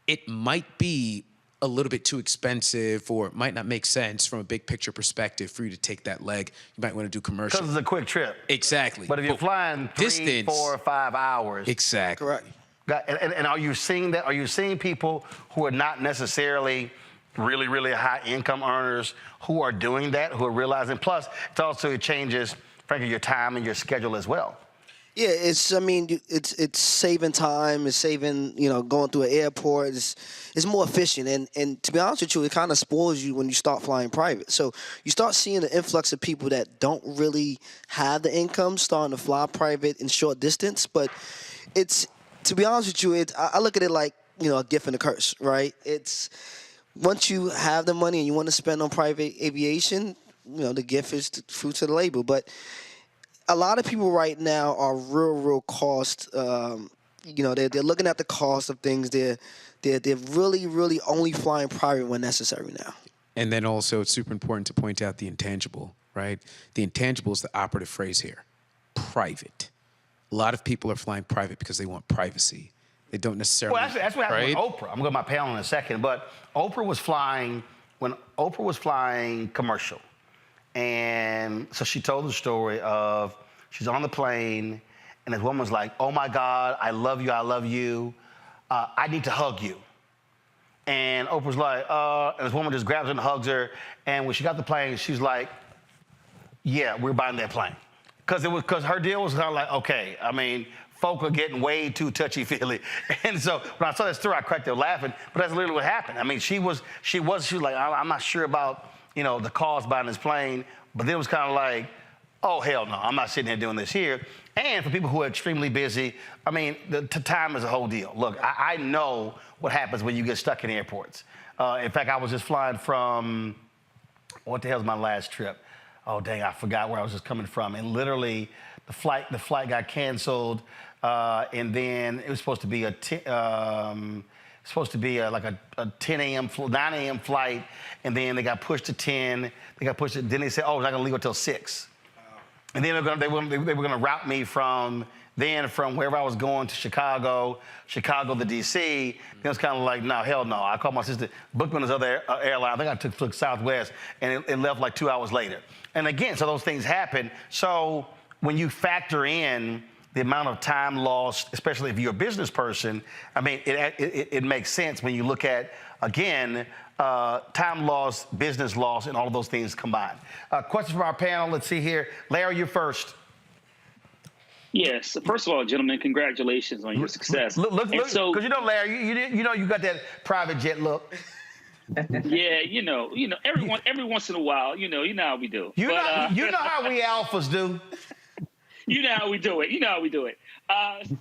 it might be a little bit too expensive or might not make sense from a big picture perspective for you to take that leg. You might want to do commercial. Because it's a quick trip. Exactly. But if you're flying 3, 4, 5 hours. Exactly. Correct. And are you seeing that? Are you seeing people who are not necessarily really, really high income earners who are doing that, who are realizing? Plus, it changes, frankly, your time and your schedule as well. Yeah, it's saving time, it's saving, going through an airport. It's more efficient. And to be honest with you, it kind of spoils you when you start flying private. So you start seeing the influx of people that don't really have the income starting to fly private in short distance. But to be honest with you, I look at it like, a gift and a curse, right? It's once you have the money and you want to spend on private aviation, the gift is the fruits of the labor. But a lot of people right now are real cost. They're looking at the cost of things. They're really, really only flying private when necessary now. And then also it's super important to point out the intangible, right? The intangible is the operative phrase here. Private. A lot of people are flying private because they want privacy. They don't necessarily. Well, that's what happened with Oprah. I'm going to my panel in a second, but Oprah was flying commercial. And so she told the story of she's on the plane, and this woman's like, "Oh my God, I love you, I need to hug you." And Oprah's like, and this woman just grabs her and hugs her. And when she got the plane, she's like, "Yeah, we're buying that plane," because her deal was kind of like, okay, folk are getting way too touchy-feely. And so when I saw that story, I cracked up laughing, but that's literally what happened. She was like, I'm not sure about the cost buying this plane, but then it was kind of like, oh, hell no, I'm not sitting here doing this here. And for people who are extremely busy, the time is a whole deal. Look, I know what happens when you get stuck in airports. In fact, I was just flying from, what the hell's my last trip? Oh, dang, I forgot where I was just coming from. And literally, the flight got canceled, and then it was supposed to be a 10 a.m., 9 a.m. flight, and then they got pushed to 10. Then they said, oh, we're not going to leave until 6. And then they were going to route me from wherever I was going to Chicago to D.C. Then it was kind of like, no, hell no. I called my sister, booked on this other airline. I think I took Southwest, and it left like 2 hours later. And again, so those things happen. So when you factor in the amount of time lost, especially if you're a business person, it makes sense when you look at, again, time lost, business loss, and all of those things combined. Questions from our panel. Let's see here. Larry, you're first. Yes. First of all, gentlemen, congratulations on your success. Look, because Larry, you got that private jet look. Yeah, every once in a while, you know how we do. You know how we alphas do. You know how we do it.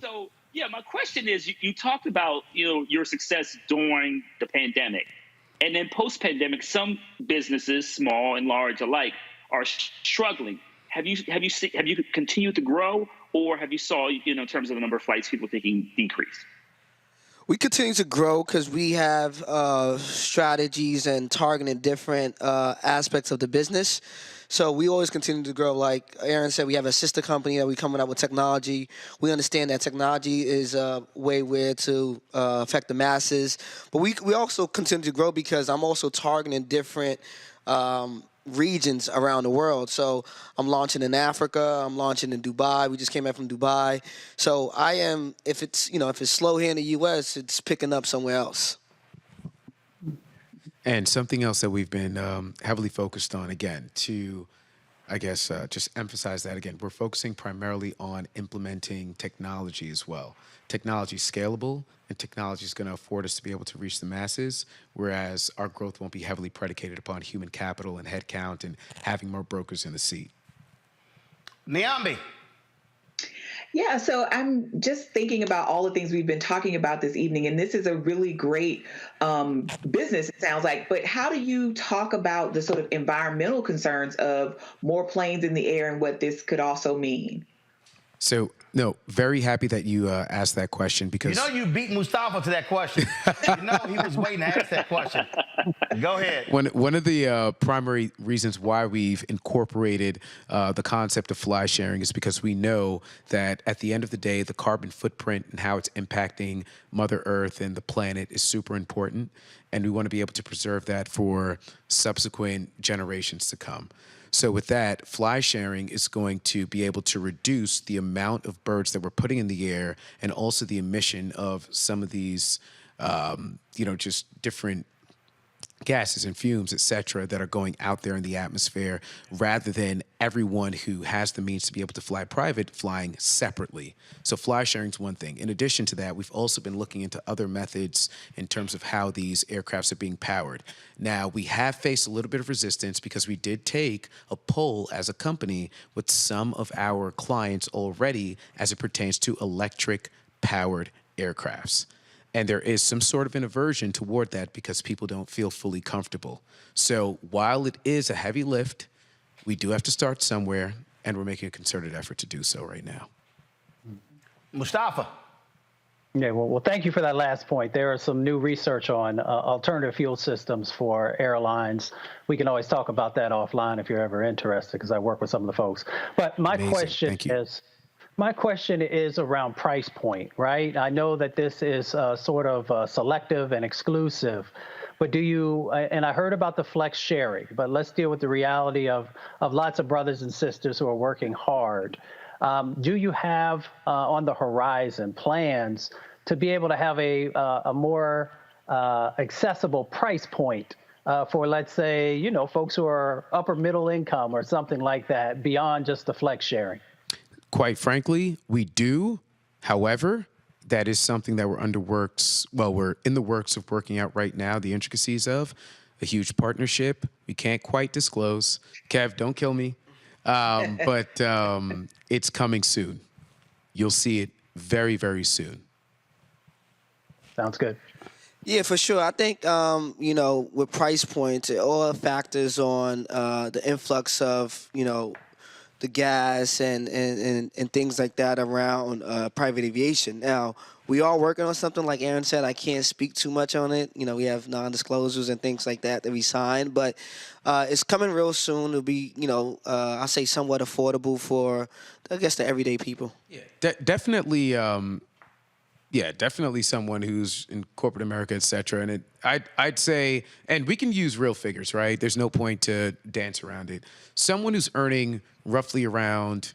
So, my question is, you talked about, your success during the pandemic. And then post-pandemic, some businesses, small and large alike, are struggling. Have you continued to grow, or have you saw, in terms of the number of flights, people taking decrease? We continue to grow because we have strategies and targeting different aspects of the business. So we always continue to grow. Like Aaron said, we have a sister company that we're coming up with technology. We understand that technology is a way where to affect the masses. But we also continue to grow because I'm also targeting different regions around the world. So I'm launching in Africa. I'm launching in Dubai. We just came back from Dubai. So I am, if it's slow here in the U.S., it's picking up somewhere else. And something else that we've been heavily focused on, again, to, just emphasize that again, we're focusing primarily on implementing technology as well. Technology is scalable, and technology is going to afford us to be able to reach the masses, whereas our growth won't be heavily predicated upon human capital and headcount and having more brokers in the seat. Niambi. Yeah, so I'm just thinking about all the things we've been talking about this evening, and this is a really great business, it sounds like. But how do you talk about the sort of environmental concerns of more planes in the air and what this could also mean? So, no, very happy that you asked that question because... You know you beat Mustafa to that question. You know he was waiting to ask that question. Go ahead. One of the primary reasons why we've incorporated the concept of fly sharing is because we know that at the end of the day, the carbon footprint and how it's impacting Mother Earth and the planet is super important. And we want to be able to preserve that for subsequent generations to come. So with that, fly sharing is going to be able to reduce the amount of birds that we're putting in the air and also the emission of some of these, just different gases and fumes, et cetera, that are going out there in the atmosphere rather than everyone who has the means to be able to fly private flying separately. So fly sharing is one thing. In addition to that, we've also been looking into other methods in terms of how these aircrafts are being powered. Now, we have faced a little bit of resistance because we did take a poll as a company with some of our clients already as it pertains to electric powered aircrafts. And there is some sort of an aversion toward that because people don't feel fully comfortable. So while it is a heavy lift, we do have to start somewhere, and we're making a concerted effort to do so right now. Mustafa. Yeah, well, thank you for that last point. There is some new research on alternative fuel systems for airlines. We can always talk about that offline if you're ever interested, because I work with some of the folks. But my question is... My question is around price point, right? I know that this is sort of selective and exclusive, but do you, and I heard about the flex sharing, but let's deal with the reality of lots of brothers and sisters who are working hard. Do you have on the horizon plans to be able to have a more accessible price point for, let's say, folks who are upper middle income or something like that beyond just the flex sharing? Quite frankly, we do. However, that is something that we're we're in the works of working out right now, the intricacies of a huge partnership. We can't quite disclose. Kev, don't kill me. But it's coming soon. You'll see it very, very soon. Sounds good. Yeah, for sure. I think, with price points, it all factors on the influx of, the gas and things like that around private aviation. Now, we are working on something, like Aaron said. I can't speak too much on it. We have non-disclosures and things like that we signed, but it's coming real soon. It'll be, I'll say somewhat affordable for, I guess, the everyday people. Yeah, definitely. Definitely someone who's in corporate America, et cetera. And I'd say, and we can use real figures, right? There's no point to dance around it. Someone who's earning roughly around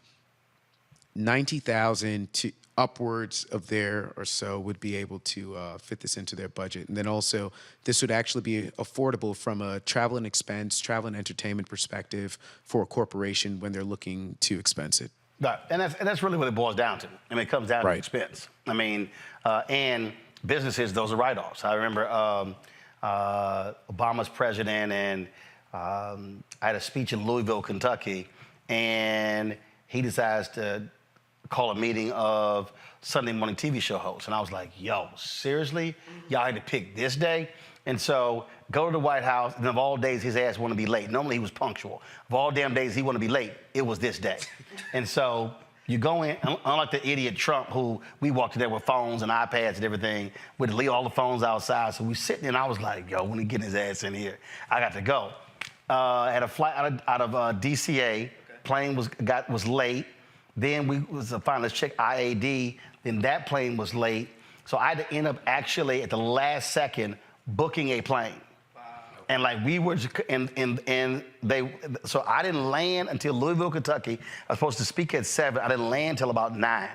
$90,000 to upwards of there or so would be able to fit this into their budget. And then also, this would actually be affordable from a travel and expense, travel and entertainment perspective for a corporation when they're looking to expense it. Right. And that's really what it boils down to. I mean, it comes down to expense. I mean, and businesses, those are write-offs. I remember Obama's president, and I had a speech in Louisville, Kentucky, and he decides to call a meeting of Sunday morning TV show hosts. And I was like, yo, seriously? Y'all had to pick this day? And so go to the White House, and of all days, his ass want to be late. Normally, he was punctual. Of all damn days he want to be late, it was this day. And so you go in, unlike the idiot Trump, who we walked in there with phones and iPads and everything, we'd leave all the phones outside. So we sitting there, and I was like, yo, when he get his ass in here, I got to go. Had a flight out of DCA, plane was late. Then we was finally check IAD, then that plane was late. So I had to end up actually at the last second booking a plane. Wow. And like we were, so I didn't land until Louisville, Kentucky. I was supposed to speak at 7. I didn't land until about 9.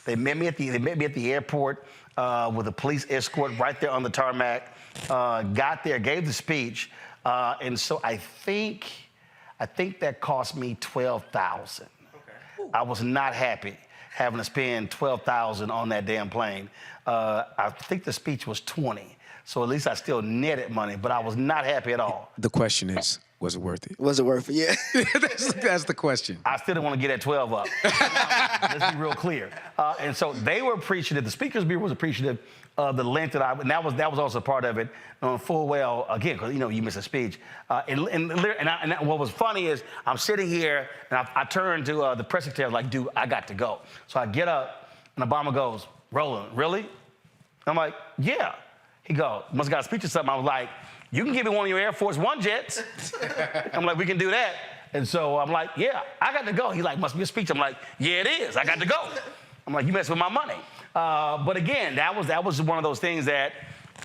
They met me at the airport with a police escort right there on the tarmac. Got there, gave the speech, and so I think that cost me $12,000. Okay. I was not happy having to spend $12,000 on that damn plane. I think the speech was $20. So at least I still netted money, but I was not happy at all. The question is, Was it worth it? Was it worth it? Yeah. That's the question. I still didn't want to get at 12 up. Let's be real clear. And so they were appreciative. The Speaker's Bureau was appreciative of the length and that was also part of it, full well, again, because, you miss a speech. And what was funny is I'm sitting here, and I turned to the press secretary, like, dude, I got to go. So I get up, and Obama goes, Roland, really? I'm like, yeah. He goes, must have got a speech or something. I was like, you can give me one of your Air Force One jets. I'm like, we can do that. And so I'm like, yeah, I got to go. He's like, must be a speech. I'm like, yeah, it is. I got to go. I'm like, you mess with my money. But again, that was one of those things that,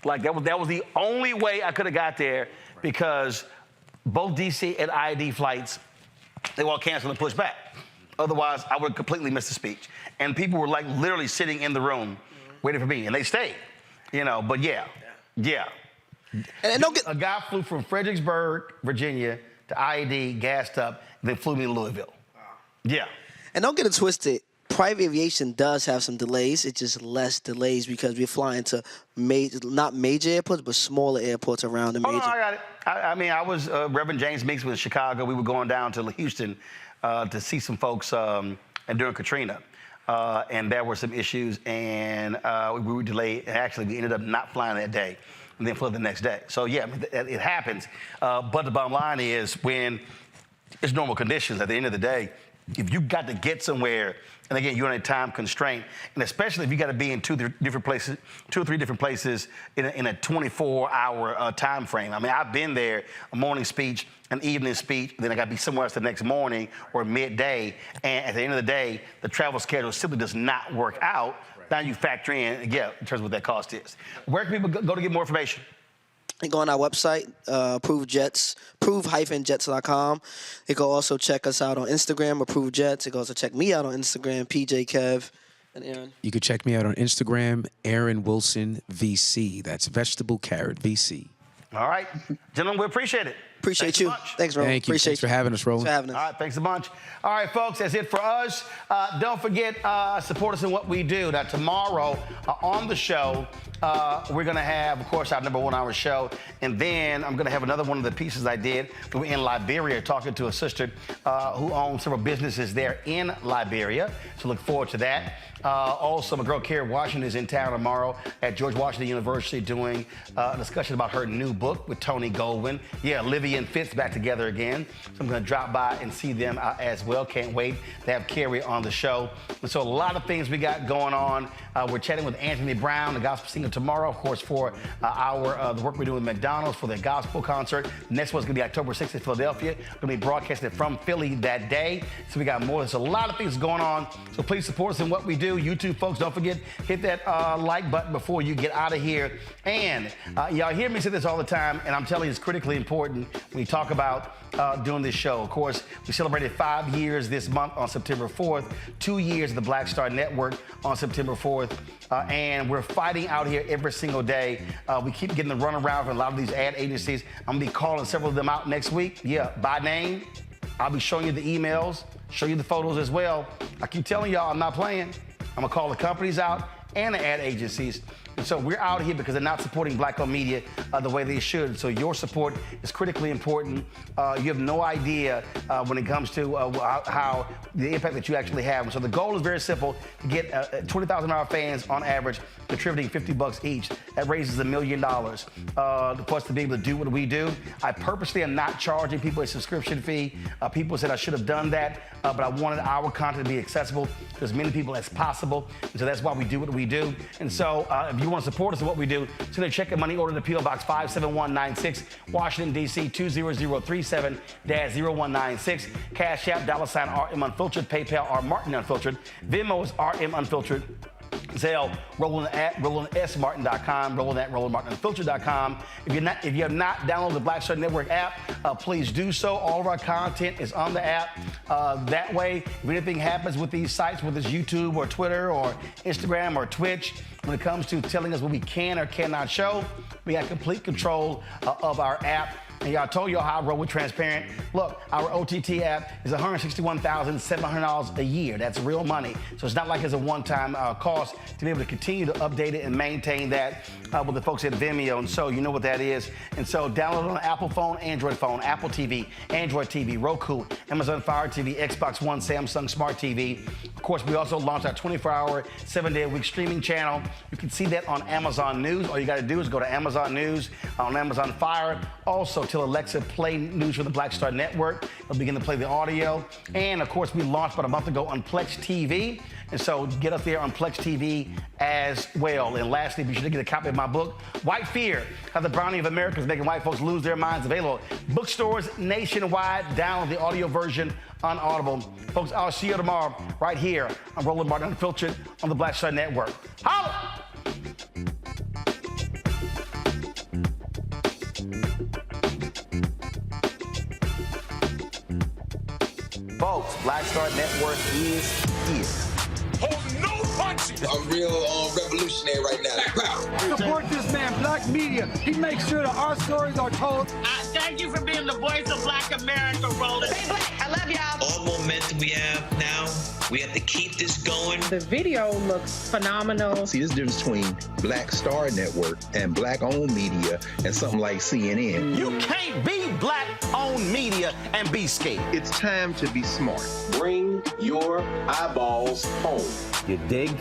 like, that was the only way I could have got there, because both DC and IAD flights, they were all canceled and pushed back. Otherwise, I would have completely missed the speech. And people were like literally sitting in the room waiting for me, and they stayed. But yeah. And don't get a guy flew from Fredericksburg, Virginia, to IAD, gassed up, then flew me to Louisville. Wow. Yeah. And don't get it twisted. Private aviation does have some delays. It's just less delays because we're flying to not major airports, but smaller airports around the major. Oh, no, I got it. I was, Reverend James Meeks was in Chicago. We were going down to Houston to see some folks and during Katrina. And there were some issues, and we were delayed. And actually, we ended up not flying that day and then flew the next day. So, yeah, it happens. But the bottom line is, when it's normal conditions, at the end of the day, if you got to get somewhere, and again, you're on a time constraint, and especially if you got to be in two or three different places in a 24-hour time frame. I mean, I've been there, a morning speech, an evening speech, then I got to be somewhere else the next morning or midday, and at the end of the day, the travel schedule simply does not work out. Right. Now you factor in terms of what that cost is. Where can people go to get more information? You go on our website, prove-jets.com. You can also check us out on Instagram, Approve Jets. You can also check me out on Instagram, PJ Kev and Aaron. You can check me out on Instagram, Aaron Wilson VC. That's Vegetable Carrot VC. All right. Gentlemen, we appreciate it. Appreciate you. Thanks, Roland. Thank you. Thanks for having us, Roland. All right, thanks a bunch. All right, folks, that's it for us. Don't forget, support us in what we do. Now, tomorrow on the show, we're going to have, of course, our number 1 hour show. And then I'm going to have another one of the pieces I did. We were in Liberia talking to a sister who owns several businesses there in Liberia. So look forward to that. Also, my girl Kerry Washington is in town tomorrow at George Washington University doing a discussion about her new book with Tony Goldwyn. Yeah, Olivia and Fitz back together again. So I'm going to drop by and see them as well. Can't wait to have Kerry on the show. And so a lot of things we got going on. We're chatting with Anthony Brown, the gospel singer, tomorrow, of course, for the work we're doing with McDonald's for their gospel concert. Next one's going to be October 6th in Philadelphia. We're going to be broadcasting from Philly that day. So we got more. There's a lot of things going on. So please support us in what we do. YouTube folks, don't forget, hit that like button before you get out of here. And y'all hear me say this all the time, and I'm telling you, it's critically important when we talk about doing this show. Of course, we celebrated 5 years this month on September 4th, 2 years of the Black Star Network on September 4th, and we're fighting out here every single day. We keep getting the runaround from a lot of these ad agencies. I'm gonna be calling several of them out next week. Yeah, by name. I'll be showing you the emails, show you the photos as well. I keep telling y'all, I'm not playing. I'm gonna call the companies out and the ad agencies. And so we're out here because they're not supporting black-owned media the way they should. So your support is critically important. You have no idea when it comes to how the impact that you actually have. And so the goal is very simple: to get 20,000 of our fans on average contributing $50 each. That raises $1 million for us to be able to do what we do. I purposely am not charging people a subscription fee. People said I should have done that, but I wanted our content to be accessible to as many people as possible. And so that's why we do what we do. And so if you want to support us in what we do, send a check and money order to P.O. Box 57196, Washington, D.C. 20037-0196. Cash App, $RM Unfiltered. PayPal, R Martin Unfiltered. Venmo is RM Unfiltered. Zelle, Roland at RolandSMartin.com, Roland at RolandMartinUnfiltered.com. If you have not downloaded the Black Star Network app, please do so. All of our content is on the app. That way, if anything happens with these sites, whether it's YouTube or Twitter or Instagram or Twitch, when it comes to telling us what we can or cannot show, we have complete control of our app. And y'all told y'all how I roll with transparent. Look, our OTT app is $161,700 a year. That's real money. So it's not like it's a one-time cost to be able to continue to update it and maintain that with the folks at Vimeo. And so you know what that is. And so download it on Apple phone, Android phone, Apple TV, Android TV, Roku, Amazon Fire TV, Xbox One, Samsung Smart TV. Of course, we also launched our 24-hour, 7-day-a-week streaming channel. You can see that on Amazon News. All you got to do is go to Amazon News, on Amazon Fire. Also, tell Alexa, play news from the Black Star Network. It'll begin to play the audio. And, of course, we launched about a month ago on Plex TV. And so get us there on Plex TV as well. And lastly, be sure to get a copy of my book, White Fear, How the Browning of America is Making White Folks Lose Their Minds, available at bookstores nationwide. Download the audio version on Audible. Folks, I'll see you tomorrow right here on Roland Martin Unfiltered on the Black Star Network. Holla! Folks, Black Star Network is here. Oh, no punches! I'm real revolutionary right now. Support this man, Black Media. He makes sure that our stories are told. Thank you for being the voice of Black America, Roland. Stay black. I love y'all. All momentum we have now, we have to keep this going. The video looks phenomenal. See, this difference between Black Star Network and Black-owned media and something like CNN. You can't be Black-owned media and be scared. It's time to be smart. Bring your eyeballs home. You dig?